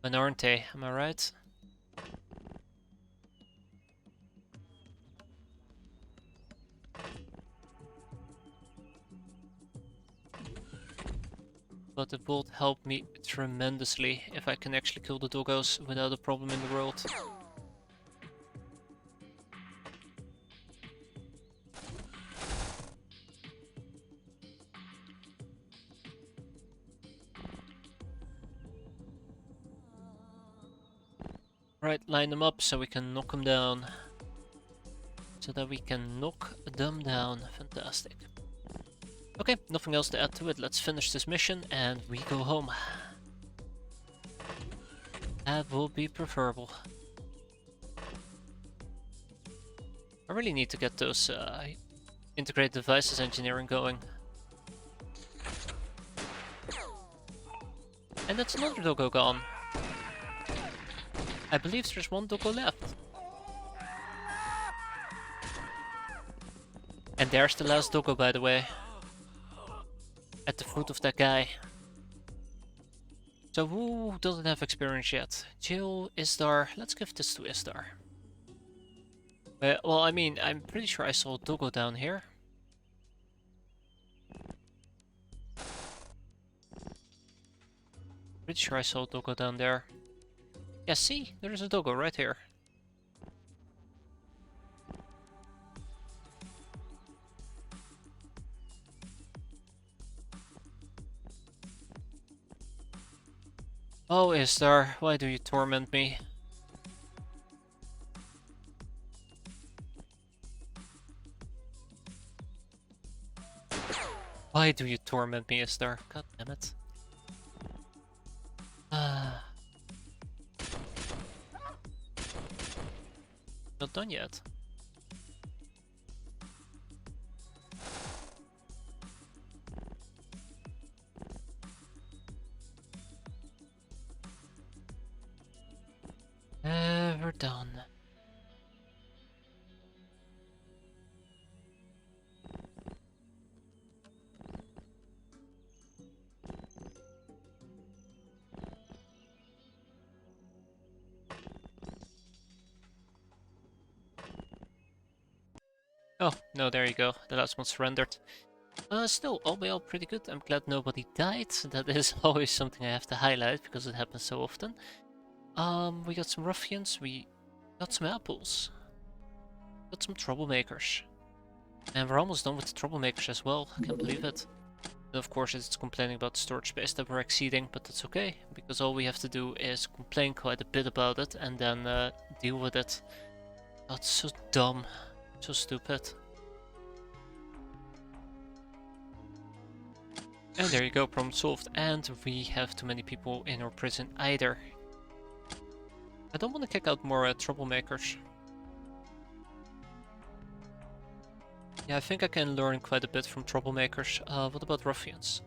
And aren't they? Am I right? but it will help me tremendously if I can actually kill the doggos without a problem in the world. Right, line them up so we can knock them down. Fantastic. Okay, nothing else to add to it. Let's finish this mission and we go home. That will be preferable. I really need to get those integrated devices engineering going. And that's another doggo gone. I believe there's one doggo left. And there's the last doggo, by the way. At the foot of that guy. So who doesn't have experience yet? Jill, Isdar. Let's give this to Isdar. Well, I mean, I'm pretty sure I saw a doggo down here. Pretty sure I saw a doggo down there. Yeah, see? There's a doggo right here. Oh, Isdar, why do you torment me? Why do you torment me, Isdar? God damn it. Not done yet. Never done. Oh, no, there you go. The last one surrendered. Still, all by all, pretty good. I'm glad nobody died. That is always something I have to highlight, because it happens so often. We got some ruffians, we got some apples. Got some troublemakers. And we're almost done with the troublemakers as well. I can't believe it. And of course, it's complaining about the storage space that we're exceeding, but that's okay, because all we have to do is complain quite a bit about it, and then deal with it. That's so dumb. So stupid. And there you go, problem solved. And we have too many people in our prison either. I don't want to kick out more troublemakers. Yeah, I think I can learn quite a bit from troublemakers. What about ruffians?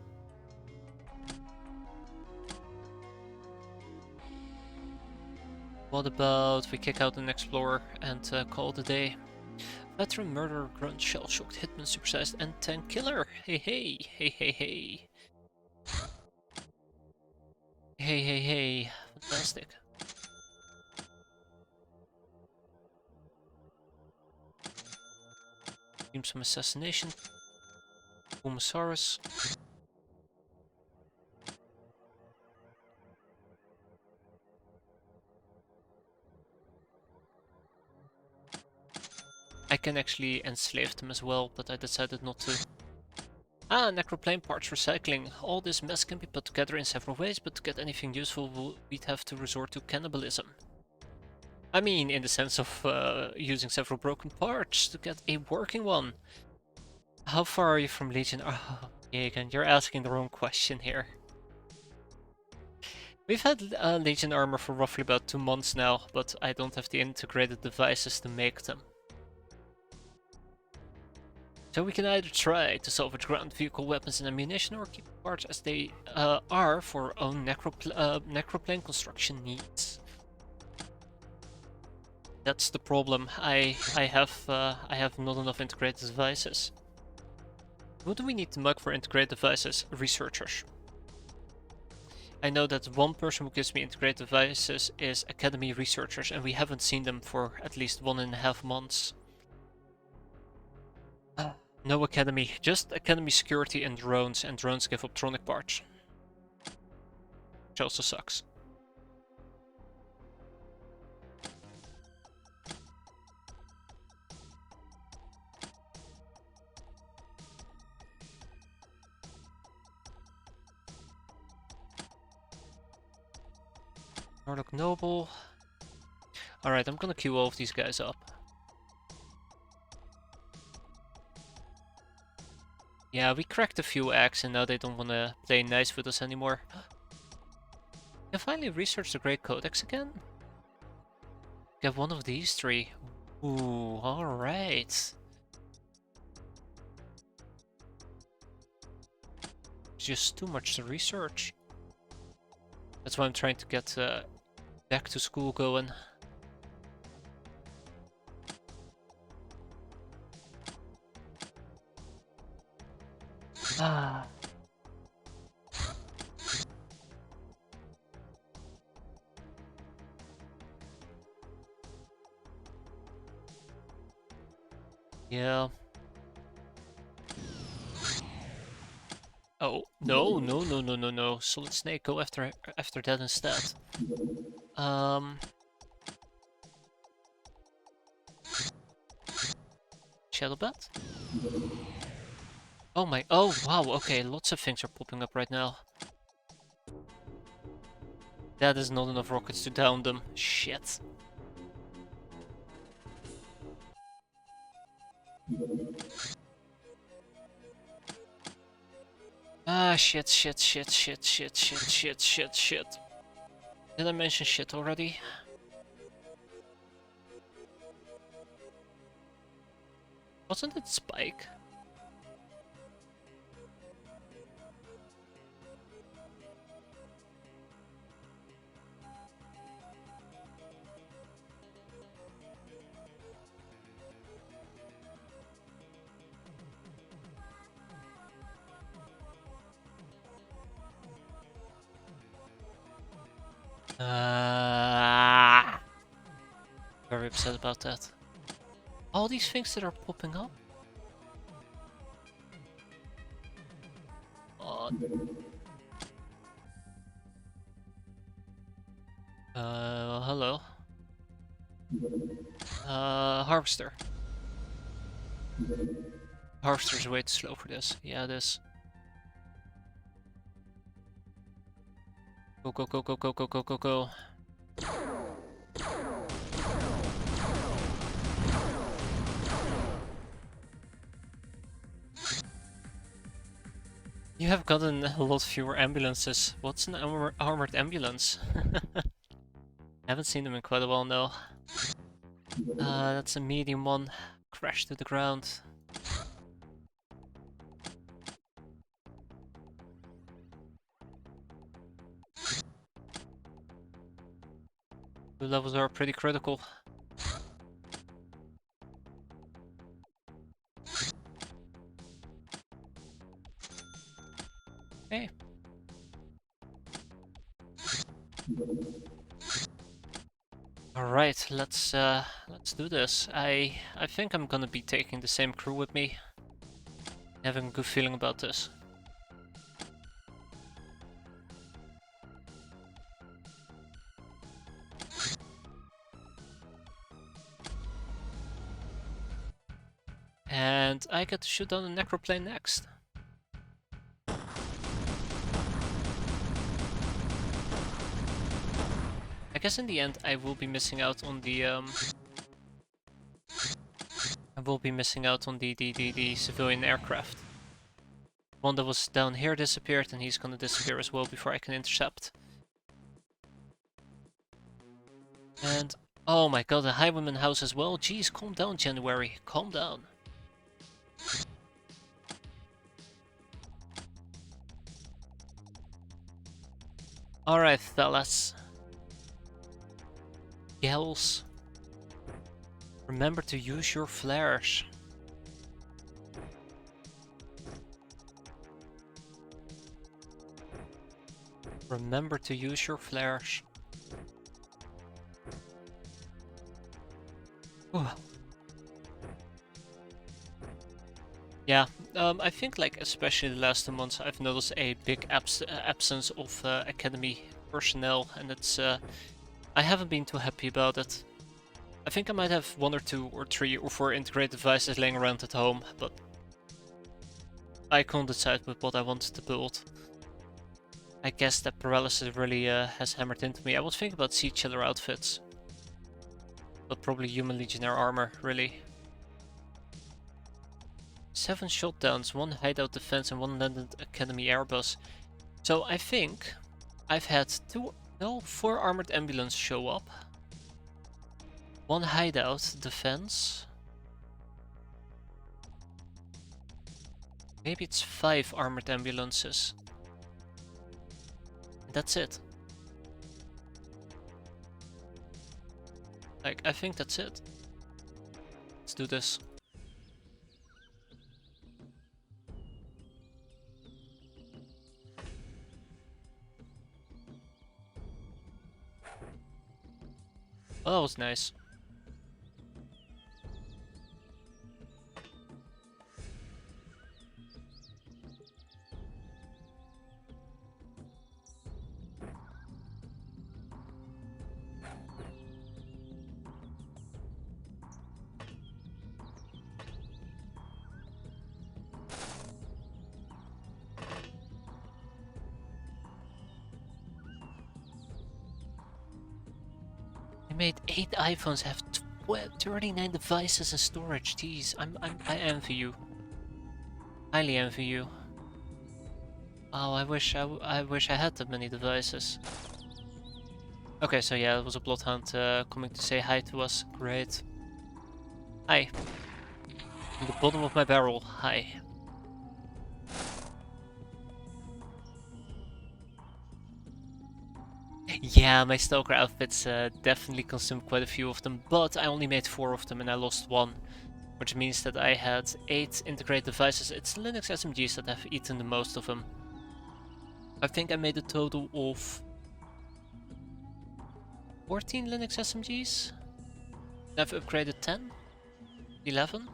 What about we kick out an explorer and call it a day? Veteran, murderer, grunt, shell-shocked, hitman, supersized, and tank killer. Hey hey, hey hey hey. Hey hey hey, fantastic. Team some assassination. Boomosaurus. I can actually enslave them as well, but I decided not to. Ah, necroplane parts recycling. All this mess can be put together in several ways, but to get anything useful we'd have to resort to cannibalism. I mean, in the sense of using several broken parts to get a working one. How far are you from Legion? Oh, Jagan, you're asking the wrong question here. We've had Legion armor for roughly about 2 months now, but I don't have the integrated devices to make them. So we can either try to salvage ground vehicle weapons and ammunition, or keep parts as they are for our own necroplane construction needs. That's the problem. I have not enough integrated devices. Who do we need to mug for integrated devices? Researchers. I know that one person who gives me integrated devices is Academy researchers, and we haven't seen them for at least 1.5 months. No Academy, just Academy security and drones give optronic parts. which also sucks. Nordic Noble. Alright, I'm gonna queue all of these guys up. Yeah, we cracked a few eggs and now they don't wanna play nice with us anymore. I finally researched the Great Codex again. Get one of these three. Ooh, alright. Just too much to research. That's why I'm trying to get back to school going. Ah. Yeah. Oh, no. Solid Snake, go after that instead. Shadow Bat? Oh my, oh wow, okay, lots of things are popping up right now. That is not enough rockets to down them. Shit. Ah, shit. Did I mention shit already? Wasn't it Spike? Very upset about that. All these things that are popping up? Hello. Harvester. Harvester's way too slow for this. Yeah, it is. Go. You have gotten a lot fewer ambulances. What's an armored ambulance? Haven't seen them in quite a while now. That's a medium one. Crashed to the ground. The levels are pretty critical. Okay. Alright, let's do this. I think I'm gonna be taking the same crew with me. Having a good feeling about this. And I get to shoot down the Necroplane next. I guess in the end I will be missing out on the the civilian aircraft. One that was down here disappeared and he's gonna disappear as well before I can intercept. And oh my god, the Highwayman house as well. Jeez, calm down, January. Calm down. Alright, fellas. Gals. Remember to use your flares. Remember to use your flares. Ooh. Yeah, I think like especially the last 2 months I've noticed a big absence of academy personnel, and it's I haven't been too happy about it. I think I might have 1 or 2 or 3 or 4 integrated devices laying around at home, but I can't decide with what I wanted to build. I guess that paralysis really has hammered into me. I was thinking about Siege Killer outfits, but probably Human Legionnaire armor, really. 7 shutdowns, 1 hideout defense, and 1 landed academy airbus. So I think I've had 4 armored ambulance show up. 1 hideout defense. Maybe it's 5 armored ambulances. And that's it. Like, I think that's it. Let's do this. Oh, that was nice. I made 8 iPhones have 39 devices in storage. Jeez, I envy you. Highly envy you. Oh, I wish I had that many devices. Okay, so yeah, it was a Bloodhound coming to say hi to us. Great. Hi. From the bottom of my barrel. Hi. Yeah, my Stalker outfits definitely consumed quite a few of them, but I only made 4 of them and I lost 1. Which means that I had 8 integrated devices. It's Linux SMGs that have eaten the most of them. I think I made a total of 14 Linux SMGs. I've upgraded 10? 11?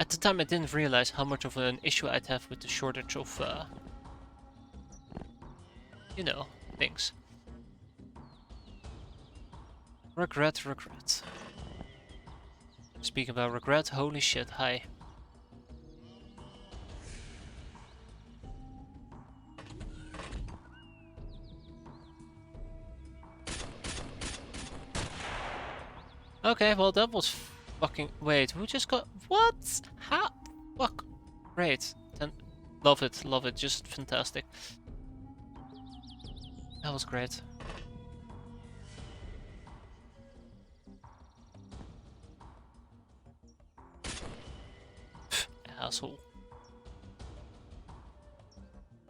At the time I didn't realize how much of an issue I'd have with the shortage of, you know, things. Regret. Speaking about regret, holy shit, hi. Okay, well that was fucking... Wait, who just got... What? How? Fuck. Great. Love it, just fantastic. That was great. Asshole.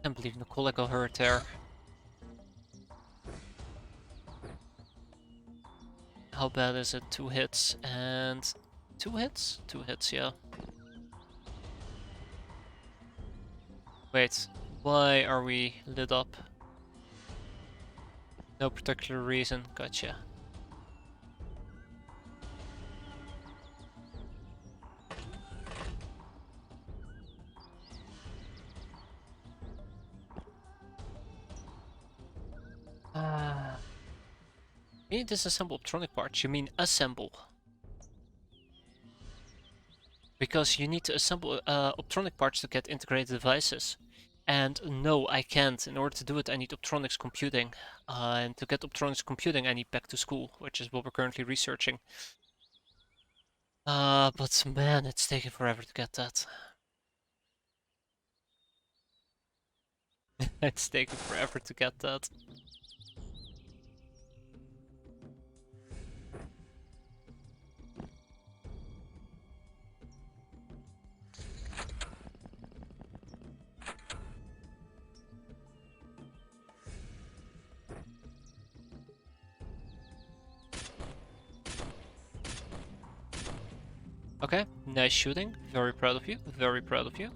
Can't believe Nicole got hurt there. How bad is it? 2 hits and... 2 hits? 2 hits, yeah. Wait, why are we lit up? No particular reason, gotcha. You mean disassemble optronic parts? You mean assemble? Because you need to assemble optronic parts to get integrated devices. And no, I can't. In order to do it, I need optronics computing. And to get optronics computing, I need back to school, which is what we're currently researching. But man, it's taking forever to get that. It's taking forever to get that. Okay, nice shooting. Very proud of you. Very proud of you.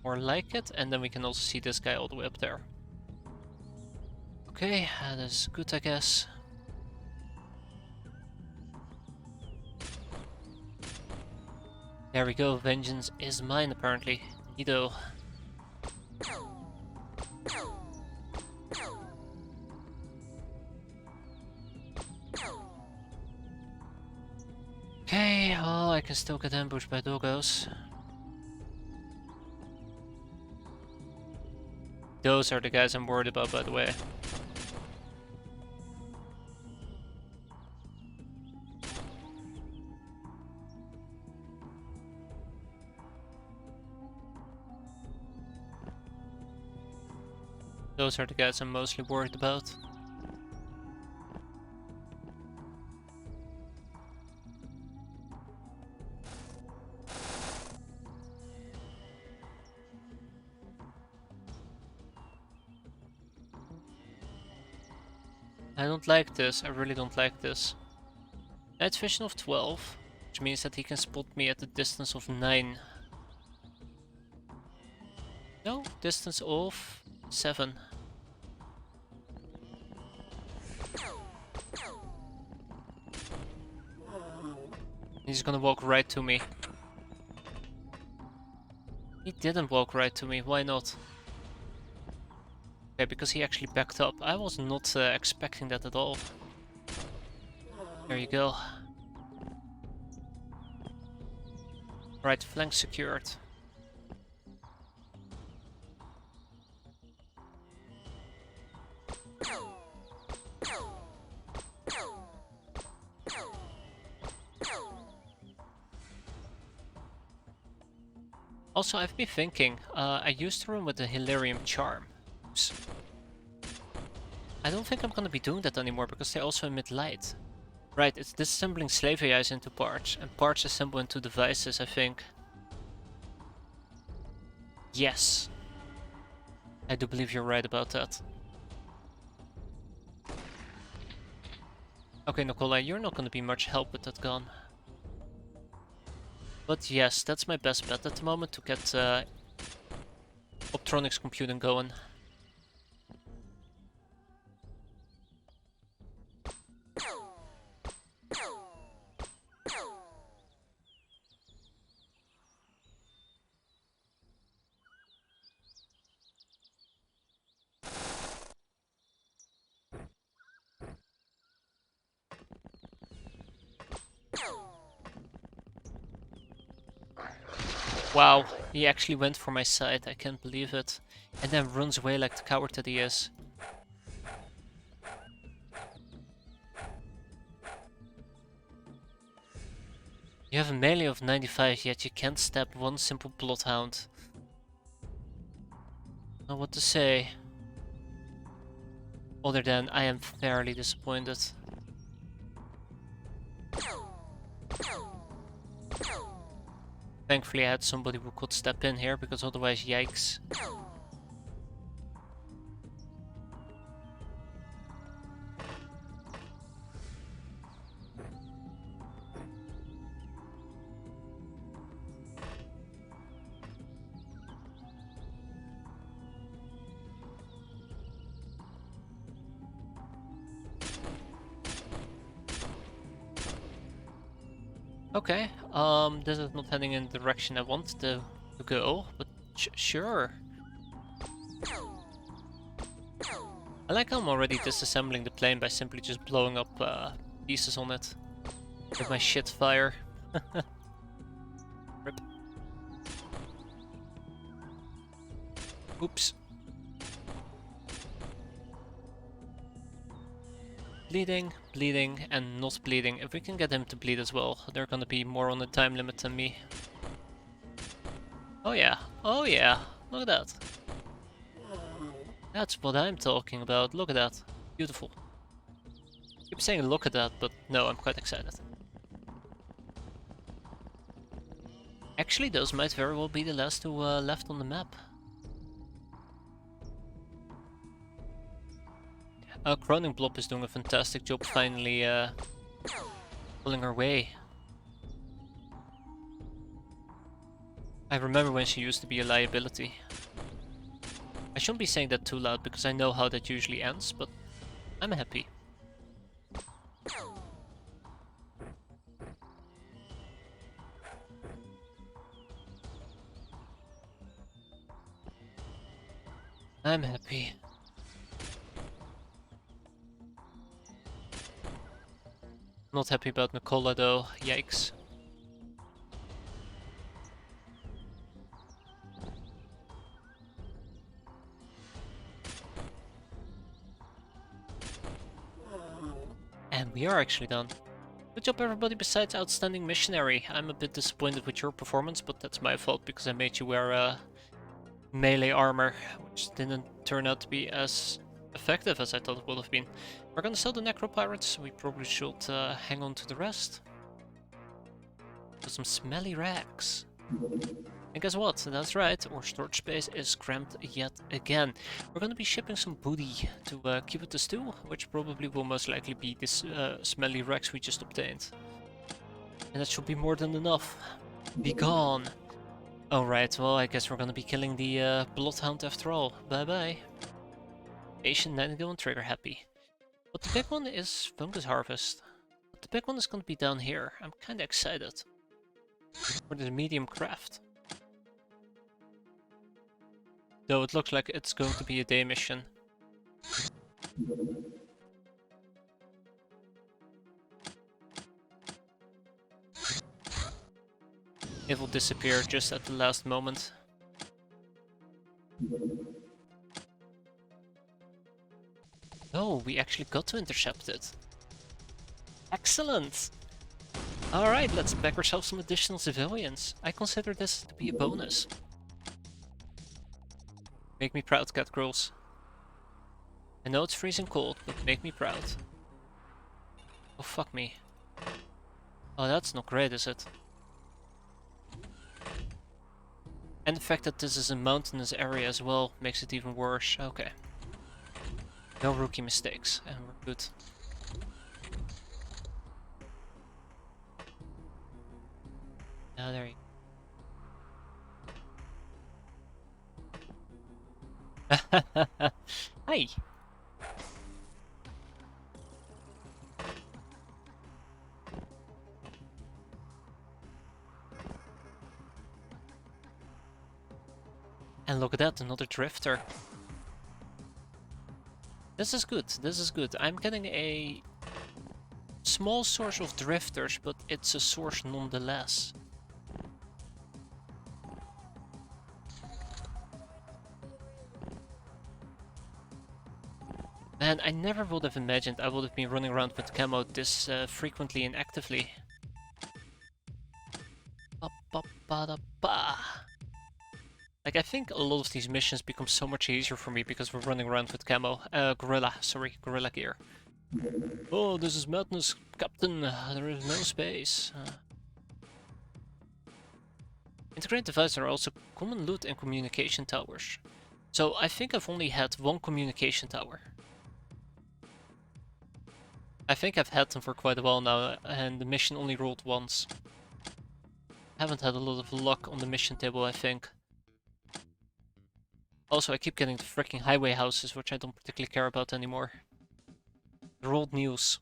More like it, and then we can also see this guy all the way up there. Okay, that is good, I guess. There we go, vengeance is mine apparently. Neato. Okay, oh, I can still get ambushed by doggos. Those are the guys I'm worried about, by the way. Those are the guys I'm mostly worried about. I don't like this, I really don't like this. Night vision of 12, which means that he can spot me at a distance of 9. No, distance of 7. He's gonna walk right to me. He didn't walk right to me, why not? Okay, because he actually backed up. I was not expecting that at all. There you go. Right, flank secured. Also, I've been thinking, I used to run with the Hilarium Charm. Oops. I don't think I'm gonna be doing that anymore because they also emit light. Right, it's disassembling slave AIs into parts, and parts assemble into devices, I think. Yes. I do believe you're right about that. Okay, Nicola, you're not gonna be much help with that gun. But yes, that's my best bet at the moment to get Optronics computing going. Wow, he actually went for my side, I can't believe it. And then runs away like the coward that he is. You have a melee of 95, yet you can't stab one simple bloodhound. Know what to say. Other than I am fairly disappointed. Thankfully I had somebody who could step in here, because otherwise, yikes. Okay, this is not heading in the direction I wanted to go, but sure. I like how I'm already disassembling the plane by simply just blowing up pieces on it with my shit fire. Rip. Oops. Bleeding, bleeding, and not bleeding. If we can get him to bleed as well, they're gonna be more on the time limit than me. Oh yeah, oh yeah, look at that. That's what I'm talking about, look at that. Beautiful. I keep saying look at that, but no, I'm quite excited. Actually, those might very well be the last two left on the map. Croning Blob is doing a fantastic job finally pulling her way. I remember when she used to be a liability. I shouldn't be saying that too loud because I know how that usually ends, but I'm happy. I'm happy. Not happy about Nicola though, yikes. And we are actually done. Good job everybody besides Outstanding Missionary. I'm a bit disappointed with your performance, but that's my fault because I made you wear melee armor, which didn't turn out to be as effective as I thought it would have been. We're gonna sell the Necro-Pirates, we probably should hang on to the rest. For some smelly rags. And guess what? That's right, our storage space is cramped yet again. We're gonna be shipping some booty to keep it the stew, which probably will most likely be this smelly rags we just obtained. And that should be more than enough. Be gone! Alright, well I guess we're gonna be killing the Bloodhound after all. Bye bye. Patient, Nango, and Trigger happy. But the big one is Fungus Harvest. But the big one is gonna be down here. I'm kinda excited. For the medium craft. Though it looks like it's going to be a day mission. It will disappear just at the last moment. Oh, we actually got to intercept it. Excellent! Alright, let's back ourselves some additional civilians. I consider this to be a bonus. Make me proud, cat girls. I know it's freezing cold, but make me proud. Oh, fuck me. Oh, that's not great, is it? And the fact that this is a mountainous area as well makes it even worse. Okay. No rookie mistakes, and we're good. Ah, there you go. Hi! And look at that, another drifter. This is good, this is good. I'm getting a small source of drifters, but it's a source nonetheless. Man, I never would have imagined I would have been running around with camo this frequently and actively. Like, I think a lot of these missions become so much easier for me because we're running around with camo. Gorilla gear. Oh, this is madness, Captain. There is no space. Integrated devices are also common loot and communication towers. So I think I've only had one communication tower. I think I've had them for quite a while now, and the mission only rolled once. Haven't had a lot of luck on the mission table, I think. Also, I keep getting the freaking highway houses, which I don't particularly care about anymore. They're old news.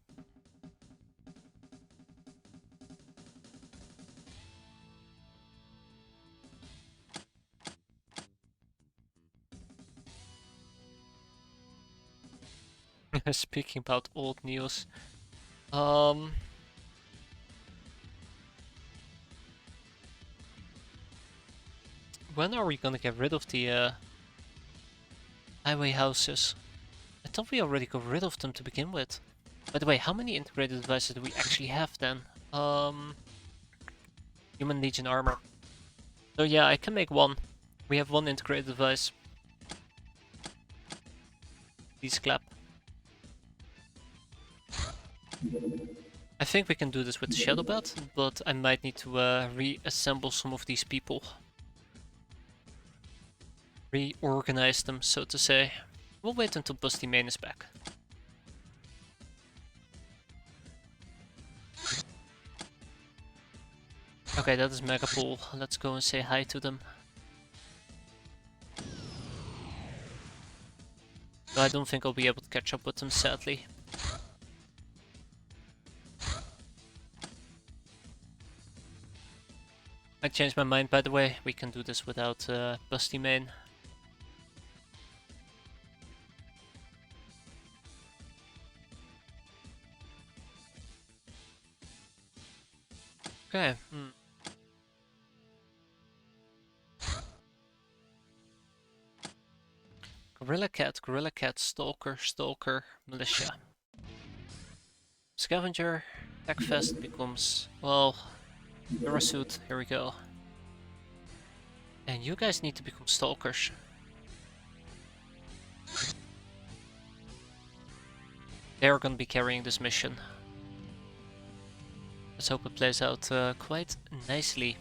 Speaking about old news, when are we gonna get rid of the highway houses? I thought we already got rid of them to begin with. By the way, how many integrated devices do we actually have then? Human Legion armor. So yeah, I can make one. We have one integrated device. Please clap. I think we can do this with the Shadow Bat, but I might need to reassemble some of these people. Reorganize them, so to say. We'll wait until Busty Main is back. Okay, that is Megapool. Let's go and say hi to them. No, I don't think I'll be able to catch up with them, sadly. I changed my mind, by the way. We can do this without Busty Main. Okay. Gorilla Cat, Stalker, Militia. Scavenger, Techfest becomes, well, Durasuit, here we go. And you guys need to become Stalkers. They're gonna be carrying this mission. Let's hope it plays out quite nicely.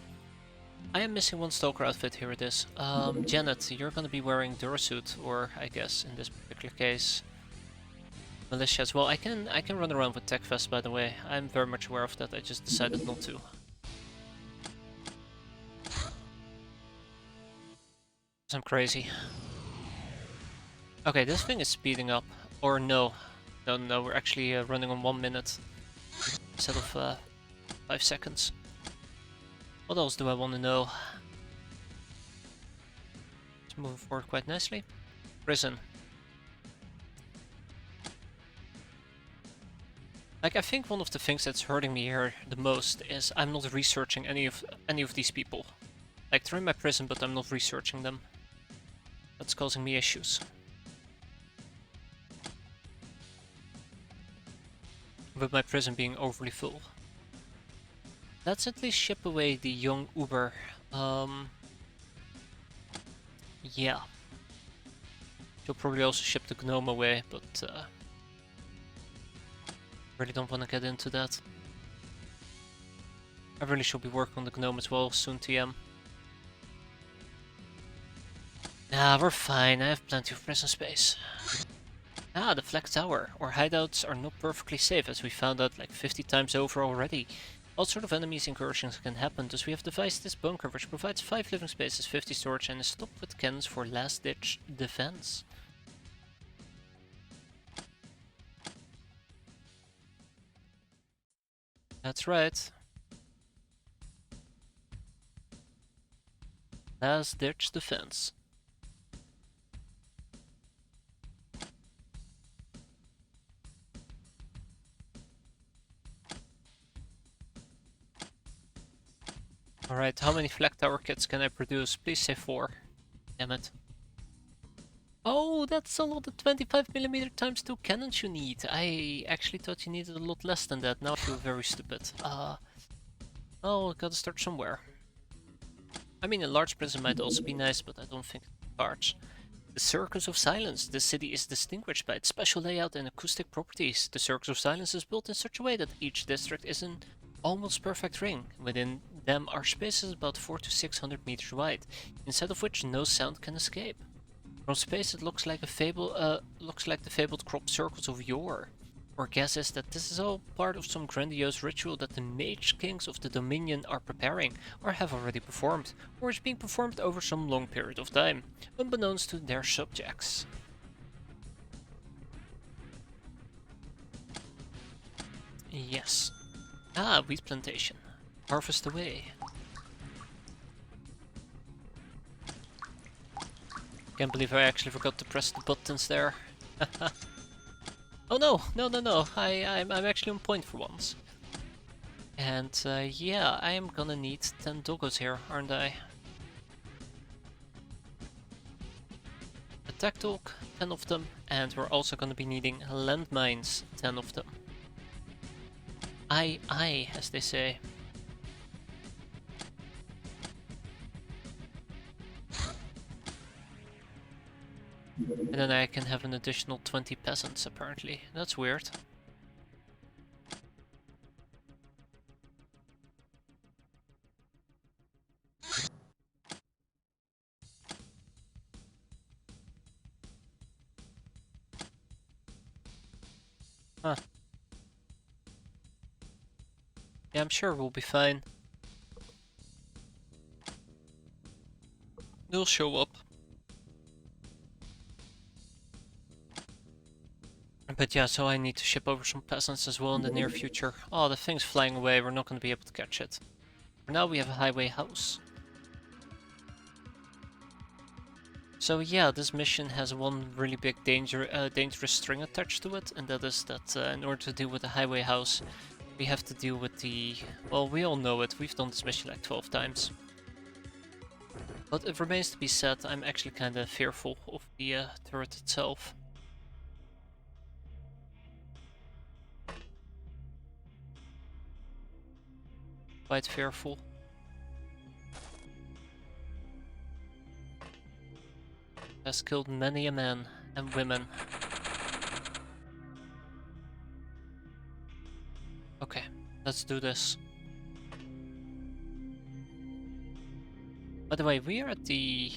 I am missing one Stalker outfit, here it is. Janet, you're gonna be wearing Durasuit, or I guess in this particular case, Militia as well. I can run around with Techfest, by the way. I'm very much aware of that, I just decided not to. I'm crazy. Okay, this thing is speeding up. Or no. No, we're actually running on 1 minute instead of 5 seconds. What else do I want to know? It's moving forward quite nicely. Prison. Like, I think one of the things that's hurting me here the most is I'm not researching any of these people. Like, they're in my prison, but I'm not researching them. That's causing me issues. With my prison being overly full. Let's at least ship away the young Uber. Yeah. You'll probably also ship the gnome away, but really don't want to get into that. I really should be working on the gnome as well, soon TM. Nah, we're fine, I have plenty of prison space. Ah, the Flag Tower. Our hideouts are not perfectly safe, as we found out like 50 times over already. All sort of enemies incursions can happen, thus we have devised this bunker, which provides 5 living spaces, 50 storage, and is stocked with cannons for last-ditch defense. That's right. Last-ditch defense. Alright, how many Flag Tower kits can I produce? Please say 4. Damn it. Oh, that's a lot of 25mm times 2 cannons you need. I actually thought you needed a lot less than that. Now I feel very stupid. Oh, gotta start somewhere. I mean, a large prison might also be nice, but I don't think it's large. The Circus of Silence. This city is distinguished by its special layout and acoustic properties. The Circus of Silence is built in such a way that each district is an almost perfect ring. Within them are spaces about 400 to 600 meters wide, inside of which no sound can escape. From space it looks like the fabled crop circles of yore. Our guess is that this is all part of some grandiose ritual that the mage kings of the Dominion are preparing, or have already performed, or is being performed over some long period of time, unbeknownst to their subjects. Yes. Ah, wheat plantation. Harvest away. Can't believe I actually forgot to press the buttons there. Oh no, no. I'm actually on point for once. And yeah, I am gonna need 10 doggos here, aren't I? Attack dog, 10 of them, and we're also gonna be needing landmines, 10 of them. Aye, as they say. And then I can have an additional 20 peasants, apparently. That's weird. Huh. Yeah, I'm sure we'll be fine. They'll show up. But yeah, so I need to ship over some peasants as well in the near future. Oh, the thing's flying away, we're not going to be able to catch it. For now we have a highway house. So yeah, this mission has one really big dangerous string attached to it, and that is that in order to deal with the highway house, we have to deal with the... Well, we all know it, we've done this mission like 12 times. But it remains to be said, I'm actually kinda fearful of the turret itself. quite fearful. Has killed many a man and women. Okay, let's do this. By the way, we are at the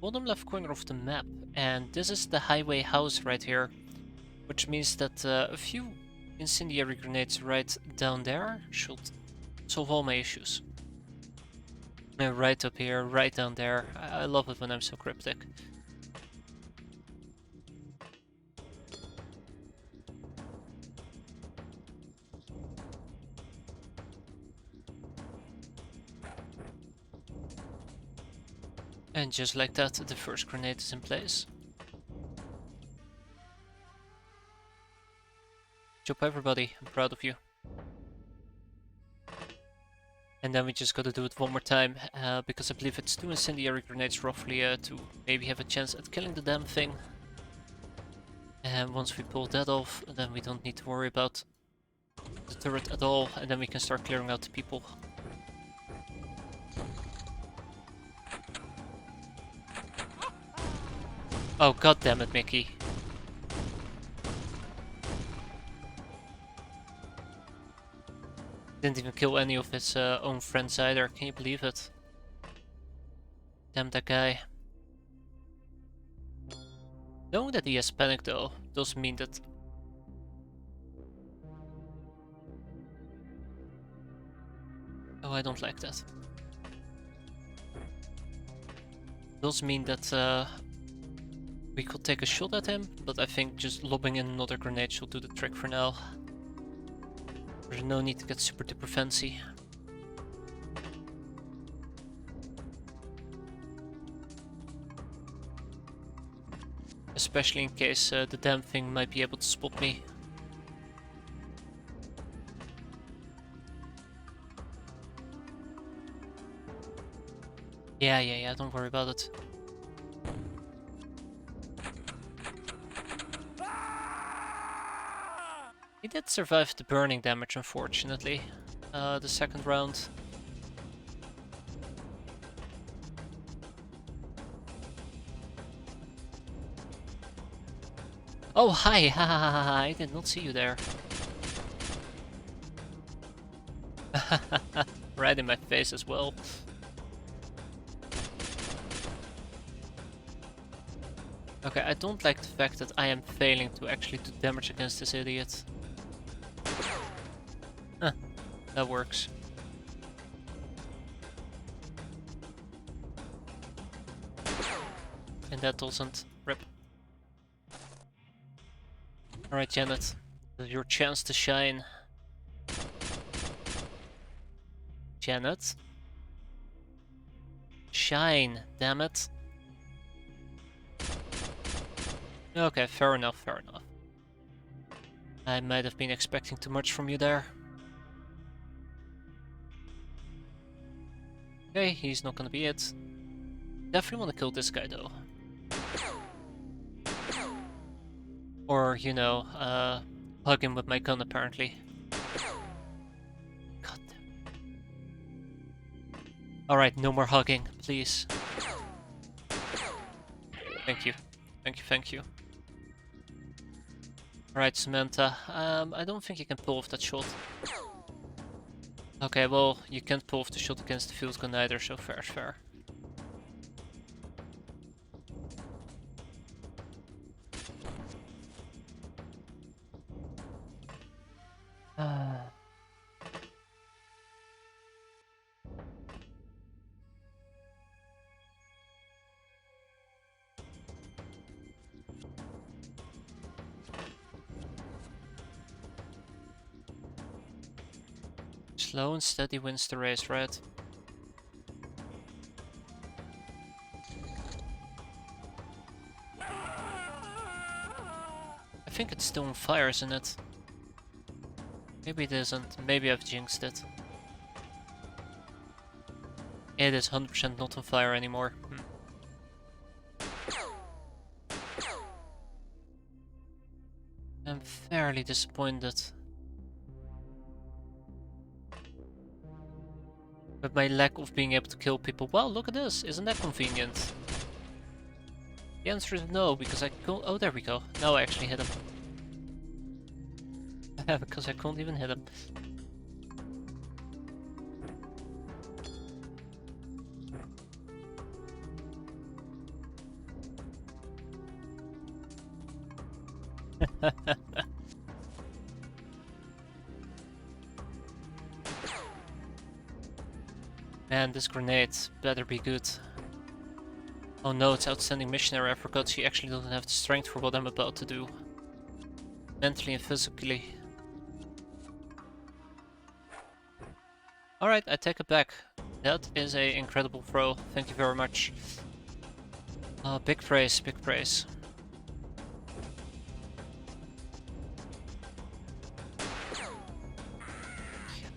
bottom left corner of the map, and this is the highway house right here, which means that a few incendiary grenades right down there should solve all my issues. Right up here, right down there. I love it when I'm so cryptic. And just like that, the first grenade is in place. Good job, everybody. I'm proud of you. And then we just gotta do it one more time, because I believe it's 2 incendiary grenades roughly to maybe have a chance at killing the damn thing. And once we pull that off, then we don't need to worry about the turret at all, and then we can start clearing out the people. Oh, god damn it, Mickey. Didn't even kill any of his own friends either, can you believe it? Damn that guy. Knowing that he has panic though, does mean that... Oh, I don't like that. Does mean that we could take a shot at him, but I think just lobbing in another grenade should do the trick for now. There's no need to get super duper fancy. Especially in case the damn thing might be able to spot me. Yeah, don't worry about it. He did survive the burning damage, unfortunately. The second round. Oh, hi! I did not see you there. Right in my face as well. Okay, I don't like the fact that I am failing to actually do damage against this idiot. Huh, that works. And that doesn't. Rip. Alright, Janet. This is your chance to shine. Janet? Shine, damn it. Okay, fair enough, fair enough. I might have been expecting too much from you there. Okay, he's not gonna be it. Definitely want to kill this guy though. Or, you know, hug him with my gun apparently. God damn. Alright, no more hugging, please. Thank you. Thank you. Alright, Samantha. I don't think you can pull off that shot. Okay, well, you can't pull off the shot against the field gun either, so fair's fair. Slow and steady wins the race, right? I think it's still on fire, isn't it? Maybe it isn't. Maybe I've jinxed it. It is 100% not on fire anymore. I'm fairly disappointed. With my lack of being able to kill people. Well, look at this. Isn't that convenient? The answer is no, because I can't... Oh, there we go. Now I actually hit him. Because I can't even hit him. Man, this grenade better be good. Oh no, it's outstanding missionary. I forgot she actually doesn't have the strength for what I'm about to do. Mentally and physically. Alright, I take it back. That is a incredible throw. Thank you very much. Big praise, big praise.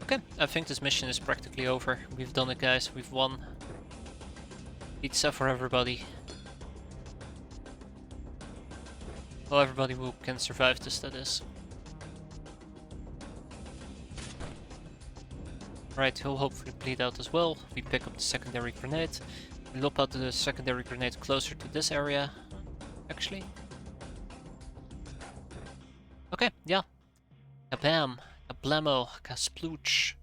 Okay, I think this mission is practically over. We've done it, guys. We've won. Pizza for everybody. Well, everybody who can survive this, that is. Right, he'll hopefully bleed out as well. We pick up the secondary grenade. We lob out the secondary grenade closer to this area. Actually. Okay, yeah. Kabam. Kablamo. Kasplooch.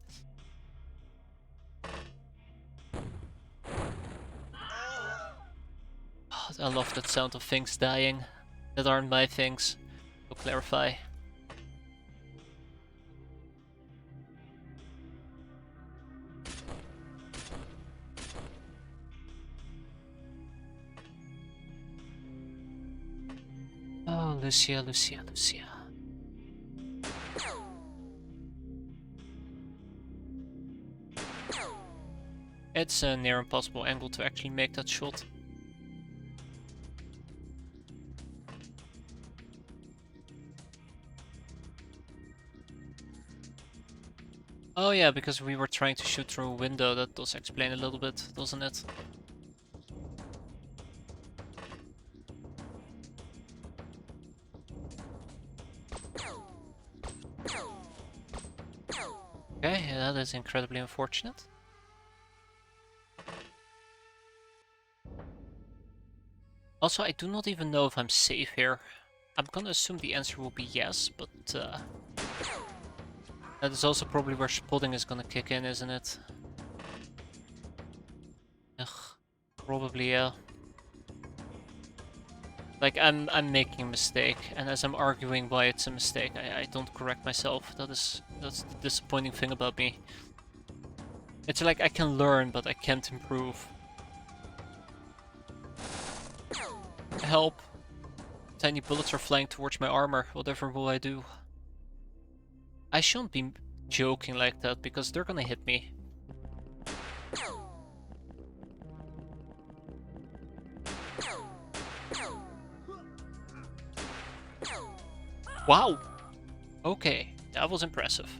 Oh, I love that sound of things dying. That aren't my things. To clarify. Oh, Lucia, Lucia, Lucia. It's a near impossible angle to actually make that shot. Oh yeah, because we were trying to shoot through a window. That does explain a little bit, doesn't it? Okay, yeah, that is incredibly unfortunate. Also, I do not even know if I'm safe here. I'm gonna assume the answer will be yes, but that is also probably where spotting is gonna kick in, isn't it? Ugh, probably yeah. Like I'm making a mistake, and as I'm arguing why it's a mistake, I don't correct myself. That's the disappointing thing about me. It's like I can learn, but I can't improve. Help! Tiny bullets are flying towards my armor. Whatever will I do? I shouldn't be joking like that, because they're gonna hit me. Wow! Okay, that was impressive.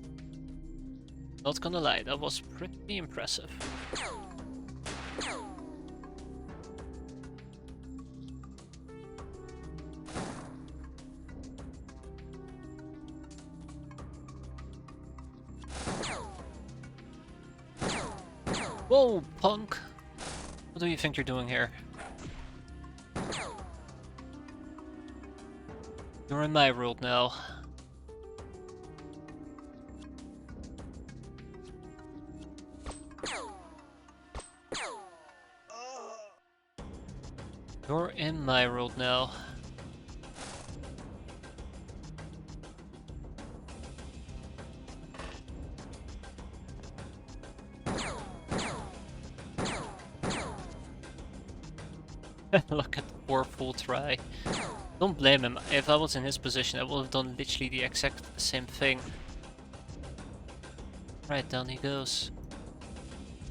Not gonna lie, that was pretty impressive. Whoa, punk! What do you think you're doing here? You're in my world now. You're in my world now. Look at the poor fool try. Don't blame him. If I was in his position, I would have done literally the exact same thing. Right, down he goes.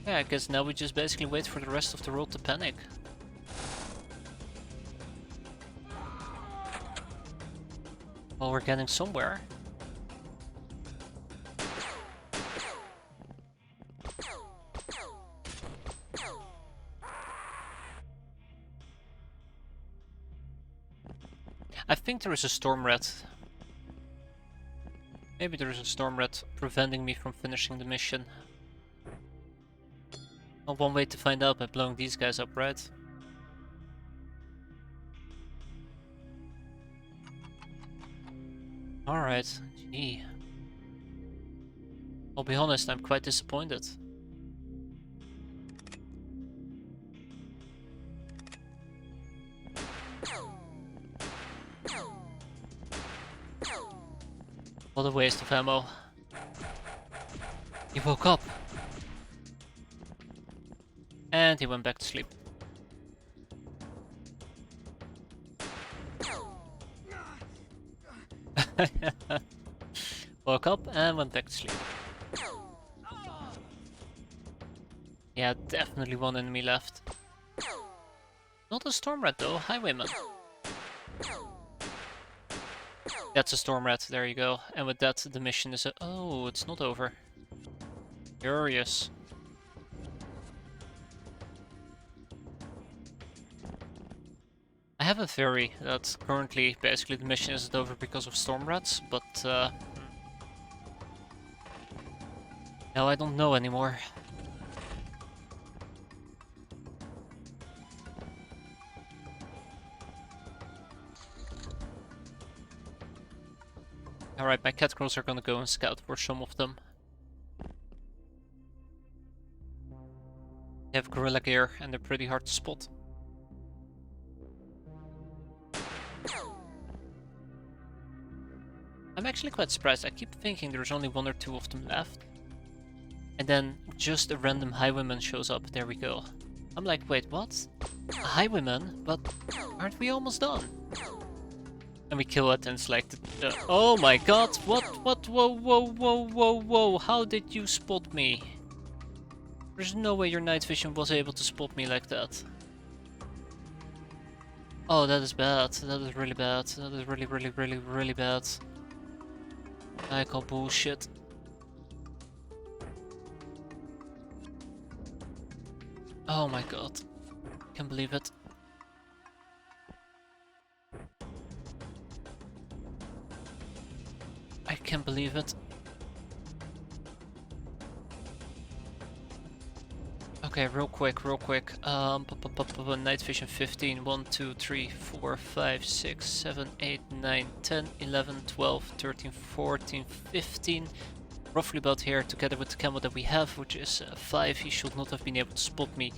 Yeah, I guess now we just basically wait for the rest of the world to panic. Well, we're getting somewhere. I think there is a storm rat. Maybe there is a storm rat preventing me from finishing the mission. Well, one way to find out by blowing these guys up, right? Alright, gee. I'll be honest, I'm quite disappointed. What a waste of ammo. He woke up. And he went back to sleep. Woke up and went back to sleep. Yeah, definitely one enemy left. Not a storm rat though, highwayman. That's a storm rat, there you go. And with that, the mission is oh, it's not over. Curious. I have a theory that currently, basically, the mission isn't over because of storm rats, but now I don't know anymore. Alright, my cat girls are gonna go and scout for some of them. They have gorilla gear and they're pretty hard to spot. I'm actually quite surprised. I keep thinking there's only one or two of them left. And then just a random highwayman shows up. There we go. I'm like, wait, what? A highwayman? But aren't we almost done? And we kill it and it's like, oh my god, what, whoa, how did you spot me? There's no way your night vision was able to spot me like that. Oh, that is bad, that is really bad, that is really bad. I call bullshit. Oh my god, can't believe it. I can't believe it. Okay, real quick. Night vision 15. 1, 2, 3, 4, 5, 6, 7, 8, 9, 10, 11, 12, 13, 14, 15. Roughly about here, together with the camo that we have, which is 5. He should not have been able to spot me.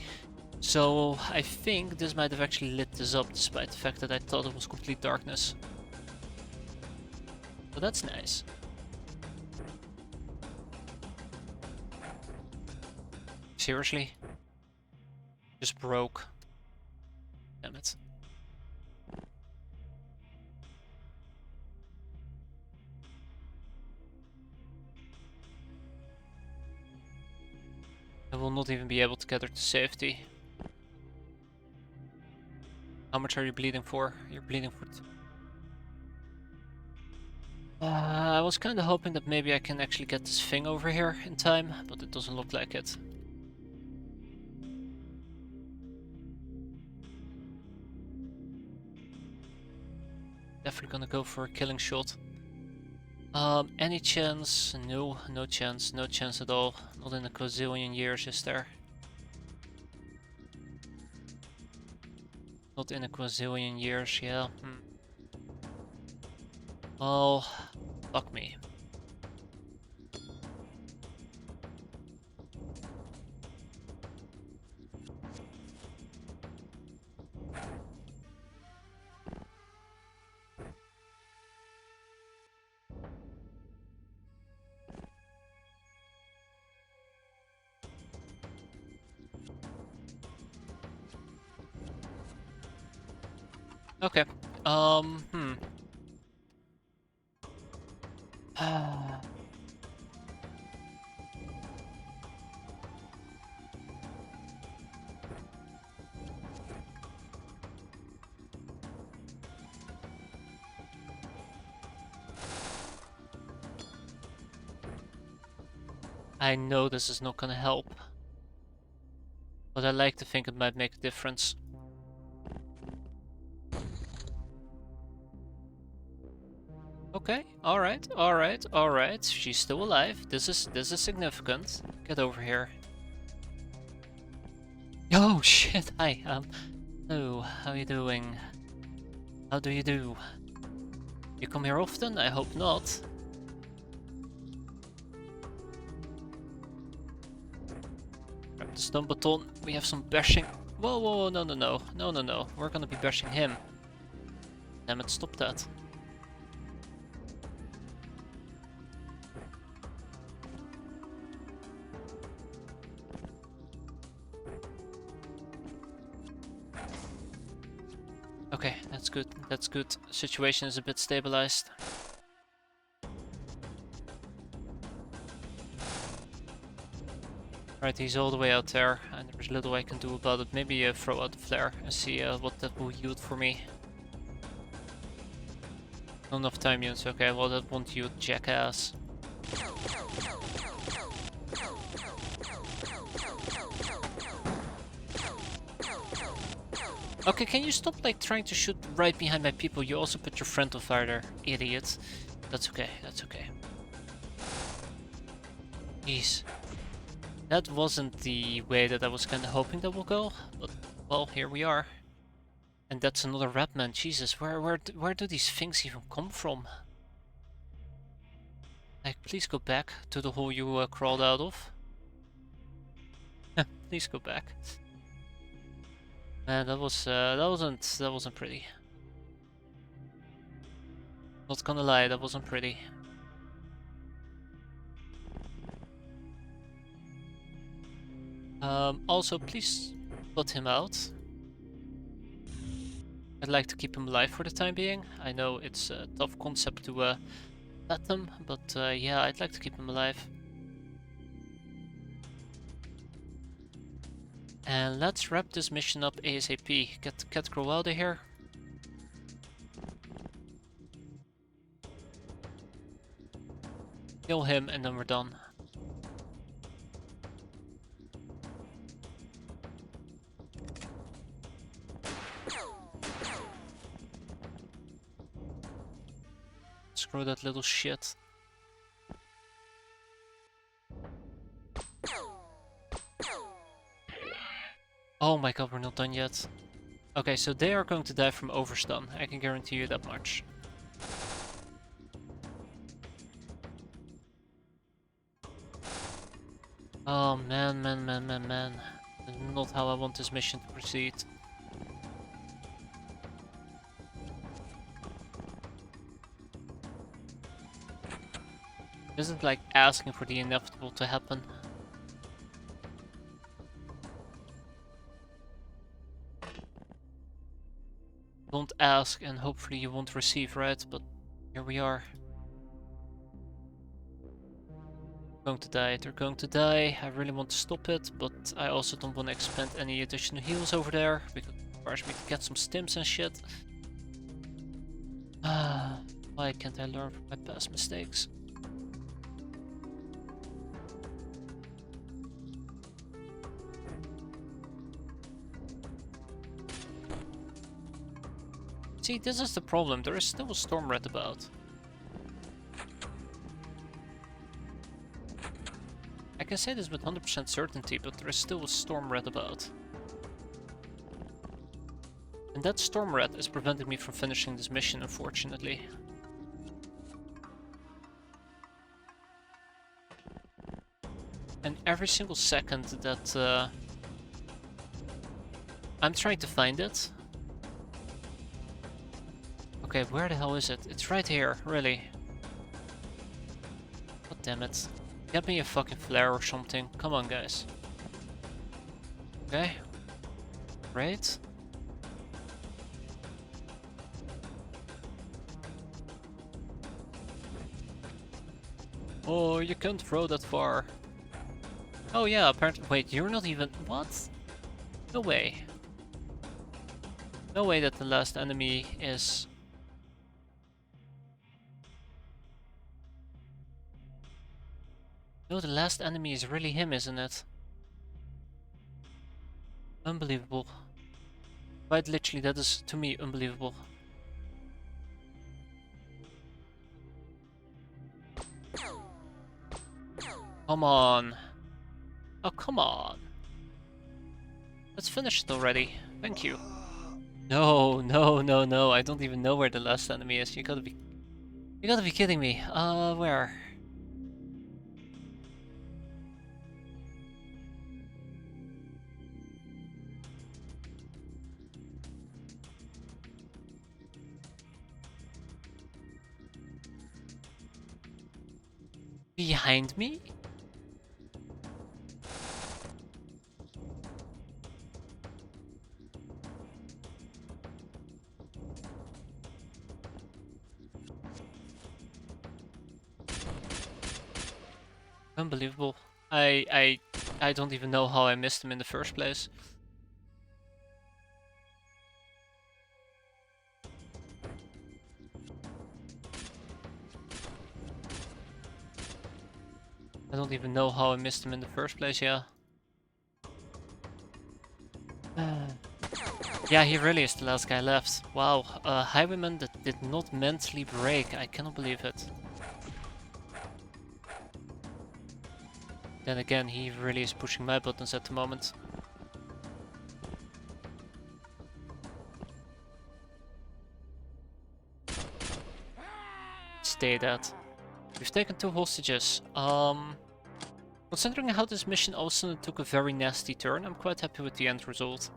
So I think this might have actually lit this up, despite the fact that I thought it was complete darkness. So that's nice. Seriously? Just broke. Damn it. I will not even be able to get her to safety. How much are you bleeding for? You're bleeding for I was kinda hoping that maybe I can actually get this thing over here in time, but it doesn't look like it. Definitely gonna go for a killing shot. Any chance? No, no chance at all. Not in a gazillion years, is there? Not in a gazillion years, yeah. Oh, fuck me. Okay. I know this is not gonna help, but I like to think it might make a difference. Okay, alright. She's still alive. This is significant. Get over here. Oh shit, hi, hello, how you doing? How do you do? You come here often? I hope not. Grab the stun baton, we have some bashing. Whoa, whoa, whoa, no, no, no, no, no, no, we're gonna be bashing him. Damn it, stop that. Okay, that's good, that's good. Situation is a bit stabilized. Right, he's all the way out there, and there's little I can do about it. Maybe throw out the flare and see what that will yield for me. Not enough time units, okay, well that won't yield, jackass. Okay, can you stop like trying to shoot right behind my people? You also put your friend on fire there, idiot. That's okay, that's okay. Jeez. That wasn't the way that I was kinda hoping that will go, but well, here we are. And that's another red man, Jesus, where do these things even come from? Like, please go back to the hole you crawled out of. Please go back. Man, that wasn't pretty. Not gonna lie, that wasn't pretty. Also, please put him out. I'd like to keep him alive for the time being. I know it's a tough concept to let them, but yeah, I'd like to keep him alive. And let's wrap this mission up ASAP. Get the cat crow out of here. Kill him and then we're done. Screw that little shit. Oh my god, we're not done yet. Okay, so they are going to die from overstun. I can guarantee you that much. Oh man, man, man, man, man. That's not how I want this mission to proceed. This isn't like asking for the inevitable to happen. Don't ask and hopefully you won't receive, right? But here we are. Going to die, they're going to die. I really want to stop it, but I also don't want to expend any additional heals over there, because it requires me to get some stims and shit. Why can't I learn from my past mistakes? See, this is the problem, there is still a storm rat about. I can say this with 100% certainty, but there is still a storm rat about. And that storm rat is preventing me from finishing this mission, unfortunately. And every single second that I'm trying to find it. Okay, where the hell is it? It's right here, really. God damn it. Get me a fucking flare or something. Come on, guys. Okay. Great. Oh, you can't throw that far. Oh yeah, apparently. Wait, you're not even. What? No way. No way that the last enemy is. No, the last enemy is really him, isn't it? Unbelievable. Quite literally, that is to me unbelievable. Come on. Oh, come on. Let's finish it already. Thank you. No, no, no, no. I don't even know where the last enemy is. You gotta be kidding me. Where? Behind me? Unbelievable. I don't even know how I missed him in the first place. I don't even know how I missed him in the first place, yeah. Yeah, he really is the last guy left. Wow, a highwayman that did not mentally break. I cannot believe it. Then again, he really is pushing my buttons at the moment. Stay dead. We've taken 2 hostages. Considering how this mission also took a very nasty turn, I'm quite happy with the end result.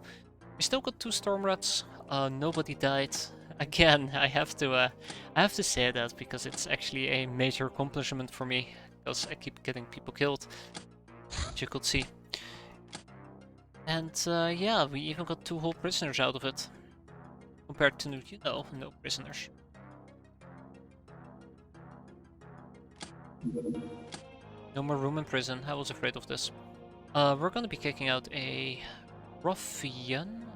We still got 2 storm rats. Nobody died. Again, I have to say that because it's actually a major accomplishment for me, because I keep getting people killed, as you could see. And yeah, we even got 2 whole prisoners out of it, compared to, you know, no prisoners. No more room in prison. I was afraid of this. We're gonna be kicking out a ruffian.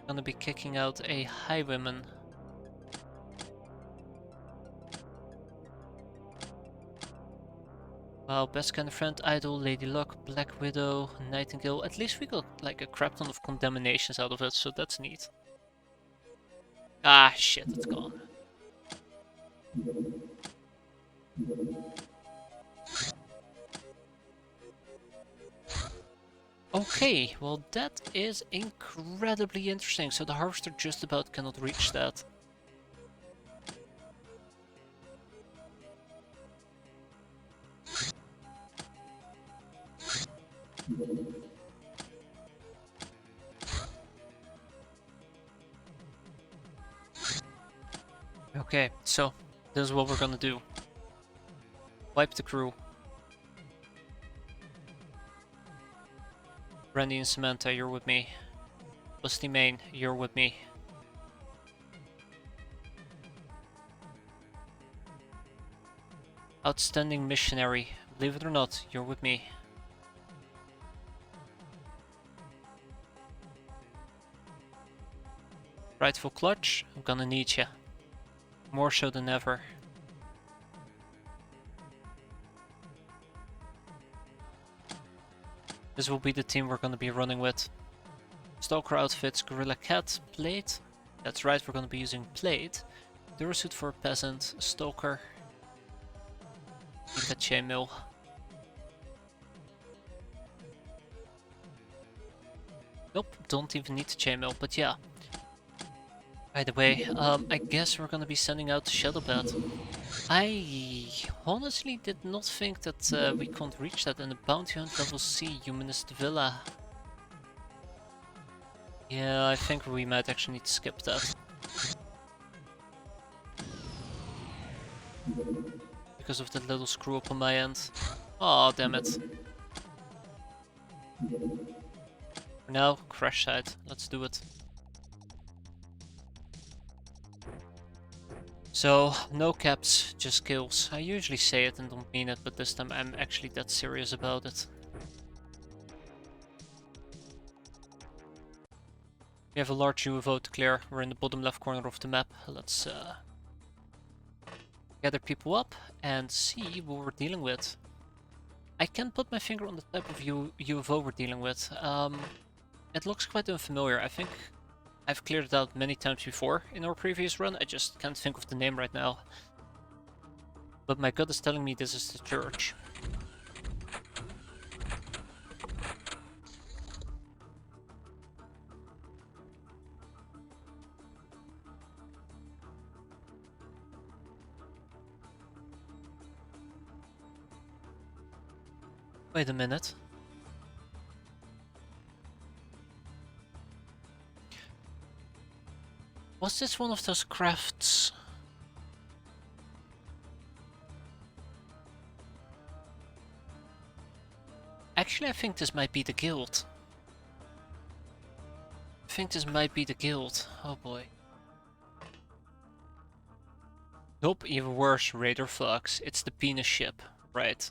Gonna be kicking out a highwayman. Wow, best kind of friend, idol, lady luck, black widow, nightingale. At least we got like a crap ton of condemnations out of it, so that's neat. Ah, shit, it's gone. Okay, well that is incredibly interesting. So the harvester just about cannot reach that. Okay, so this is what we're gonna do. Wipe the crew. Randy and Samantha, you're with me. Lusty Main, you're with me. Outstanding missionary, believe it or not, you're with me. Rightful clutch, I'm gonna need ya. More so than ever. This will be the team we're gonna be running with. Stalker outfits, Gorilla Cat, Plate. That's right, we're gonna be using Plate. Durasuit for a peasant, Stalker. Need that chainmail. Nope, don't even need the chainmail, but yeah. By the way, I guess we're gonna be sending out the Shadowbat. I honestly did not think that we can't reach that in the Bounty Hunt level C, Humanist Villa. Yeah, I think we might actually need to skip that. Because of that little screw up on my end. Aw, damn it. For now, crash site. Let's do it. So, no caps, just kills. I usually say it and don't mean it, but this time I'm actually that serious about it. We have a large UFO to clear. We're in the bottom left corner of the map. Let's gather people up and see what we're dealing with. I can't put my finger on the type of UFO we're dealing with. It looks quite unfamiliar. I think I've cleared it out many times before in our previous run. I just can't think of the name right now. But my gut is telling me this is the church. Wait a minute. Was this one of those crafts? Actually, I think this might be the guild. I think this might be the guild. Oh boy. Nope, even worse, Raider Flux. It's the penis ship. Right.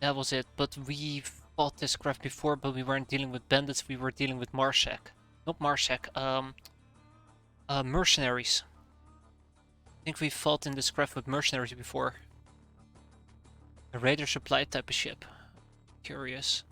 That was it, but we fought this craft before, but we weren't dealing with bandits, we were dealing with Marsec. Not Marsec, mercenaries. I think we fought in this craft with mercenaries before. A raider supply type of ship. Curious.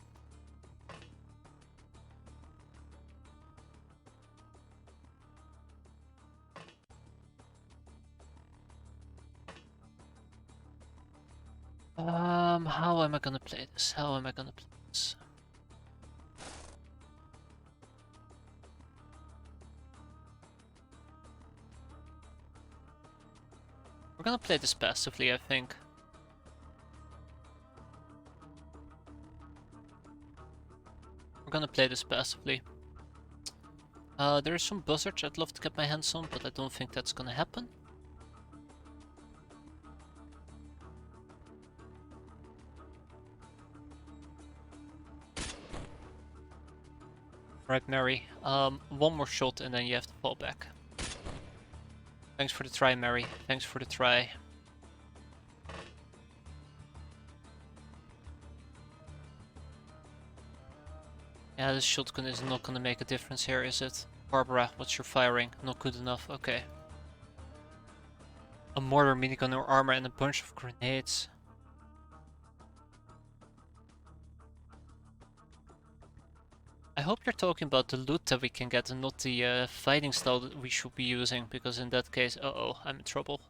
How am I gonna play this? How am I gonna play this? We're gonna play this passively, I think. We're gonna play this passively. There are some buzzards I'd love to get my hands on, but I don't think that's gonna happen. Right, Mary. One more shot and then you have to fall back. Thanks for the try, Mary. Thanks for the try. Yeah, this shotgun is not gonna make a difference here, is it? Barbara, what's your firing? Not good enough, okay. A mortar, minigun, or armor, and a bunch of grenades. I hope you're talking about the loot that we can get and not the fighting style that we should be using, because in that case, uh-oh, I'm in trouble.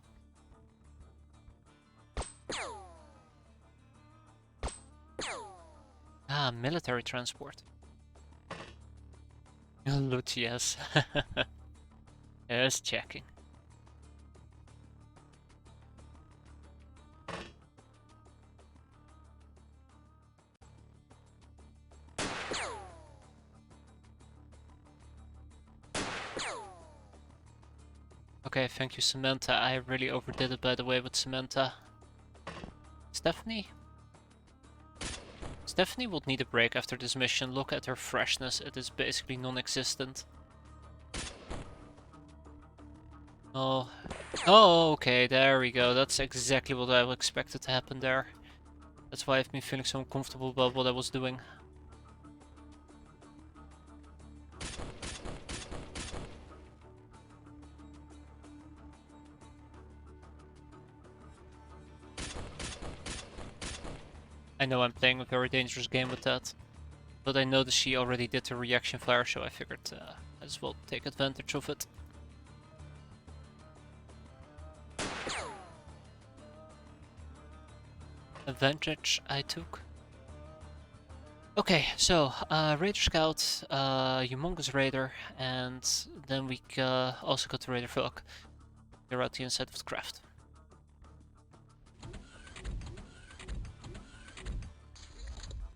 Ah, military transport. Loot, yes. Just checking. Okay, thank you, Samantha. I really overdid it, by the way, with Samantha. Stephanie? Stephanie would need a break after this mission. Look at her freshness. It is basically non-existent. Oh. Oh, okay, there we go. That's exactly what I expected to happen there. That's why I've been feeling so uncomfortable about what I was doing. I know I'm playing a very dangerous game with that, but I noticed she already did the reaction fire, so I figured I as well take advantage of it. Advantage I took. Okay, so Raider Scout, Humongous Raider, and then we also got the Raider Folk. They're out the inside of the craft.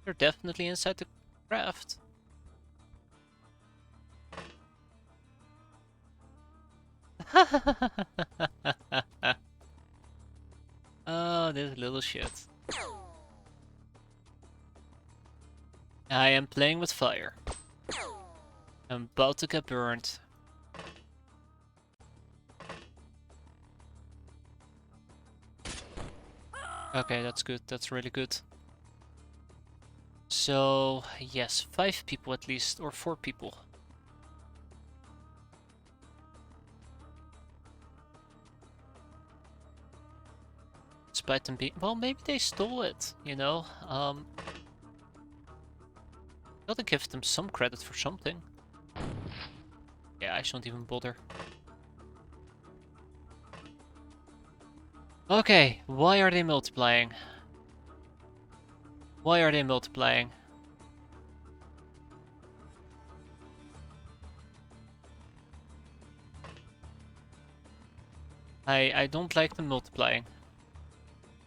They're definitely inside the craft. Oh, this little shit. I am playing with fire. I'm about to get burned. Okay, that's good. That's really good. So, yes, 5 people at least, or 4 people. Despite them being... Well, maybe they stole it, you know? Gotta give them some credit for something. Yeah, I shouldn't even bother. Okay, why are they multiplying? Why are they multiplying? I don't like them multiplying.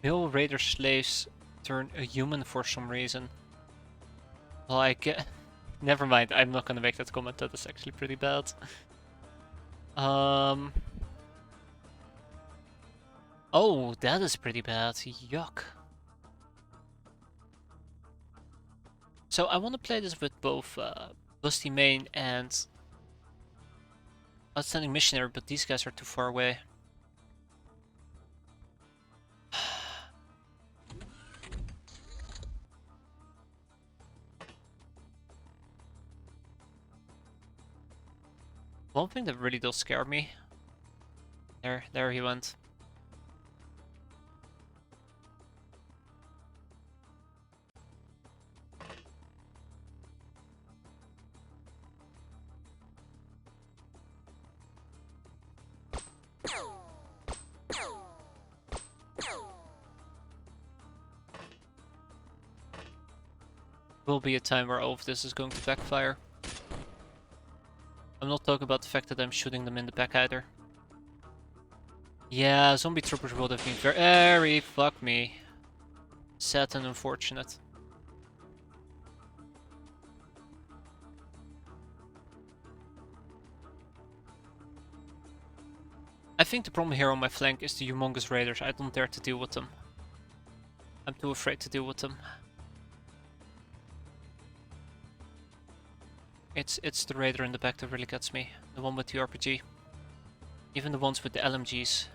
Male raider slaves turn a human for some reason. Like, never mind. I'm not gonna make that comment. That is actually pretty bad. Oh, that is pretty bad. Yuck. So I want to play this with both Lusty Main and Outstanding Missionary, but these guys are too far away. One thing that really does scare me. There he went. Will be a time where all of this is going to backfire. I'm not talking about the fact that I'm shooting them in the back either. Yeah, zombie troopers would have been very fuck me. Sad and unfortunate. I think the problem here on my flank is the humongous raiders. I don't dare to deal with them. I'm too afraid to deal with them. It's the raider in the back that really gets me. The one with the RPG. Even the ones with the LMGs.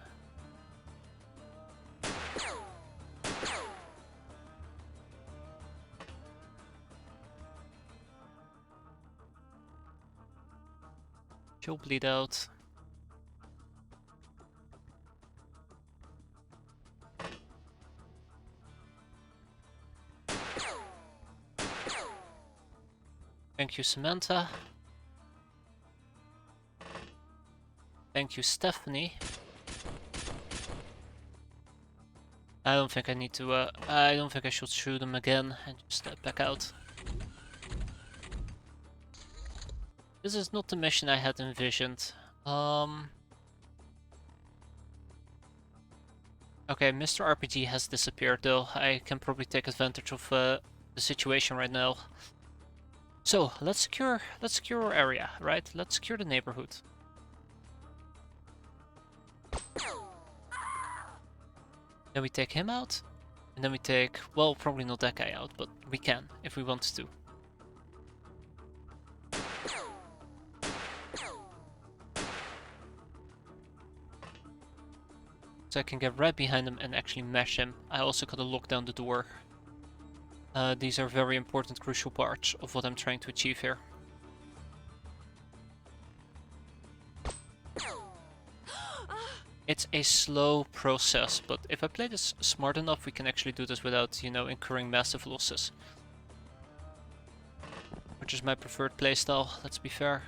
She'll bleed out. Thank you, Samantha. Thank you, Stephanie. I don't think I need to, I don't think I should shoot them again and just back out. This is not the mission I had envisioned. Okay, Mr. RPG has disappeared though. I can probably take advantage of the situation right now. So, let's secure our area, right? Let's secure the neighborhood. Then we take him out. And then we take, well, probably not that guy out, but we can, if we want to. So I can get right behind him and actually mash him. I also gotta lock down the door. These are very important, crucial parts of what I'm trying to achieve here. It's a slow process, but if I play this smart enough, we can actually do this without, you know, incurring massive losses. Which is my preferred playstyle, let's be fair.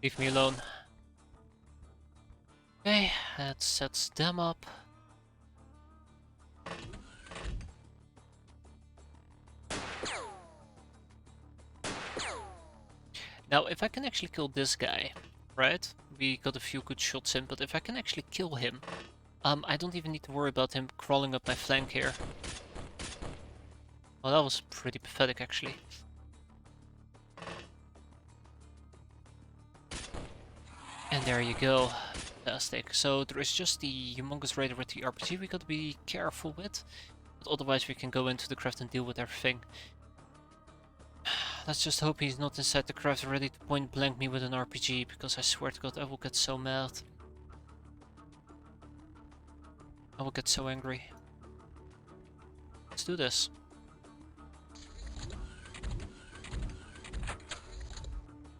Leave me alone. Okay, that sets them up. Now, if I can actually kill this guy, right? We got a few good shots in, but if I can actually kill him, I don't even need to worry about him crawling up my flank here. Well, that was pretty pathetic, actually. And there you go. Fantastic. So there is just the humongous raider with the RPG we gotta be careful with. But otherwise we can go into the craft and deal with everything. Let's just hope he's not inside the craft ready to point blank me with an RPG, because I swear to God I will get so mad. I will get so angry. Let's do this.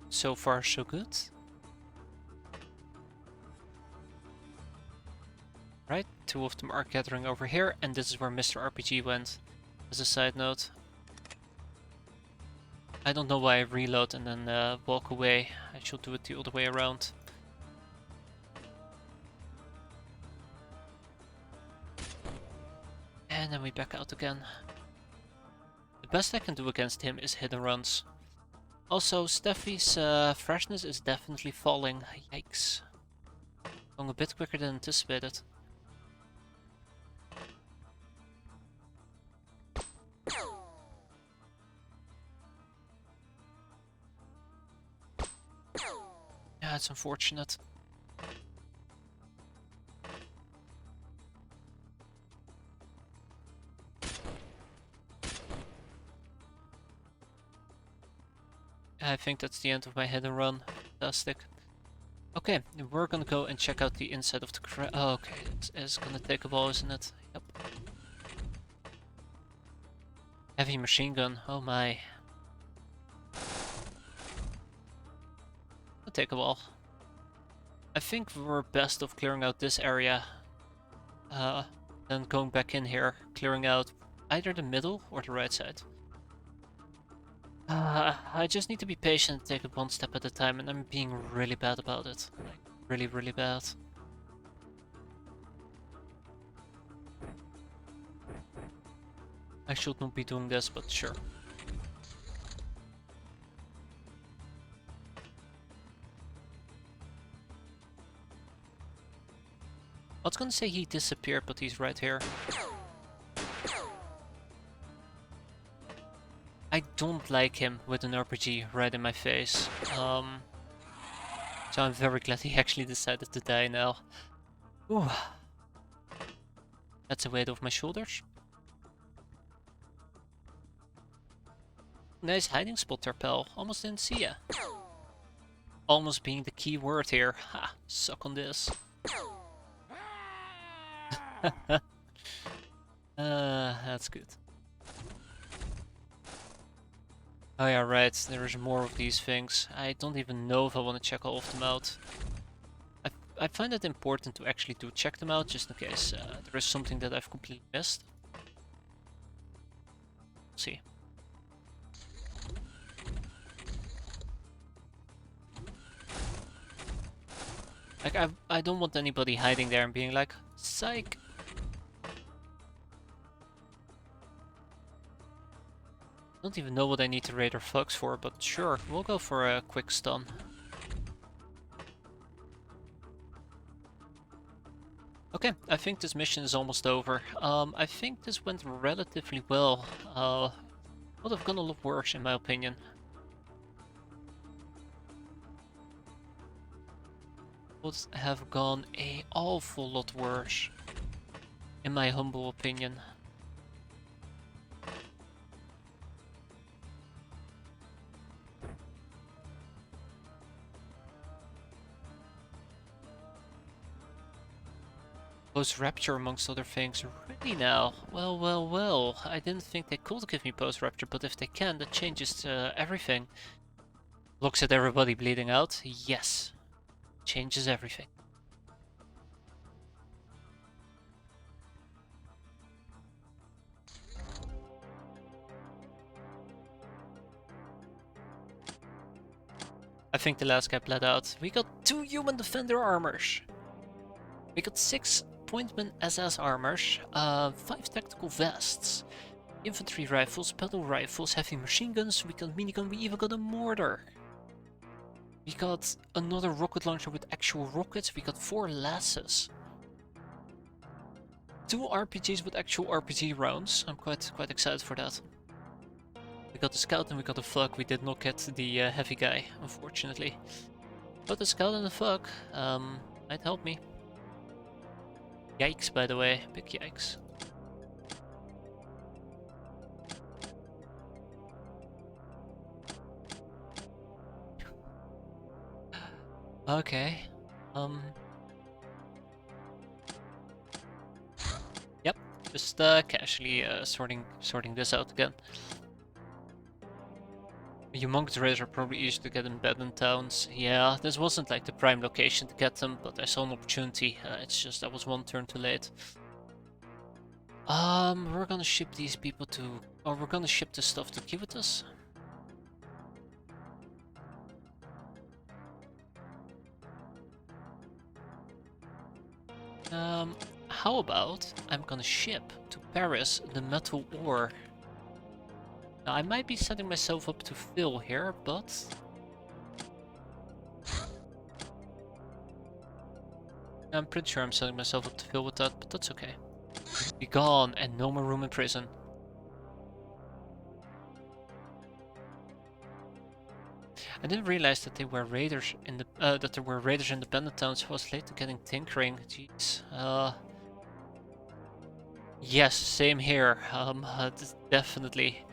So far so good. Right, two of them are gathering over here, and this is where Mr. RPG went, as a side note. I don't know why I reload and then walk away. I should do it the other way around. And then we back out again. The best I can do against him is hit and runs. Also, Steffi's freshness is definitely falling. Yikes. Going a bit quicker than anticipated. Yeah, it's unfortunate. I think that's the end of my hit and run. Fantastic. Okay, we're gonna go and check out the inside of the oh, okay, it's gonna take a while, isn't it? Yep. Heavy machine gun, oh my. It'll take a while. I think we're best of clearing out this area. Then going back in here, clearing out either the middle or the right side. I just need to be patient and take it one step at a time, and I'm being really bad about it. Like, really, really bad. I should not be doing this, but sure. I was gonna say he disappeared, but he's right here. I don't like him with an RPG right in my face. So I'm very glad he actually decided to die now. Ooh. That's a weight off my shoulders. Nice hiding spot there, pal. Almost didn't see ya. Almost being the key word here. Ha! Suck on this. That's good. Oh yeah, right, there's more of these things. I don't even know if I want to check all of them out. I find it important to actually do check them out, just in case there is something that I've completely missed. Let's see. Like, I don't want anybody hiding there and being like, psych! I don't even know what I need to raid our thugs for, but sure, we'll go for a quick stun. Okay, I think this mission is almost over. I think this went relatively well. Would have gone a lot worse, in my opinion. Would have gone an awful lot worse, in my humble opinion. Post-rapture amongst other things. Really now? Well, well, well. I didn't think they could give me post-rapture, but if they can, that changes everything. Looks at everybody bleeding out. Yes. Changes everything. I think the last guy bled out. We got 2 human defender armors. We got 6 Pointman SS armors, 5 tactical vests, infantry rifles, battle rifles, heavy machine guns, we got minigun, we even got a mortar. We got another rocket launcher with actual rockets, we got 4 lasses. 2 RPGs with actual RPG rounds, I'm quite excited for that. We got the scout and we got the thug, we did not get the heavy guy, unfortunately. But the scout and the thug might help me. Yikes, by the way. Big yikes. Okay. Yep. Just casually sorting this out again. Humongous raids are probably easier to get in bed in towns. Yeah, this wasn't like the prime location to get them, but I saw an opportunity. It's just I was one turn too late. We're gonna ship these people to, or we're gonna ship this stuff to X-piratez. how about I'm gonna ship to Paris the metal ore. Now, I might be setting myself up to fail here, but... I'm pretty sure I'm setting myself up to fail with that, but that's okay. Be gone, and no more room in prison. I didn't realize that they were raiders in the that there were raiders in the bandit towns. I was late to getting tinkering. Jeez. Yes, same here. Definitely.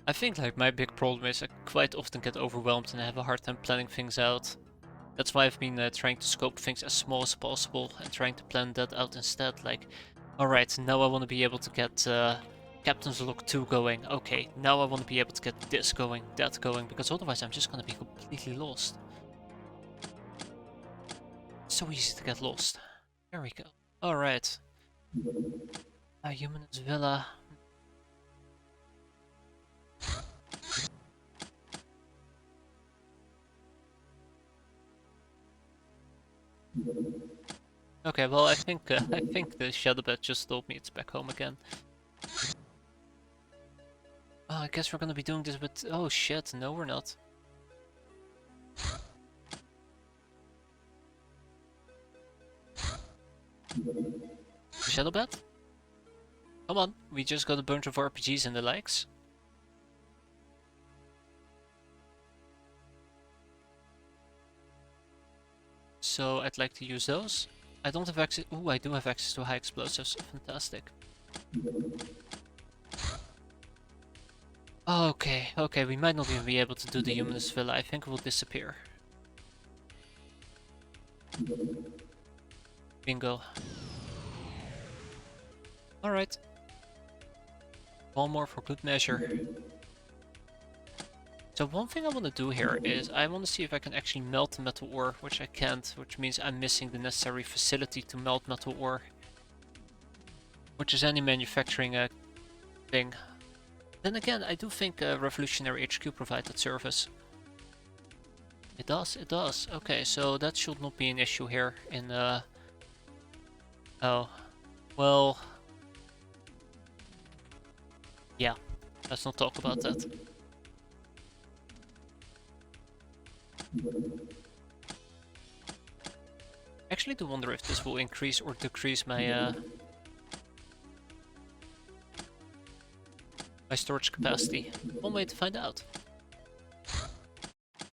I think like my big problem is I quite often get overwhelmed and I have a hard time planning things out. That's why I've been trying to scope things as small as possible and trying to plan that out instead. Like, alright, now I want to be able to get Captain's Log 2 going. Okay, now I want to be able to get this going, that going, because otherwise I'm just going to be completely lost. So easy to get lost. There we go. Alright. Humanist Villa. Okay, well I think the shadow bat just told me it's back home again. Oh, I guess we're gonna be doing this with... Oh shit, no we're not. Shadow bat? Come on, we just got a bunch of RPGs and the likes. So I'd like to use those. I don't have access... Ooh, I do have access to high explosives. Fantastic. Okay, okay, we might not even be able to do the Humanist Villa. I think it will disappear. Bingo. Alright. One more for good measure. So one thing I want to do here is I want to see if I can actually melt the metal ore, which I can't, which means I'm missing the necessary facility to melt metal ore. Which is any manufacturing thing. Then again, I do think Revolutionary HQ provides that service. It does, it does. Okay, so that should not be an issue here in Oh. Well... Yeah, let's not talk about that. Actually, do wonder if this will increase or decrease my my storage capacity. One way to find out.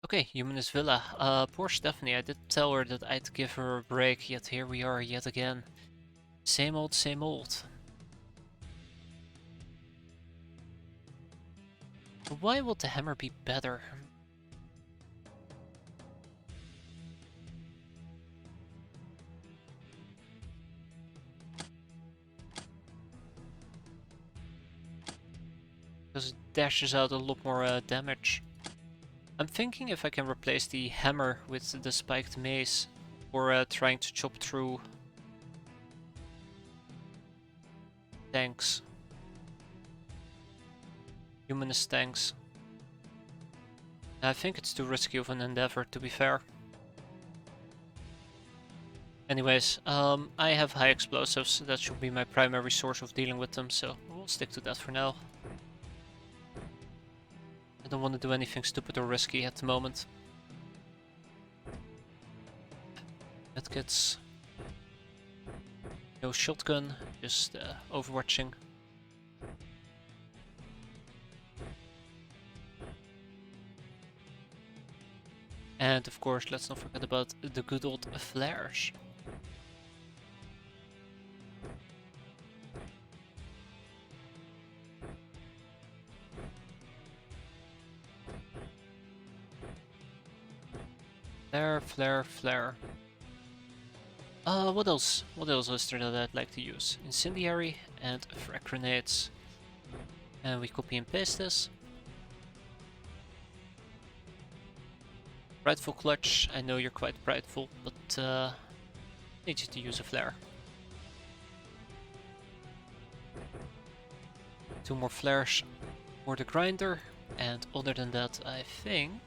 Okay, Humanist Villa. Poor Stephanie, I did tell her that I'd give her a break, yet here we are yet again. Same old, same old. But why would the hammer be better? Because it dashes out a lot more damage. I'm thinking if I can replace the hammer with the spiked mace, or trying to chop through tanks. Humanist tanks. I think it's too risky of an endeavor, to be fair. Anyways, I have high explosives, that should be my primary source of dealing with them, so we'll stick to that for now. I don't want to do anything stupid or risky at the moment. Medkits. No shotgun, just overwatching. And of course, let's not forget about the good old flares. Flare, flare, flare. What else? What else is there that I'd like to use? Incendiary and frag grenades. And we copy and paste this. Prideful clutch. I know you're quite prideful, but I need you to use a flare. 2 more flares for the grinder, and other than that, I think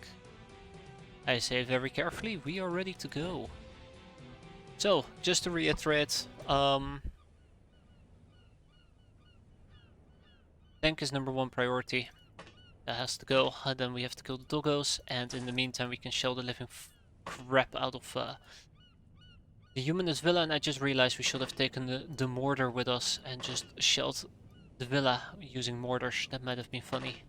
I say very carefully, we are ready to go. So, just to reiterate, tank is #1 priority. That has to go, and then we have to kill the doggos, and in the meantime we can shell the living crap out of the humanist villa, and I just realized we should have taken the mortar with us and just shelled the villa using mortars. That might have been funny.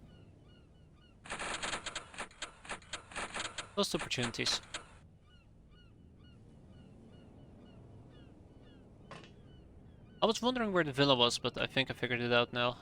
Lost opportunities. I was wondering where the villa was, but I think I figured it out now.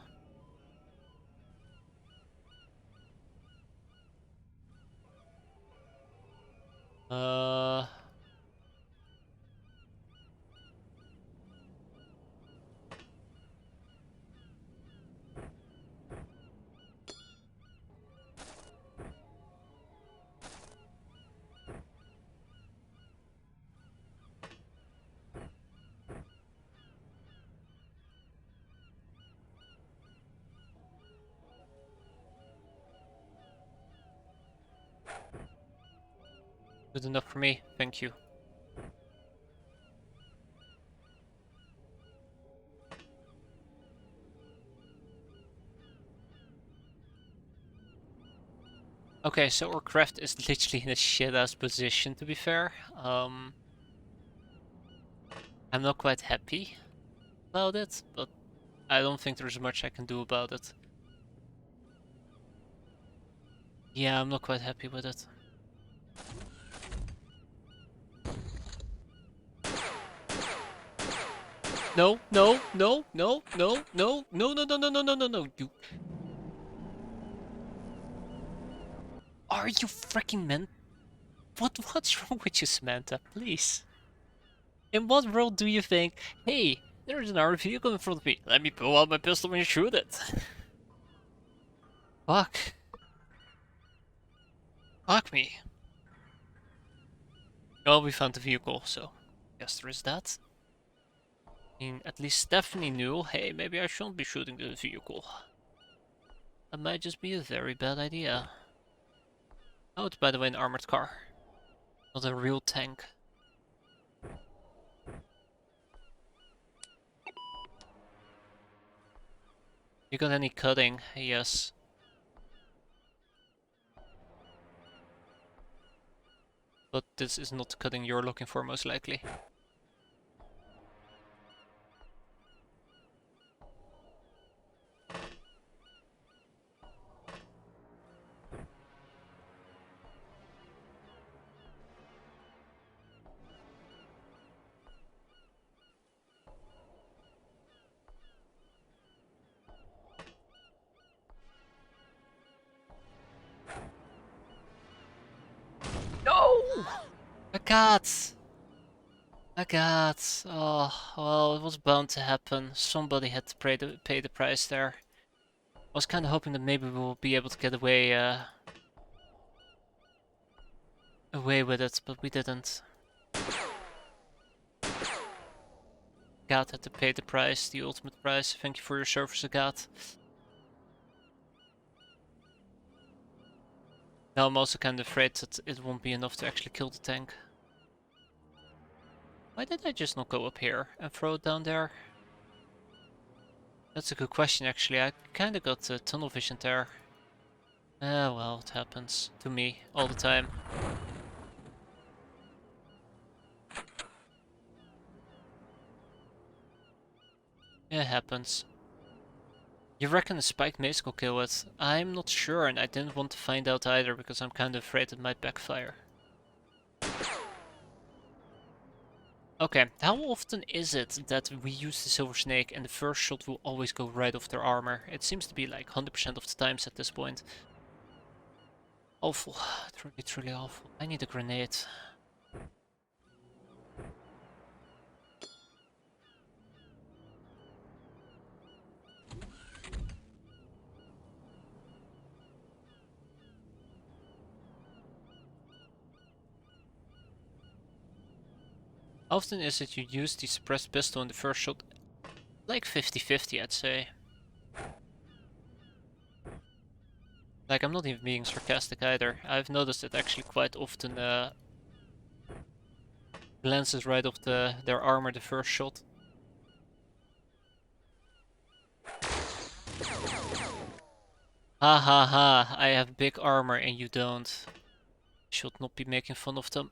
Good enough for me, thank you. Okay, so our craft is literally in a shit-ass position, to be fair. I'm not quite happy about it, but I don't think there's much I can do about it. Yeah, I'm not quite happy with it. No, no, no, no, no, no, no, no, no, no, no, no, no, no, you... Are you freaking meant? What's wrong with you, Samantha? Please. In what world do you think, hey, there's an armored vehicle in front of me, let me pull out my pistol and shoot it? Fuck. Fuck me. Well, we found the vehicle, so guess there is that. I mean, at least Stephanie knew, hey, maybe I shouldn't be shooting the vehicle. That might just be a very bad idea. Oh, it's by the way an armored car. Not a real tank. You got any cutting? Yes. But this is not the cutting you're looking for, most likely. No! A cat! A cat! Oh, well, it was bound to happen. Somebody had to pay the price there. I was kind of hoping that maybe we'll be able to get away with it, but we didn't. Gat had to pay the price, the ultimate price. Thank you for your service, Gat. Now I'm also kind of afraid that it won't be enough to actually kill the tank. Why did I just not go up here and throw it down there? That's a good question, actually. I kind of got tunnel vision there. Well, it happens to me all the time. It happens. You reckon a spiked mace will kill it? I'm not sure, and I didn't want to find out either because I'm kind of afraid it might backfire. Okay, how often is it that we use the Silver Snake and the first shot will always go right off their armor? It seems to be like 100% of the times at this point. Awful. It's really awful. I need a grenade. How often is it you use the suppressed pistol in the first shot? Like 50-50, I'd say. Like, I'm not even being sarcastic either. I've noticed it actually quite often glances right off their armor the first shot. Ha ha ha, I have big armor and you don't. Should not be making fun of them.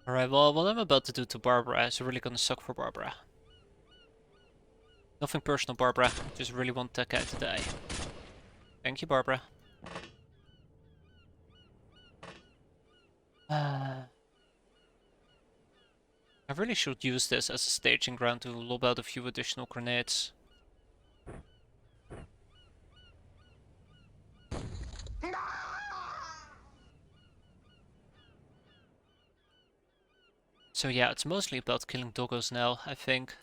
Alright, well, what I'm about to do to Barbara is really gonna suck for Barbara. Nothing personal, Barbara. Just really want that guy to die. Thank you, Barbara. I really should use this as a staging ground to lob out a few additional grenades. So yeah, it's mostly about killing doggos now, I think.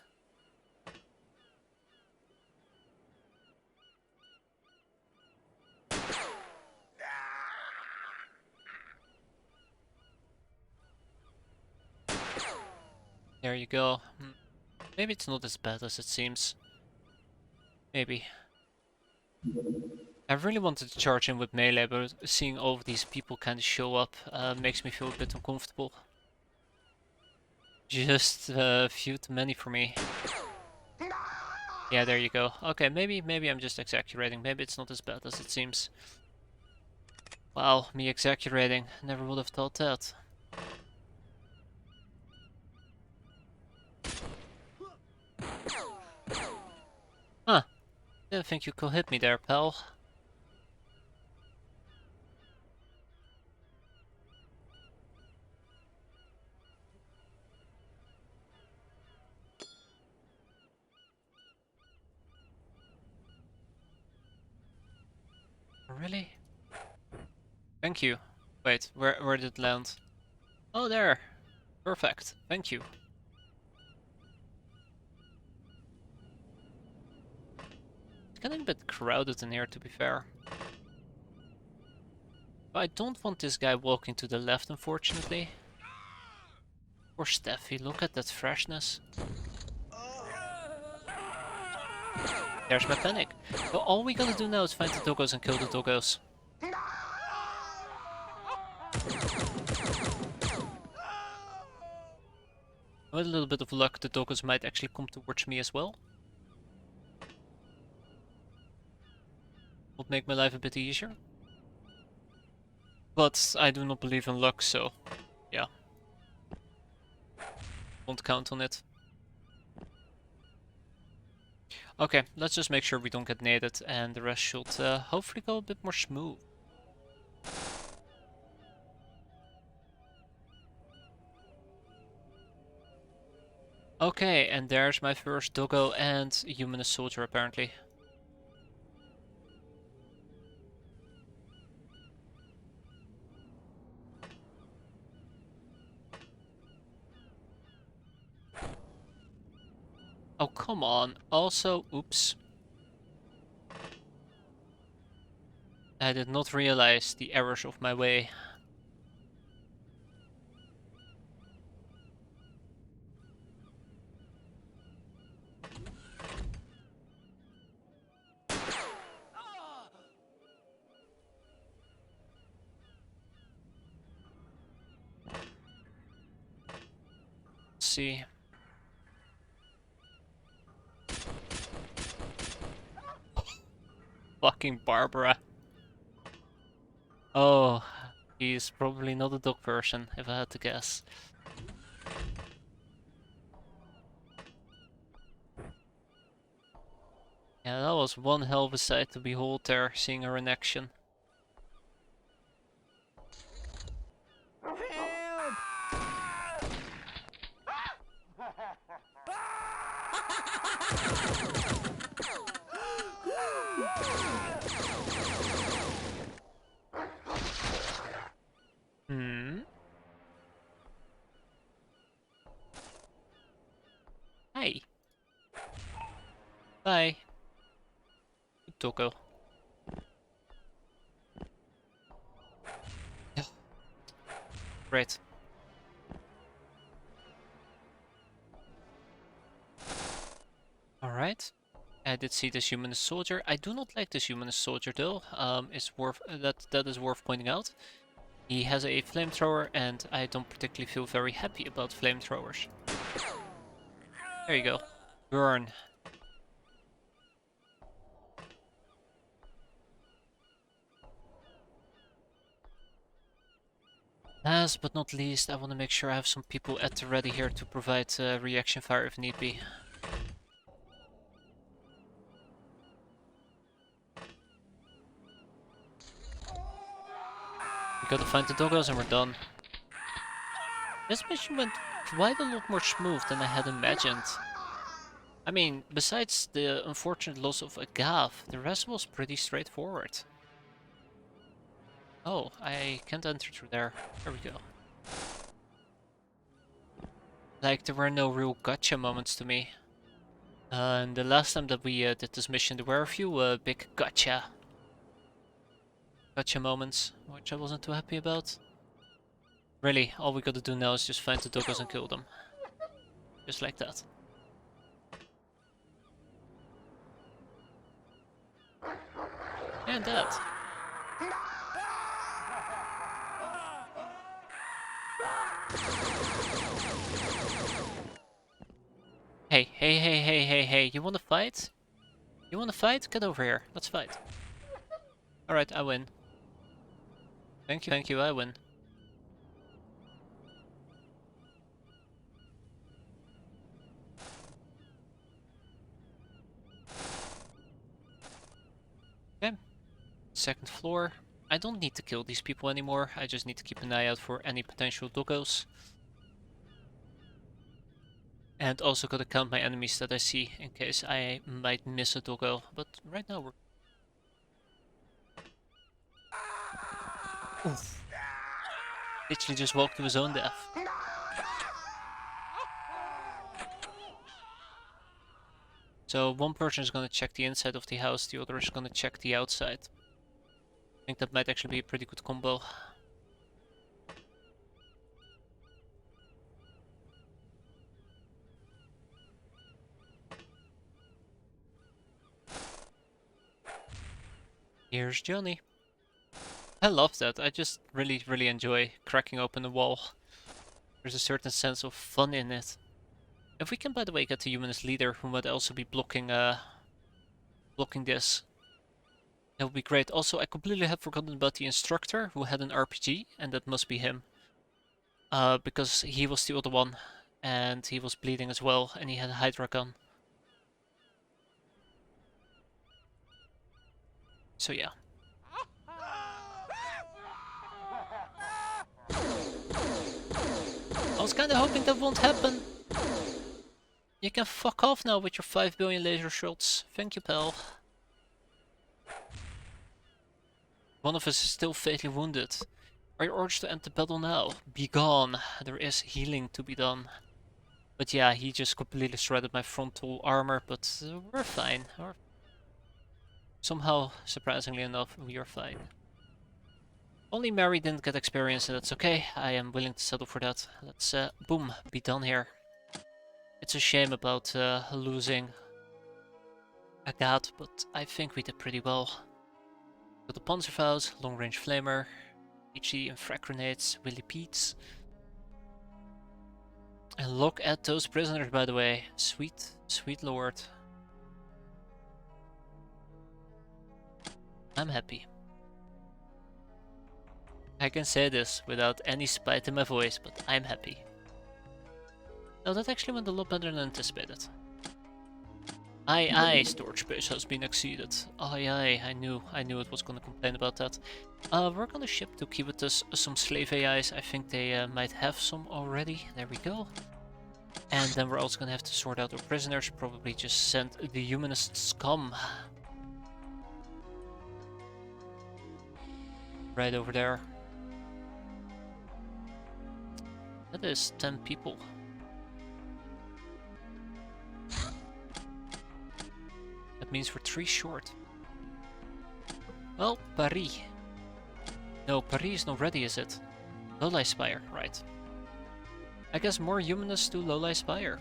There you go. Maybe it's not as bad as it seems. Maybe. I really wanted to charge in with melee, but seeing all of these people kind of show up makes me feel a bit uncomfortable. Just a few too many for me. Yeah, there you go. Okay, maybe I'm just exaggerating. Maybe it's not as bad as it seems. Wow, me exaggerating. Never would have thought that. Huh. Didn't think you could hit me there, pal. Really? Thank you. Wait, where did it land? Oh, there. Perfect. Thank you. It's getting a bit crowded in here, to be fair. But I don't want this guy walking to the left, unfortunately. Poor Steffi, look at that freshness. There's my panic. So all we gotta do now is find the doggos and kill the doggos. With a little bit of luck, the doggos might actually come towards me as well. Would make my life a bit easier. But I do not believe in luck, so yeah. Won't count on it. Okay, let's just make sure we don't get naded and the rest should hopefully go a bit more smooth. Okay, and there's my first doggo and humanist soldier apparently. Oh, come on. Also, oops. I did not realize the errors of my way. Let's see. Fucking Barbara. Oh, he's probably not a dog person, if I had to guess. Yeah, that was one hell of a sight to behold there, seeing her in action. Hey. Bye. Good doggo. Yeah. Great. Alright. I did see this humanist soldier. I do not like this humanist soldier though. It's worth that is worth pointing out. He has a flamethrower, and I don't particularly feel very happy about flamethrowers. There you go. Burn. Last but not least, I want to make sure I have some people at the ready here to provide reaction fire if need be. We gotta find the doggos and we're done. This mission went quite a lot more smooth than I had imagined. I mean, besides the unfortunate loss of Agav, the rest was pretty straightforward. Oh, I can't enter through there. There we go. Like, there were no real gotcha moments to me. And the last time that we did this mission, there were a few big gotcha moments, which I wasn't too happy about. Really, all we gotta do now is just find the doggos and kill them. Just like that. And that. Hey, you wanna fight? You wanna fight? Get over here, let's fight. Alright, I win. Thank you, I win. Okay, second floor. I don't need to kill these people anymore, I just need to keep an eye out for any potential doggos. And also gotta count my enemies that I see in case I might miss a doggo, but right now we're... Oof. Literally just walked to his own death. So one person is gonna check the inside of the house, the other is gonna check the outside. I think that might actually be a pretty good combo. Here's Johnny. I love that. I just really enjoy cracking open the wall. There's a certain sense of fun in it. If we can, by the way, get the humanist leader who might also be blocking this, that would be great. Also, I completely have forgotten about the instructor who had an RPG, and that must be him. Because he was the other one, and he was bleeding as well, and he had a Hydra gun. So yeah. I was kinda hoping that won't happen. You can fuck off now with your 5 billion laser shots. Thank you, pal. One of us is still fatally wounded. Are you urged to end the battle now? Be gone. There is healing to be done. But yeah, he just completely shredded my frontal armor, but we're fine. Somehow, surprisingly enough, we are fine. Only Mary didn't get experience, and that's okay. I am willing to settle for that. Let's, boom, be done here. It's a shame about losing Agathe, but I think we did pretty well. Got the Panzerfaust, long range flamer, HE and frag grenades, Willy Pete's. And look at those prisoners, by the way. Sweet, sweet lord. I'm happy. I can say this without any spite in my voice, but I'm happy. No, that actually went a lot better than anticipated. Aye, storage space has been exceeded. Aye, I knew it was gonna complain about that. We're gonna ship to Kiwatus some slave AIs. I think they might have some already. There we go. And then we're also gonna have to sort out our prisoners. Probably just send the humanist scum. Right over there. That is 10 people. That means we're 3 short. Well, Paris. No, Paris is not ready, is it? Lowlight Spire, right. I guess more humanists do Lowlight Spire.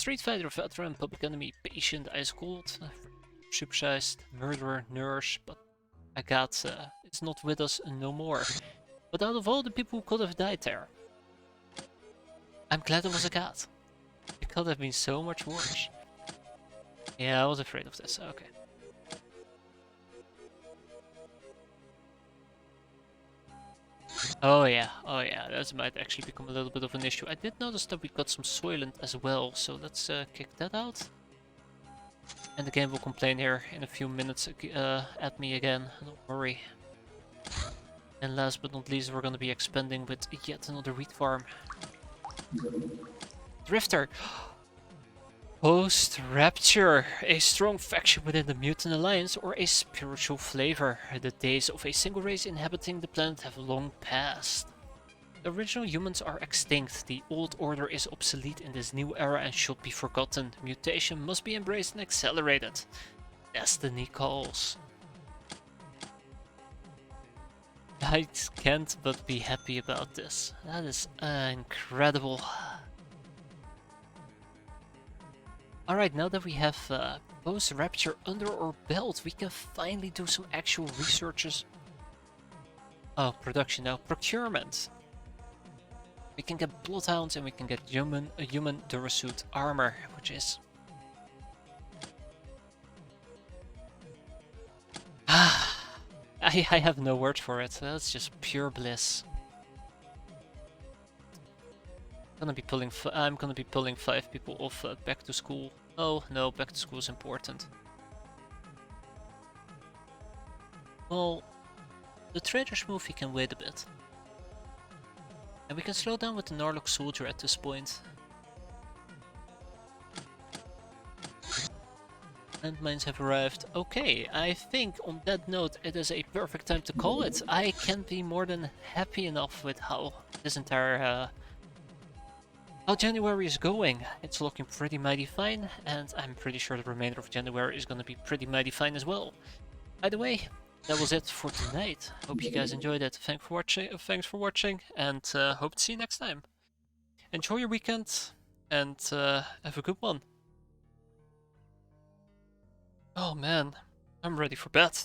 Street Fighter veteran, public enemy, patient, ice cold, supersized, murderer, nurse, but a god is not with us no more. But out of all the people who could have died there, I'm glad it was a god. It could have been so much worse. Yeah, I was afraid of this, okay. Oh yeah, that might actually become a little bit of an issue. I did notice that we got some Soylent as well, so let's kick that out. And the game will complain here in a few minutes at me again, don't worry. And last but not least, we're gonna be expanding with yet another wheat farm. Drifter! Post-Rapture, a strong faction within the Mutant Alliance or a spiritual flavor. The days of a single race inhabiting the planet have long passed. The original humans are extinct, the old order is obsolete in this new era and should be forgotten. Mutation must be embraced and accelerated. Destiny calls. I can't but be happy about this. That is incredible. Alright, now that we have post-Rapture under our belt, we can finally do some actual researches. Oh, production now. Procurement. We can get bloodhounds and we can get human Durasuit armor, which is... I have no word for it. That's just pure bliss. I'm gonna be pulling 5 people off back to school. Oh no, back to school is important. Well, the trader's move he can wait a bit. And we can slow down with the Narlock soldier at this point. Landmines have arrived. Okay, I think on that note it is a perfect time to call it. I can't be more than happy enough with how this entire how January is going. It's looking pretty mighty fine, and I'm pretty sure the remainder of January is gonna be pretty mighty fine as well. By the way, that was it for tonight. Hope you guys enjoyed it. Thanks for watching, and hope to see you next time. Enjoy your weekend, and have a good one. Oh man, I'm ready for bed.